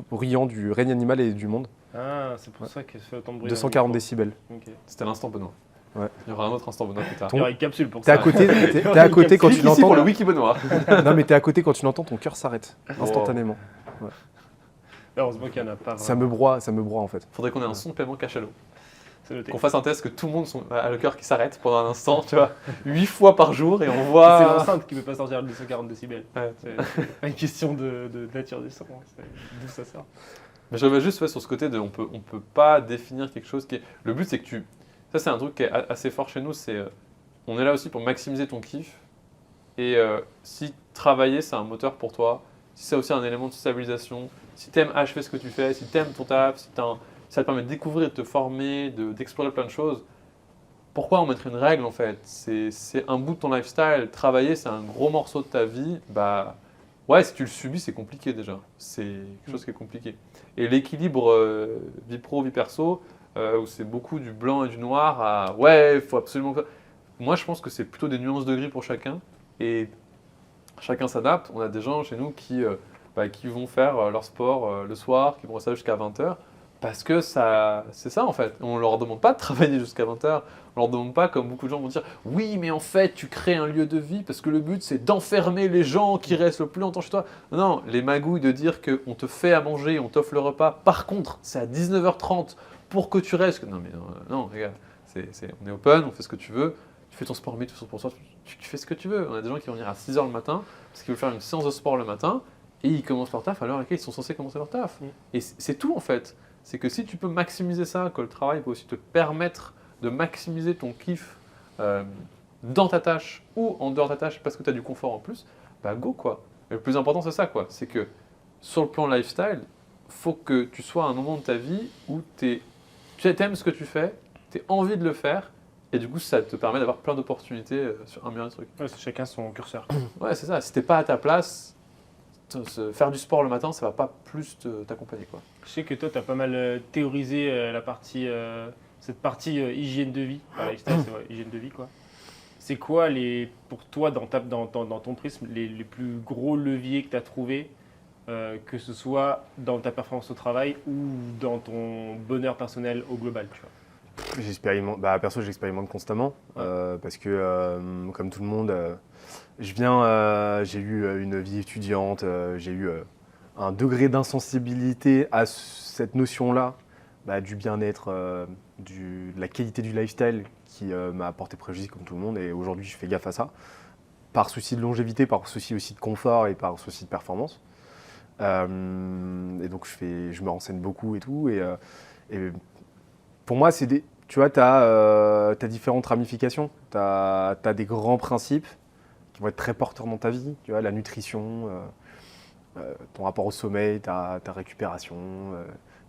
bruyant du règne animal et du monde. Ah, c'est pour ça que ça fait autant de bruit. 240 décibels. Ok. C'était l'instant Benoît. Ouais. Il y aura un autre instant Benoît plus tard. Il y aura une capsule pour T'es ça. à côté, t'es à côté quand tu Clique ici l'entends. pour le wiki Benoît. Non, mais t'es à côté quand tu l'entends, ton cœur s'arrête instantanément. Heureusement qu'il n'y en a pas Ça vraiment. me broie en fait. Faudrait qu'on ait un son de paiement cachalot. C'est noté. Qu'on fasse un test que tout le monde a le cœur qui s'arrête pendant un instant, tu vois, 8 fois par jour et on C'est voit. l'enceinte qui ne peut pas sortir de 240 décibels. Ouais. C'est pas une question de nature du son. C'est d'où ça sort. Mais je reviens juste sur ce côté de on peut pas définir quelque chose qui est. Le but c'est que tu. Ça c'est un truc qui est assez fort chez nous, c'est on est là aussi pour maximiser ton kiff. Et si travailler c'est un moteur pour toi, si c'est aussi un élément de stabilisation, si tu aimes achever ce que tu fais, si tu aimes ton taf, si ça te permet de découvrir, de te former, d'explorer plein de choses, pourquoi en mettre une règle en fait? C'est un bout de ton lifestyle. Travailler c'est un gros morceau de ta vie. Bah ouais, si tu le subis c'est compliqué déjà. C'est quelque chose qui est compliqué. Et l'équilibre vie pro, vie perso, où c'est beaucoup du blanc et du noir à ouais, il faut absolument que... Moi je pense que c'est plutôt des nuances de gris pour chacun. Et chacun s'adapte. On a des gens chez nous qui vont faire leur sport le soir, qui vont rester jusqu'à 20h. Parce que c'est ça en fait. On ne leur demande pas de travailler jusqu'à 20h. On leur demande pas, comme beaucoup de gens vont dire, oui mais en fait tu crées un lieu de vie parce que le but c'est d'enfermer les gens qui restent le plus longtemps chez toi. Non, les magouilles de dire qu'on te fait à manger, on t'offre le repas. Par contre, c'est à 19h30 pour que tu restes. Non mais non les gars, on est open, on fait ce que tu veux. Tu fais ton sport midi, tu fais pour toi, tu fais ce que tu veux. On a des gens qui vont venir à 6h le matin parce qu'ils veulent faire une séance de sport le matin et ils commencent leur taf à l'heure à laquelle ils sont censés commencer leur taf. Et c'est tout en fait. C'est que si tu peux maximiser ça, que le travail peut aussi te permettre de maximiser ton kiff dans ta tâche ou en dehors de ta tâche parce que tu as du confort en plus, bah go quoi. Et le plus important c'est ça quoi, c'est que sur le plan lifestyle, faut que tu sois à un moment de ta vie où tu aimes ce que tu fais, tu as envie de le faire Et du coup, ça te permet d'avoir plein d'opportunités sur un million de trucs. Ouais, c'est chacun son curseur. Ouais, c'est ça. Si t'es pas à ta place, faire du sport le matin, ça va pas plus t'accompagner, quoi. Je sais que toi, tu as pas mal théorisé cette partie hygiène de vie. Enfin, lifestyle, c'est vrai, hygiène de vie, quoi. C'est quoi, pour toi, dans ton prisme, les plus gros leviers que tu as trouvés, que ce soit dans ta performance au travail ou dans ton bonheur personnel au global, tu vois? Perso, j'expérimente constamment parce que, comme tout le monde, j'ai eu une vie étudiante, j'ai eu un degré d'insensibilité à cette notion-là, du bien-être, de la qualité du lifestyle qui m'a apporté préjudice comme tout le monde. Et aujourd'hui, je fais gaffe à ça, par souci de longévité, par souci aussi de confort et par souci de performance. Et donc, je me renseigne beaucoup et tout. Et pour moi, tu vois, tu as différentes ramifications. Tu as des grands principes qui vont être très porteurs dans ta vie. Tu vois, la nutrition, ton rapport au sommeil, ta récupération,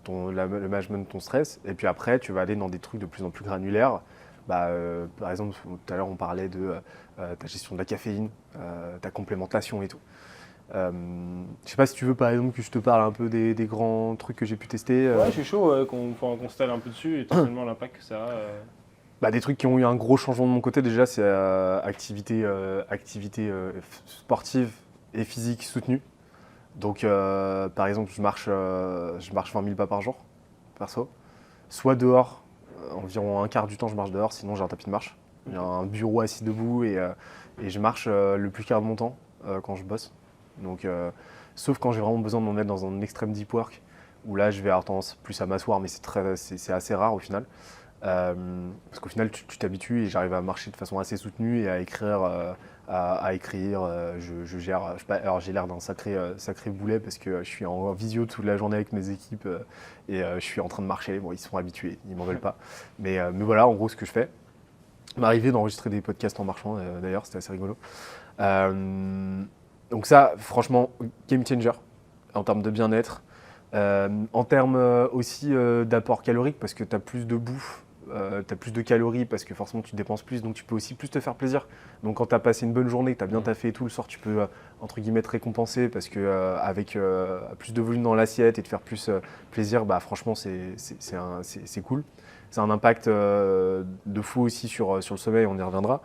le management de ton stress. Et puis après, tu vas aller dans des trucs de plus en plus granulaires. Par exemple, tout à l'heure, on parlait de ta gestion de la caféine, ta complémentation et tout. Je sais pas si tu veux, par exemple, que je te parle un peu des grands trucs que j'ai pu tester. Ouais, je suis chaud qu'on s'installe un peu dessus et totalement l'impact que ça a. Des trucs qui ont eu un gros changement de mon côté, déjà, c'est activité sportive et physique soutenue. Donc, par exemple, je marche 20 000 pas par jour, perso. Soit dehors, environ un quart du temps, je marche dehors, sinon j'ai un tapis de marche. Il y a un bureau assis debout et je marche le plus quart de mon temps quand je bosse. Donc, sauf quand j'ai vraiment besoin de m'en mettre dans un extrême deep work, où là, je vais avoir tendance plus à m'asseoir, mais c'est assez rare au final. Parce qu'au final, tu t'habitues et j'arrive à marcher de façon assez soutenue et à écrire. Je gère. Alors j'ai l'air d'un sacré boulet parce que je suis en visio toute la journée avec mes équipes et je suis en train de marcher. Bon, ils sont habitués, ils m'en veulent pas. Mais voilà, en gros, ce que je fais. M'arriver d'enregistrer des podcasts en marchant, d'ailleurs, c'était assez rigolo. Donc ça, franchement, game changer en termes de bien-être. En termes aussi d'apport calorique, parce que tu as plus de bouffe, tu as plus de calories, parce que forcément tu dépenses plus, donc tu peux aussi plus te faire plaisir. Donc quand tu as passé une bonne journée, que tu as bien taffé et tout, le soir tu peux, entre guillemets, te récompenser, parce que avec plus de volume dans l'assiette et te faire plus plaisir, franchement c'est cool. C'est un impact de fou aussi sur le sommeil, on y reviendra.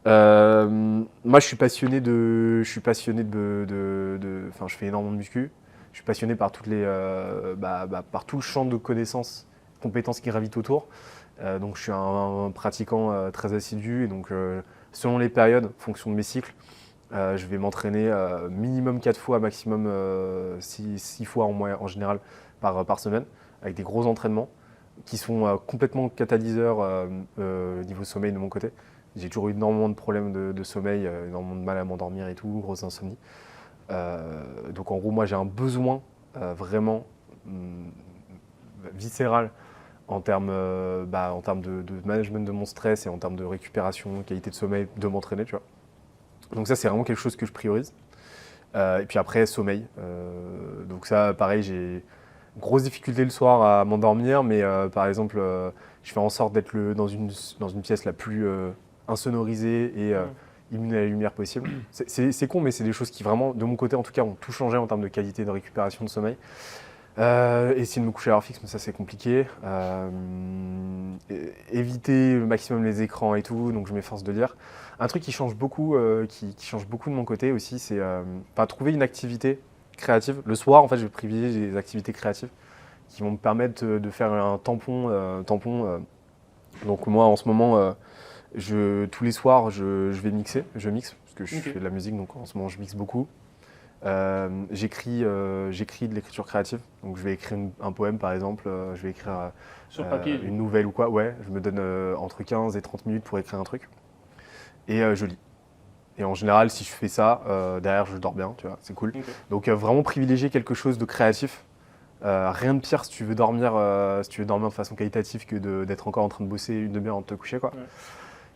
Moi je suis passionné je fais énormément de muscu. Je suis passionné par par tout le champ de connaissances, compétences qui gravitent autour. Donc je suis un pratiquant très assidu et donc selon les périodes, en fonction de mes cycles, je vais m'entraîner minimum 4 fois, maximum 6 fois en général par semaine, avec des gros entraînements qui sont complètement catalyseurs niveau sommeil de mon côté. J'ai toujours eu énormément de problèmes de sommeil, énormément de mal à m'endormir et tout, grosse insomnie. Donc en gros, moi j'ai un besoin vraiment viscéral en termes de management de mon stress et en termes de récupération, qualité de sommeil, de m'entraîner, tu vois. Donc ça, c'est vraiment quelque chose que je priorise. Et puis après, sommeil. Donc ça, pareil, j'ai grosse difficulté le soir à m'endormir, mais par exemple, je fais en sorte d'être dans une pièce la plus insonorisée et immune à la lumière possible. C'est con, mais c'est des choses qui vraiment, de mon côté en tout cas, ont tout changé en termes de qualité de récupération de sommeil. Essayer de me coucher à l'heure fixe, mais ça c'est compliqué. Éviter le maximum les écrans et tout, donc je m'efforce de lire. Un truc qui change beaucoup, qui change beaucoup de mon côté aussi, c'est trouver une activité créative. Le soir, en fait, je vais privilégier des activités créatives qui vont me permettre de faire un tampon. Donc moi, en ce moment, tous les soirs, je vais mixer. Je mixe parce que je fais de la musique, donc en ce moment, je mixe beaucoup. J'écris de l'écriture créative, donc je vais écrire un poème par exemple, je vais écrire sur papier, une nouvelle ou quoi, ouais, je me donne entre 15 et 30 minutes pour écrire un truc, et je lis. Et en général, si je fais ça, derrière je dors bien, tu vois, c'est cool. Okay. Donc vraiment privilégier quelque chose de créatif. Rien de pire si tu veux dormir de façon qualitative que d'être encore en train de bosser une demi-heure avant de te coucher, quoi. Ouais.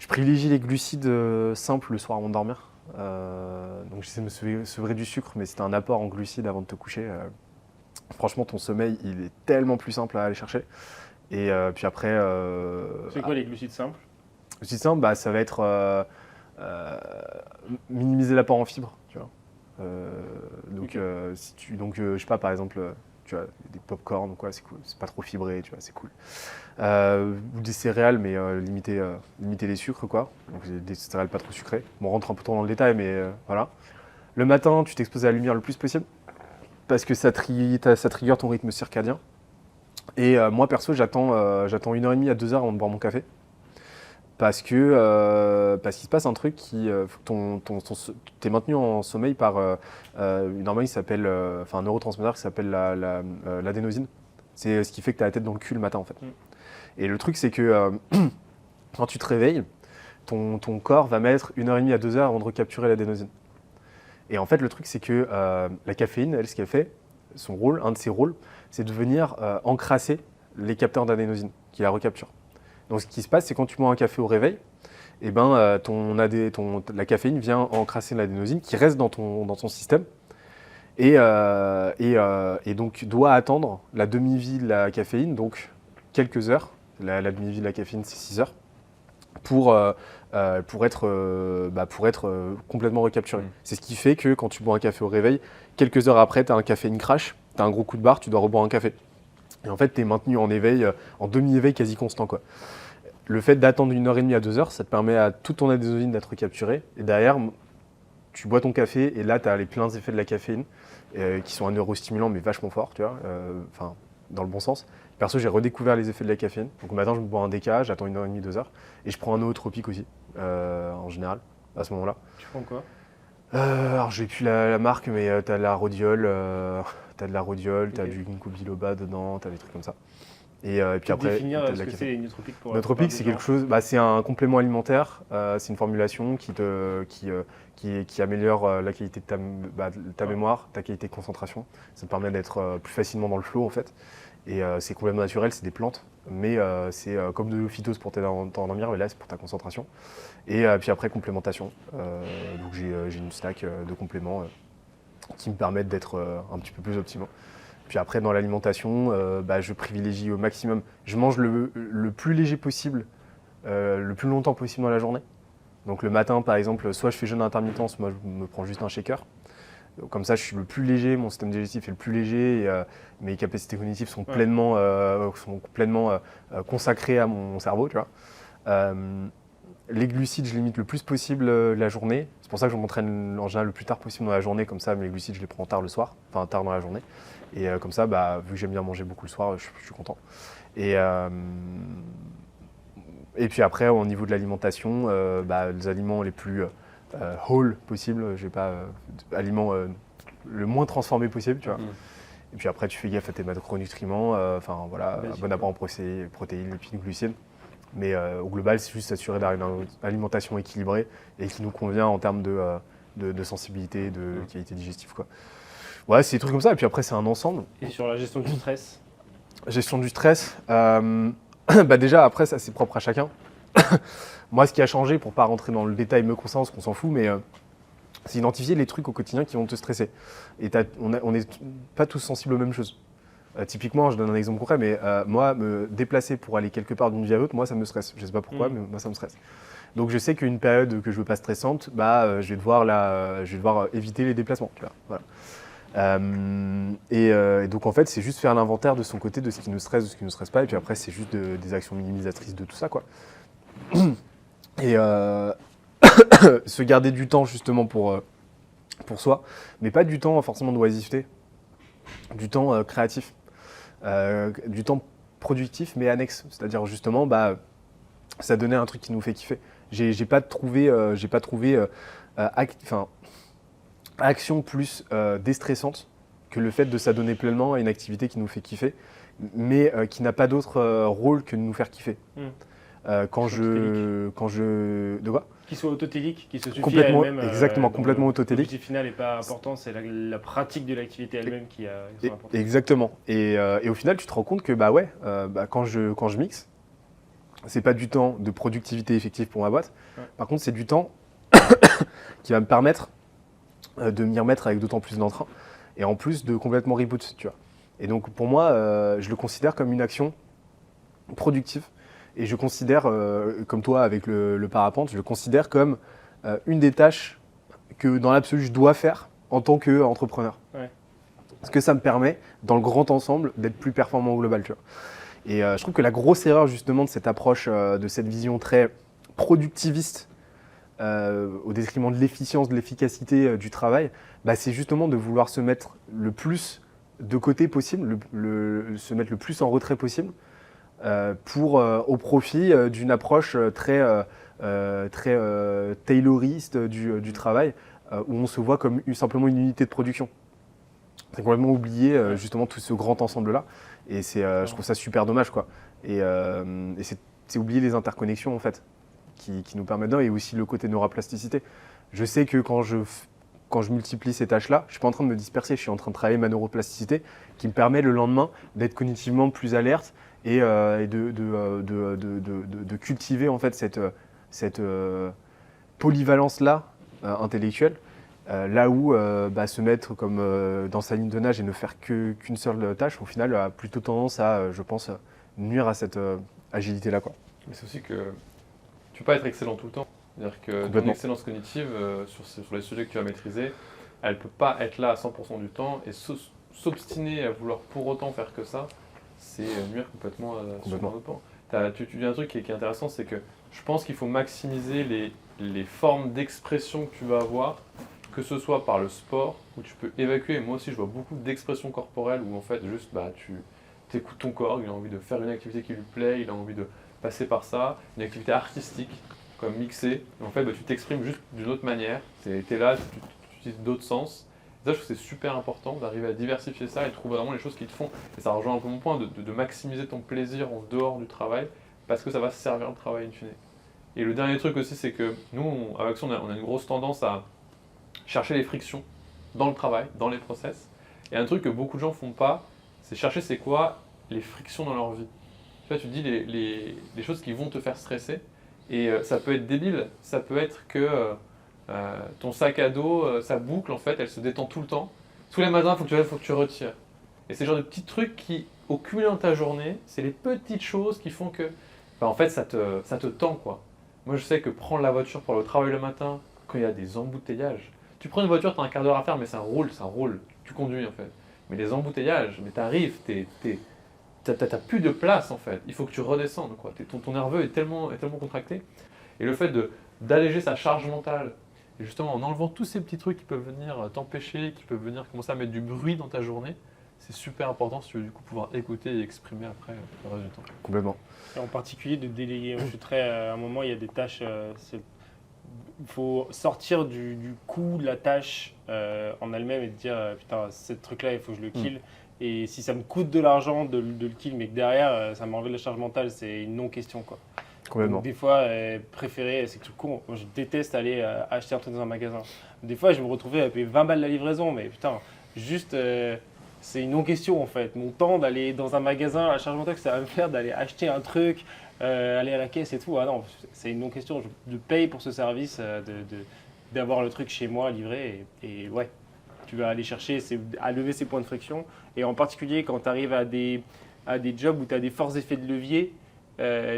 Je privilégie les glucides simples le soir avant de dormir. Donc j'essaie de me sevrer du sucre, mais c'est un apport en glucides avant de te coucher. Franchement, ton sommeil, il est tellement plus simple à aller chercher. Et puis après... c'est quoi les glucides simples ? Aussi simple, bah, ça va être minimiser l'apport en fibres, tu vois. Je sais pas, par exemple, tu vois, des pop-corn ou quoi, c'est cool, c'est pas trop fibré, tu vois, c'est cool. Ou des céréales, mais limiter les sucres, quoi. Donc des céréales pas trop sucrées. Bon, on rentre un peu trop dans le détail, mais voilà. Le matin, tu t'exposes à la lumière le plus possible, parce que ça trigger ton rythme circadien. Et moi, perso, j'attends 1h30 à 2 heures avant de boire mon café. Parce qu'il se passe un truc qui, t'es maintenu en sommeil par une hormone qui s'appelle, un neurotransmetteur qui s'appelle l'adénosine. C'est ce qui fait que tu as la tête dans le cul le matin en fait. Et le truc c'est que quand tu te réveilles, ton corps va mettre 1h30 à 2 heures avant de recapturer l'adénosine. Et en fait le truc c'est que la caféine, elle, ce qu'elle fait, un de ses rôles, c'est de venir encrasser les capteurs d'adénosine qui la recapturent. Donc ce qui se passe, c'est quand tu bois un café au réveil, eh ben, la caféine vient encrasser l'adénosine qui reste dans ton système et donc doit attendre la demi-vie de la caféine, donc quelques heures. La demi-vie de la caféine, c'est 6 heures, pour être complètement recapturé. C'est ce qui fait que quand tu bois un café au réveil, quelques heures après, tu as un caféine crash, tu as un gros coup de barre, tu dois reboire un café. Et en fait, tu es maintenu en éveil, en demi-éveil quasi constant, quoi. Le fait d'attendre 1h30 à 2 heures, ça te permet à toute ton adénosine d'être recapturée. Et derrière, tu bois ton café et là, tu as les pleins effets de la caféine qui sont un neurostimulants mais vachement forts, tu vois, dans le bon sens. Perso, j'ai redécouvert les effets de la caféine. Donc le matin, je me bois un déca, j'attends 1h30, 2 heures. Et je prends un nootropique aussi, en général, à ce moment-là. Tu prends quoi? Alors, j'ai plus la marque, mais tu as de la rhodiole, t'as du ginkgo biloba dedans, tu as des trucs comme ça. Et puis après, définir t'as de ce la que caféine. c'est les nootropiques pour Nootropique, c'est quelque chose, c'est un complément alimentaire, c'est une formulation qui améliore la qualité de ta mémoire, ta qualité de concentration. Ça te permet d'être plus facilement dans le flow en fait. Et c'est complètement naturel, c'est des plantes, mais c'est comme de l'ophytose pour t'endormir, mais là c'est pour ta concentration. Et puis après, complémentation. Donc j'ai une stack de compléments qui me permettent d'être un petit peu plus optimaux. Puis après, dans l'alimentation, je privilégie au maximum. Je mange le plus léger possible, le plus longtemps possible dans la journée. Donc le matin, par exemple, soit je fais jeûne intermittent, soit je me prends juste un shaker. Donc, comme ça, je suis le plus léger, mon système digestif est le plus léger, et mes capacités cognitives sont pleinement consacrées à mon cerveau, tu vois. Les glucides, je limite le plus possible la journée. C'est pour ça que je m'entraîne en général le plus tard possible dans la journée. Comme ça, mes glucides, je les prends tard le soir, enfin tard dans la journée. Et comme ça, vu que j'aime bien manger beaucoup le soir, je suis content. Et puis après, au niveau de l'alimentation, les aliments les plus whole possibles, j'ai pas aliments le moins transformés possible, tu vois. Et puis après, tu fais gaffe à tes macronutriments, bon apport en protéines, lipides, glucides. Mais au global, c'est juste s'assurer d'avoir une alimentation équilibrée et qui nous convient en termes de sensibilité, de qualité digestive, quoi. Ouais, c'est des trucs comme ça. Et puis après, c'est un ensemble. Et sur la gestion du stress? Gestion du stress, déjà, après, ça, c'est propre à chacun. Moi, ce qui a changé, pour ne pas rentrer dans le détail me concernant, parce qu'on s'en fout, mais c'est identifier les trucs au quotidien qui vont te stresser. Et on n'est pas tous sensibles aux mêmes choses. Typiquement, je donne un exemple concret, mais moi, me déplacer pour aller quelque part d'une vie à l'autre, moi, ça me stresse. Je ne sais pas pourquoi, mais moi, ça me stresse. Donc, je sais qu'une période que je ne veux pas stressante, je vais devoir éviter les déplacements. Tu vois, voilà. Et donc, en fait, c'est juste faire l'inventaire de son côté, de ce qui nous stresse, de ce qui ne nous stresse pas. Et puis après, c'est juste des actions minimisatrices de tout ça, quoi. Et se garder du temps, justement, pour soi, mais pas du temps forcément de oisiveté, du temps créatif. Du temps productif mais annexe, c'est-à-dire justement ça donnait un truc qui nous fait kiffer. J'ai pas trouvé action plus déstressante que le fait de s'adonner pleinement à une activité qui nous fait kiffer, mais qui n'a pas d'autre rôle que de nous faire kiffer. De quoi ? Qui soit autotélique, qui se suffit complètement, à elle-même. Exactement, complètement autotélique. L'objectif final n'est pas important, c'est la pratique de l'activité elle-même qui est importante. Exactement. Et au final, tu te rends compte que quand je mixe, c'est pas du temps de productivité effective pour ma boîte. Ouais. Par contre, c'est du temps qui va me permettre de m'y remettre avec d'autant plus d'entrain. Et en plus de complètement reboot, tu vois. Et donc pour moi, je le considère comme une action productive. Et je considère, comme toi avec le parapente, je le considère comme une des tâches que dans l'absolu je dois faire en tant qu'entrepreneur. Ouais. Parce que ça me permet, dans le grand ensemble, d'être plus performant au global. Tu vois. Et je trouve que la grosse erreur justement de cette approche, de cette vision très productiviste, au détriment de l'efficience, de l'efficacité du travail, bah, c'est justement de vouloir se mettre le plus de côté possible, se mettre le plus en retrait possible, au profit d'une approche très tayloriste du travail, où on se voit comme simplement une unité de production. C'est complètement oublié justement tout ce grand ensemble-là, et je trouve ça super dommage, quoi. Et c'est oublier les interconnexions en fait, qui nous permettent et aussi le côté neuroplasticité. Je sais que quand je multiplie ces tâches-là, je ne suis pas en train de me disperser, je suis en train de travailler ma neuroplasticité qui me permet le lendemain d'être cognitivement plus alerte et de cultiver en fait cette polyvalence-là intellectuelle. Là où se mettre comme dans sa ligne de nage et ne faire qu'une seule tâche, au final, a plutôt tendance à, je pense, nuire à cette agilité-là, quoi. Mais c'est aussi que tu peux pas être excellent tout le temps. C'est-à-dire que ton Complètement. excellence cognitive sur les sujets que tu vas maîtriser, elle ne peut pas être là à 100% du temps et s'obstiner à vouloir pour autant faire que ça, c'est nuire complètement sur Complètement. un autre plan. Tu dis un truc qui est intéressant, c'est que je pense qu'il faut maximiser les formes d'expression que tu vas avoir, que ce soit par le sport, où tu peux évacuer. Moi aussi, je vois beaucoup d'expressions corporelles où en fait, juste tu écoutes ton corps, il a envie de faire une activité qui lui plaît, il a envie de passer par ça, une activité artistique, comme mixer. En fait, tu t'exprimes juste d'une autre manière. Tu es là, tu utilises d'autres sens. Et ça, je trouve que c'est super important d'arriver à diversifier ça et de trouver vraiment les choses qui te font. Et ça rejoint un peu mon point de maximiser ton plaisir en dehors du travail, parce que ça va servir le travail in fine. Et le dernier truc aussi, c'est que nous, avec Action, on a une grosse tendance à chercher les frictions dans le travail, dans les process. Et un truc que beaucoup de gens font pas, c'est chercher c'est quoi les frictions dans leur vie. Tu vois, tu dis les choses qui vont te faire stresser. Et ça peut être débile, ça peut être que ton sac à dos, sa boucle, en fait, elle se détend tout le temps. Tous les matins, il faut que tu retires. Et c'est le genre de petits trucs qui, au cumul dans ta journée, c'est les petites choses qui font que, en fait, ça te tend, quoi. Moi, je sais que prendre la voiture pour aller au travail le matin, quand il y a des embouteillages, tu prends une voiture, tu as un quart d'heure à faire, mais ça roule, tu conduis, en fait. Mais les embouteillages, mais t'arrives, t'as plus de place, en fait. Il faut que tu redescendes, quoi. Ton nerveux est tellement contracté. Et le fait d'alléger sa charge mentale, et justement en enlevant tous ces petits trucs qui peuvent venir t'empêcher, qui peuvent venir commencer à mettre du bruit dans ta journée, c'est super important si tu veux du coup pouvoir écouter et exprimer après le reste du temps. Complètement. Et en particulier de déléguer. Je suis très, à un moment, il y a des tâches. Il faut sortir du coût de la tâche en elle-même et te dire putain, ce truc-là, il faut que je le kill. Et si ça me coûte de l'argent de le kill, mais que derrière, ça m'enlève la charge mentale, c'est une non-question, quoi. Complètement. Donc, des fois, préférer, c'est tout con. Moi, je déteste aller acheter un truc dans un magasin. Des fois, je me retrouvais à payer 20 balles la livraison, mais putain, juste. C'est une non-question en fait. Mon temps d'aller dans un magasin, la charge mentale que ça va me faire d'aller acheter un truc, aller à la caisse et tout. Ah non, c'est une non-question. Je paye pour ce service d'avoir le truc chez moi livré. Et ouais, tu vas aller chercher à lever ces points de friction. Et en particulier quand tu arrives à des jobs où tu as des forts effets de levier,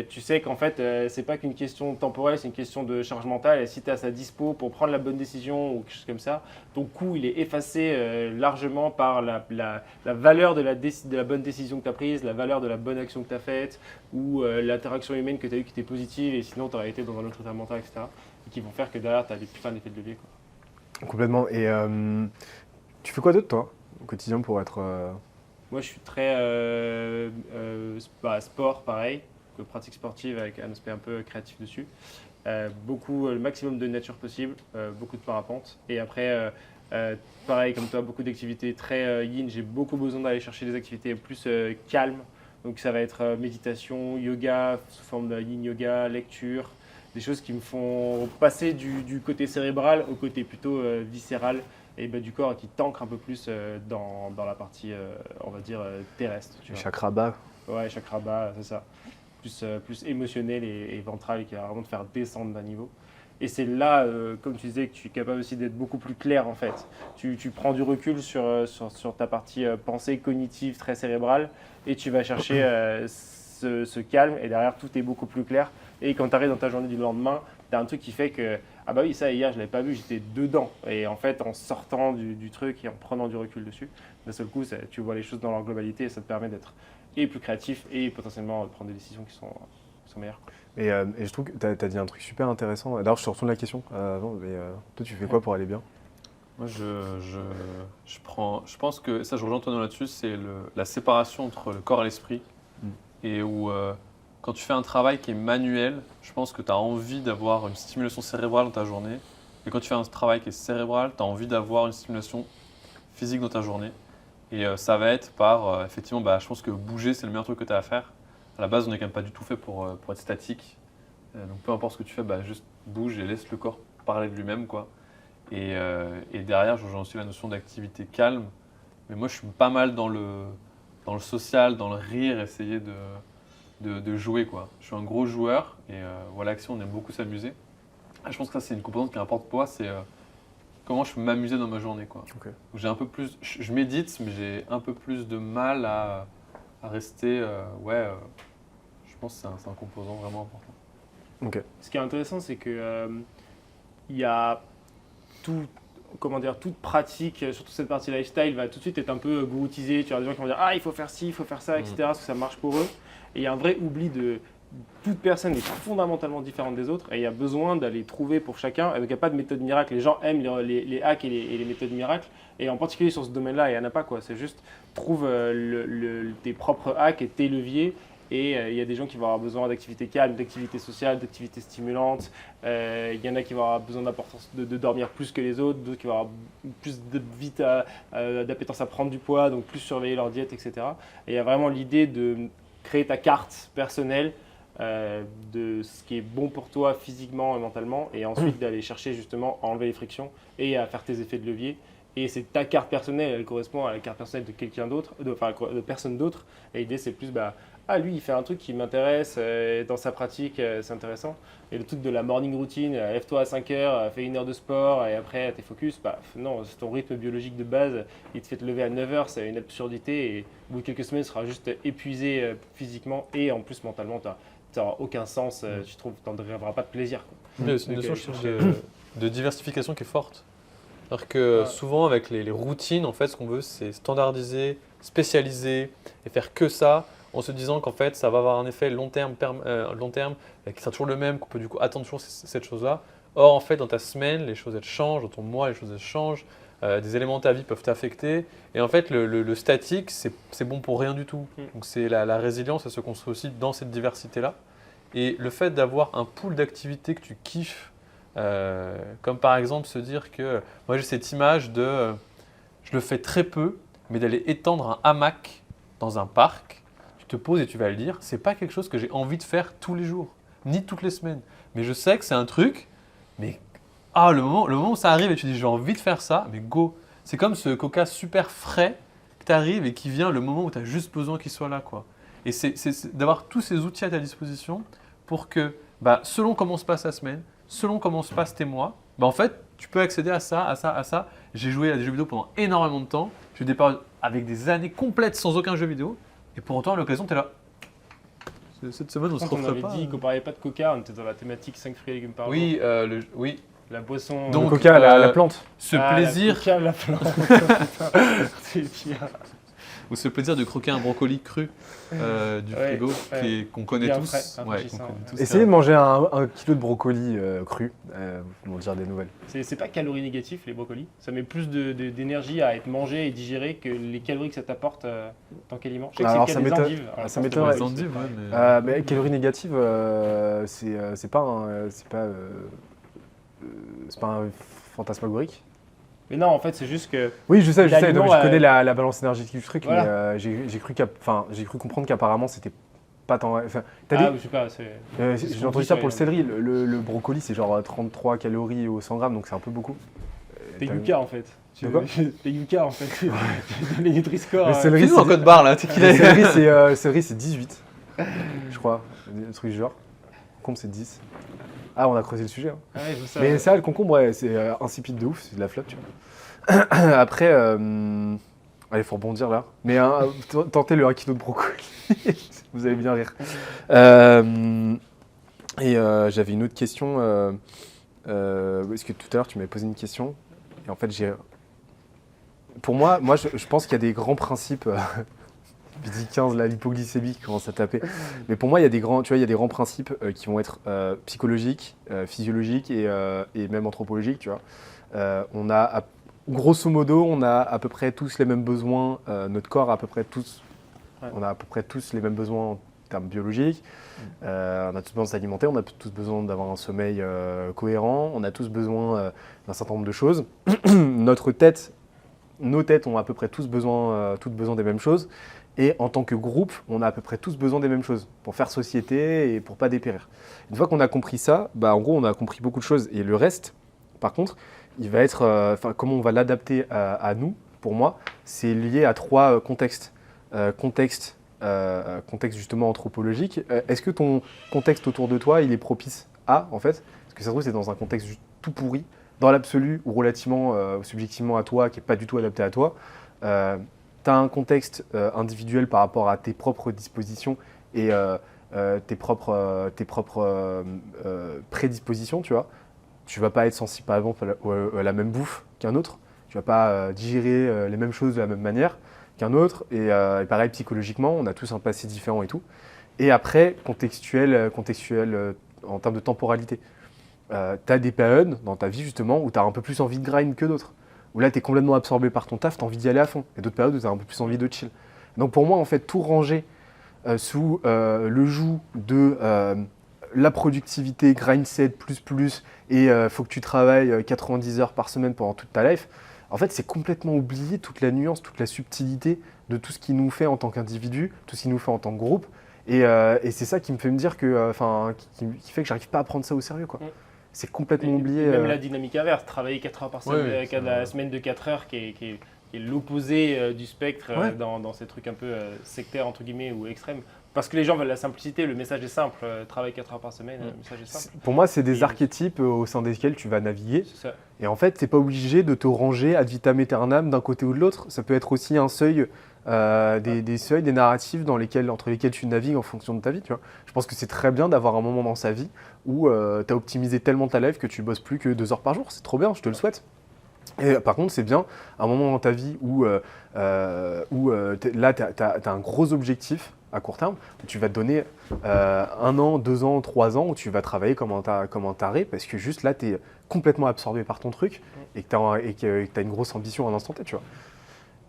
tu sais qu'en fait, c'est pas qu'une question temporelle, c'est une question de charge mentale. Et si tu es à sa dispo pour prendre la bonne décision ou quelque chose comme ça, ton coût il est effacé largement par la valeur de la bonne décision que tu as prise, la valeur de la bonne action que tu as faite ou l'interaction humaine que tu as eue qui était positive et sinon tu aurais été dans un autre état mental, etc. Et qui vont faire que derrière tu as des plein d'effets de levier, quoi. Complètement. Et tu fais quoi d'autre, toi, au quotidien pour être. Moi, je suis très sport, pareil. Pratique sportive avec un aspect un peu créatif dessus. Le maximum de nature possible, beaucoup de parapente. Et après, pareil comme toi, beaucoup d'activités très yin. J'ai beaucoup besoin d'aller chercher des activités plus calmes. Donc ça va être méditation, yoga, sous forme de yin yoga, lecture. Des choses qui me font passer du côté cérébral au côté plutôt viscéral et du corps qui t'ancre un peu plus dans la partie, on va dire, terrestre. Tu vois. Chakra bas. Ouais, chakra bas, c'est ça. Plus émotionnel et ventral qui va vraiment te faire descendre d'un niveau. Et c'est là, comme tu disais, que tu es capable aussi d'être beaucoup plus clair en fait. Tu prends du recul sur ta partie pensée cognitive très cérébrale et tu vas chercher se calme et derrière tout est beaucoup plus clair. Et quand tu arrives dans ta journée du lendemain, tu as un truc qui fait que ah bah oui, ça hier je l'avais pas vu, j'étais dedans. Et en fait, en sortant du truc et en prenant du recul dessus, d'un seul coup, tu vois les choses dans leur globalité et ça te permet d'être et plus créatif et potentiellement de prendre des décisions qui sont meilleures. Et je trouve que tu as dit un truc super intéressant. D'ailleurs, je te retourne la question avant, mais toi, tu fais quoi pour aller bien? Moi, je pense que, ça je rejoins Antonio là-dessus, c'est la séparation entre le corps et l'esprit. Et où, quand tu fais un travail qui est manuel, je pense que tu as envie d'avoir une stimulation cérébrale dans ta journée. Et quand tu fais un travail qui est cérébral, tu as envie d'avoir une stimulation physique dans ta journée. Et ça va être par, effectivement, je pense que bouger, c'est le meilleur truc que tu as à faire. À la base, on n'est quand même pas du tout fait pour être statique. Donc peu importe ce que tu fais, juste bouge et laisse le corps parler de lui-même, quoi. Et derrière, je rejoins aussi la notion d'activité calme. Mais moi, je suis pas mal dans le social, dans le rire, essayer de jouer, quoi. Je suis un gros joueur et voilà, Axie, on aime beaucoup s'amuser. Je pense que ça, c'est une composante qui importe pour moi, c'est comment je peux m'amuser dans ma journée, quoi. Okay. J'ai un peu plus, je médite, mais j'ai un peu plus de mal à rester, je pense que c'est un composant vraiment important. Okay. Ce qui est intéressant, c'est que il y a toute pratique, surtout cette partie lifestyle, va tout de suite être un peu gouroutisée. Tu as des gens qui vont dire il faut faire ci, il faut faire ça, etc. Parce que ça marche pour eux. Et il y a un vrai oubli de toute personne est fondamentalement différente des autres et il y a besoin d'aller trouver pour chacun. Donc il n'y a pas de méthode miracle. Les gens aiment les hacks et les méthodes miracles. Et en particulier sur ce domaine-là, il n'y en a pas, quoi. C'est juste trouve tes propres hacks et tes leviers. Et il y a des gens qui vont avoir besoin d'activités calmes, d'activités sociales, d'activités stimulantes. Il y en a qui vont avoir besoin de dormir plus que les autres, d'autres qui vont avoir plus d'appétence à prendre du poids, donc plus surveiller leur diète, etc. Et il y a vraiment l'idée de créer ta carte personnelle de ce qui est bon pour toi physiquement et mentalement, et ensuite d'aller chercher justement à enlever les frictions et à faire tes effets de levier. Et c'est ta carte personnelle, elle correspond à la carte personnelle de quelqu'un d'autre, de personne d'autre. Et l'idée, c'est plus lui, il fait un truc qui m'intéresse dans sa pratique, c'est intéressant. Et le truc de la morning routine, lève-toi à 5 heures, fais 1 heure de sport et après t'es focus, non, c'est ton rythme biologique de base, il te fait te lever à 9 heures, c'est une absurdité et au bout de quelques semaines, tu seras juste épuisé physiquement et en plus mentalement, tu n'auras aucun sens, tu n'en rêveras pas de plaisir, quoi. Mais c'est une notion de diversification qui est forte. C'est-à-dire que souvent avec les routines, en fait, ce qu'on veut, c'est standardiser, spécialiser et faire que ça, en se disant qu'en fait, ça va avoir un effet long terme qui sera toujours le même, qu'on peut du coup attendre toujours cette chose-là. Or, en fait, dans ta semaine, les choses elles changent, dans ton mois, les choses elles changent, des éléments de ta vie peuvent t'affecter. Et en fait, le statique, c'est bon pour rien du tout. Donc, c'est la résilience, elle se construit aussi dans cette diversité-là. Et le fait d'avoir un pool d'activités que tu kiffes, comme par exemple se dire que moi j'ai cette image de je le fais très peu, mais d'aller étendre un hamac dans un parc. Tu te poses et tu vas le lire. C'est pas quelque chose que j'ai envie de faire tous les jours, ni toutes les semaines. Mais je sais que c'est un truc, mais le moment où ça arrive et tu dis j'ai envie de faire ça, mais go. C'est comme ce coca super frais que tu arrives et qui vient le moment où tu as juste besoin qu'il soit là, quoi. Et c'est d'avoir tous ces outils à ta disposition pour que, selon comment se passe la semaine, selon comment se passent tes mois, en fait, tu peux accéder à ça, à ça, à ça. J'ai joué à des jeux vidéo pendant énormément de temps. J'ai eu des périodes avec des années complètes sans aucun jeu vidéo. Et pour autant, à l'occasion, tu es là. Cette semaine, on se referait pas. On avait dit qu'on parlait pas de coca, on était dans la thématique 5 fruits et légumes par jour. Oui. La boisson. Donc, le coca, la plante. Ce plaisir. La coca, la plante. C'est pire. Ou ce plaisir de croquer un brocoli cru du frigo qu'on connaît tous. Essayez de manger un kilo de brocoli cru, pour m'en dire des nouvelles. C'est pas calories négatif les brocolis, ça met plus d'énergie à être mangé et digéré que les calories que ça t'apporte tant qu'aliment. Je sais que c'est le cas des endives. Ça m'étonnerait. Les endives, ouais, mais calories négatives, c'est pas un fantasmagorique. Mais non, en fait, c'est juste que. Oui, je sais, je connais la balance énergétique du truc, voilà. mais j'ai cru comprendre qu'apparemment c'était pas tant. Je sais pas, j'ai entendu ça pour le céleri. Le brocoli, c'est genre 33 calories au 100 grammes, donc c'est un peu beaucoup. T'es Yuka en fait. T'es Yuka en fait. Les Nutri-Score. Le céleri, c'est en code barre là. Le céleri, c'est 18, je crois, un truc du genre. Le concombre, c'est 10. Ah, on a creusé le sujet. Hein. Ouais, ça, mais ça, le concombre, c'est insipide de ouf, c'est de la flotte, tu vois. Après, allez, faut rebondir là. Mais tentez le 1 kg de brocoli. Vous allez bien rire. J'avais une autre question. Parce que tout à l'heure, tu m'avais posé une question. Et en fait, pour moi je pense qu'il y a des grands principes. Midi 15, là, l'hypoglycémie qui commence à taper. Mais pour moi, il y a des grands principes qui vont être psychologiques, physiologiques et même anthropologiques. Tu vois. Grosso modo, on a à peu près tous les mêmes besoins. Notre corps a à peu près tous, on a à peu près tous les mêmes besoins en termes biologiques. On a tous besoin de s'alimenter, on a tous besoin d'avoir un sommeil cohérent, on a tous besoin d'un certain nombre de choses. Nos têtes ont à peu près toutes besoin des mêmes choses. Et en tant que groupe, on a à peu près tous besoin des mêmes choses pour faire société et pour pas dépérir. Une fois qu'on a compris ça, en gros, on a compris beaucoup de choses. Et le reste, par contre, il va être, comment on va l'adapter à nous, pour moi, c'est lié à 3 contextes. Contexte justement anthropologique. Est-ce que ton contexte autour de toi, il est propice à, en fait? Parce que ça se trouve, c'est dans un contexte juste tout pourri, dans l'absolu ou relativement subjectivement à toi, qui n'est pas du tout adapté à toi. Tu as un contexte individuel par rapport à tes propres dispositions et tes propres prédispositions, tu vois. Tu vas pas être sensible, par exemple, à la même bouffe qu'un autre. Tu vas pas digérer les mêmes choses de la même manière qu'un autre. Et pareil, psychologiquement, on a tous un passé différent et tout. Et après, contextuel en termes de temporalité. Tu as des périodes dans ta vie, justement, où tu as un peu plus envie de grind que d'autres. Où là, tu es complètement absorbé par ton taf, tu as envie d'y aller à fond. Et d'autres périodes où tu as un peu plus envie de chill. Donc pour moi, en fait, tout ranger sous le joug de la productivité, grind set, et faut que tu travailles 90 heures par semaine pendant toute ta life, en fait, c'est complètement oublier toute la nuance, toute la subtilité de tout ce qui nous fait en tant qu'individu, tout ce qui nous fait en tant que groupe. Et c'est ça qui me fait me dire que, qui fait que j'arrive pas à prendre ça au sérieux, quoi. C'est complètement oublié. Même la dynamique inverse, travailler 4 heures par semaine, la semaine de 4 heures qui est l'opposé du spectre dans ces trucs un peu sectaires entre guillemets ou extrêmes. Parce que les gens veulent la simplicité, le message est simple, travailler 4 heures par semaine, le message est simple. Pour moi, c'est des archétypes au sein desquels tu vas naviguer. C'est ça. Et en fait, tu n'es pas obligé de te ranger ad vitam aeternam d'un côté ou de l'autre. Ça peut être aussi un seuil, des seuils, des narratifs entre lesquels tu navigues en fonction de ta vie. Tu vois. Je pense que c'est très bien d'avoir un moment dans sa vie où tu as optimisé tellement ta life que tu bosses plus que 2 heures par jour. C'est trop bien, je te le souhaite. Et par contre, c'est bien un moment dans ta vie où là, tu as un gros objectif à court terme, où tu vas te donner 1 an, 2 ans, 3 ans, où tu vas travailler comme un taré, parce que juste là, tu es complètement absorbé par ton truc et que tu as une grosse ambition à l'instant T, tu vois.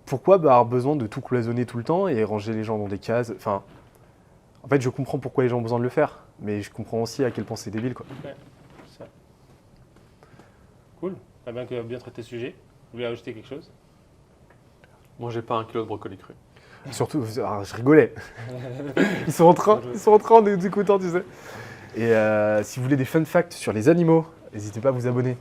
Pourquoi avoir besoin de tout cloisonner tout le temps et ranger les gens dans des cases? Enfin, en fait, je comprends pourquoi les gens ont besoin de le faire, mais je comprends aussi à quel point c'est débile, quoi. Ouais, c'est ça. Cool. T'as bien traité ce sujet. Vous voulez ajouter quelque chose? Moi, j'ai pas 1 kilo de brocoli cru. Surtout, je rigolais. Ils sont en train d'écouter, tu sais. Et si vous voulez des fun facts sur les animaux, n'hésitez pas à vous abonner.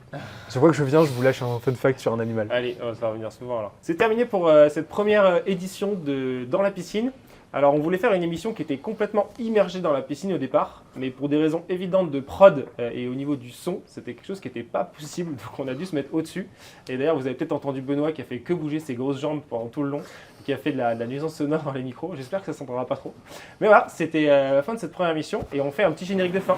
Chaque fois que je viens, je vous lâche un fun fact sur un animal. Allez, ça va revenir souvent alors. C'est terminé pour cette première édition de Dans la piscine. Alors on voulait faire une émission qui était complètement immergée dans la piscine au départ, mais pour des raisons évidentes de prod et au niveau du son, c'était quelque chose qui n'était pas possible, donc on a dû se mettre au-dessus. Et d'ailleurs vous avez peut-être entendu Benoît qui a fait que bouger ses grosses jambes pendant tout le long, qui a fait de la nuisance sonore dans les micros, j'espère que ça ne s'entendra pas trop. Mais voilà, c'était la fin de cette première émission et on fait un petit générique de fin.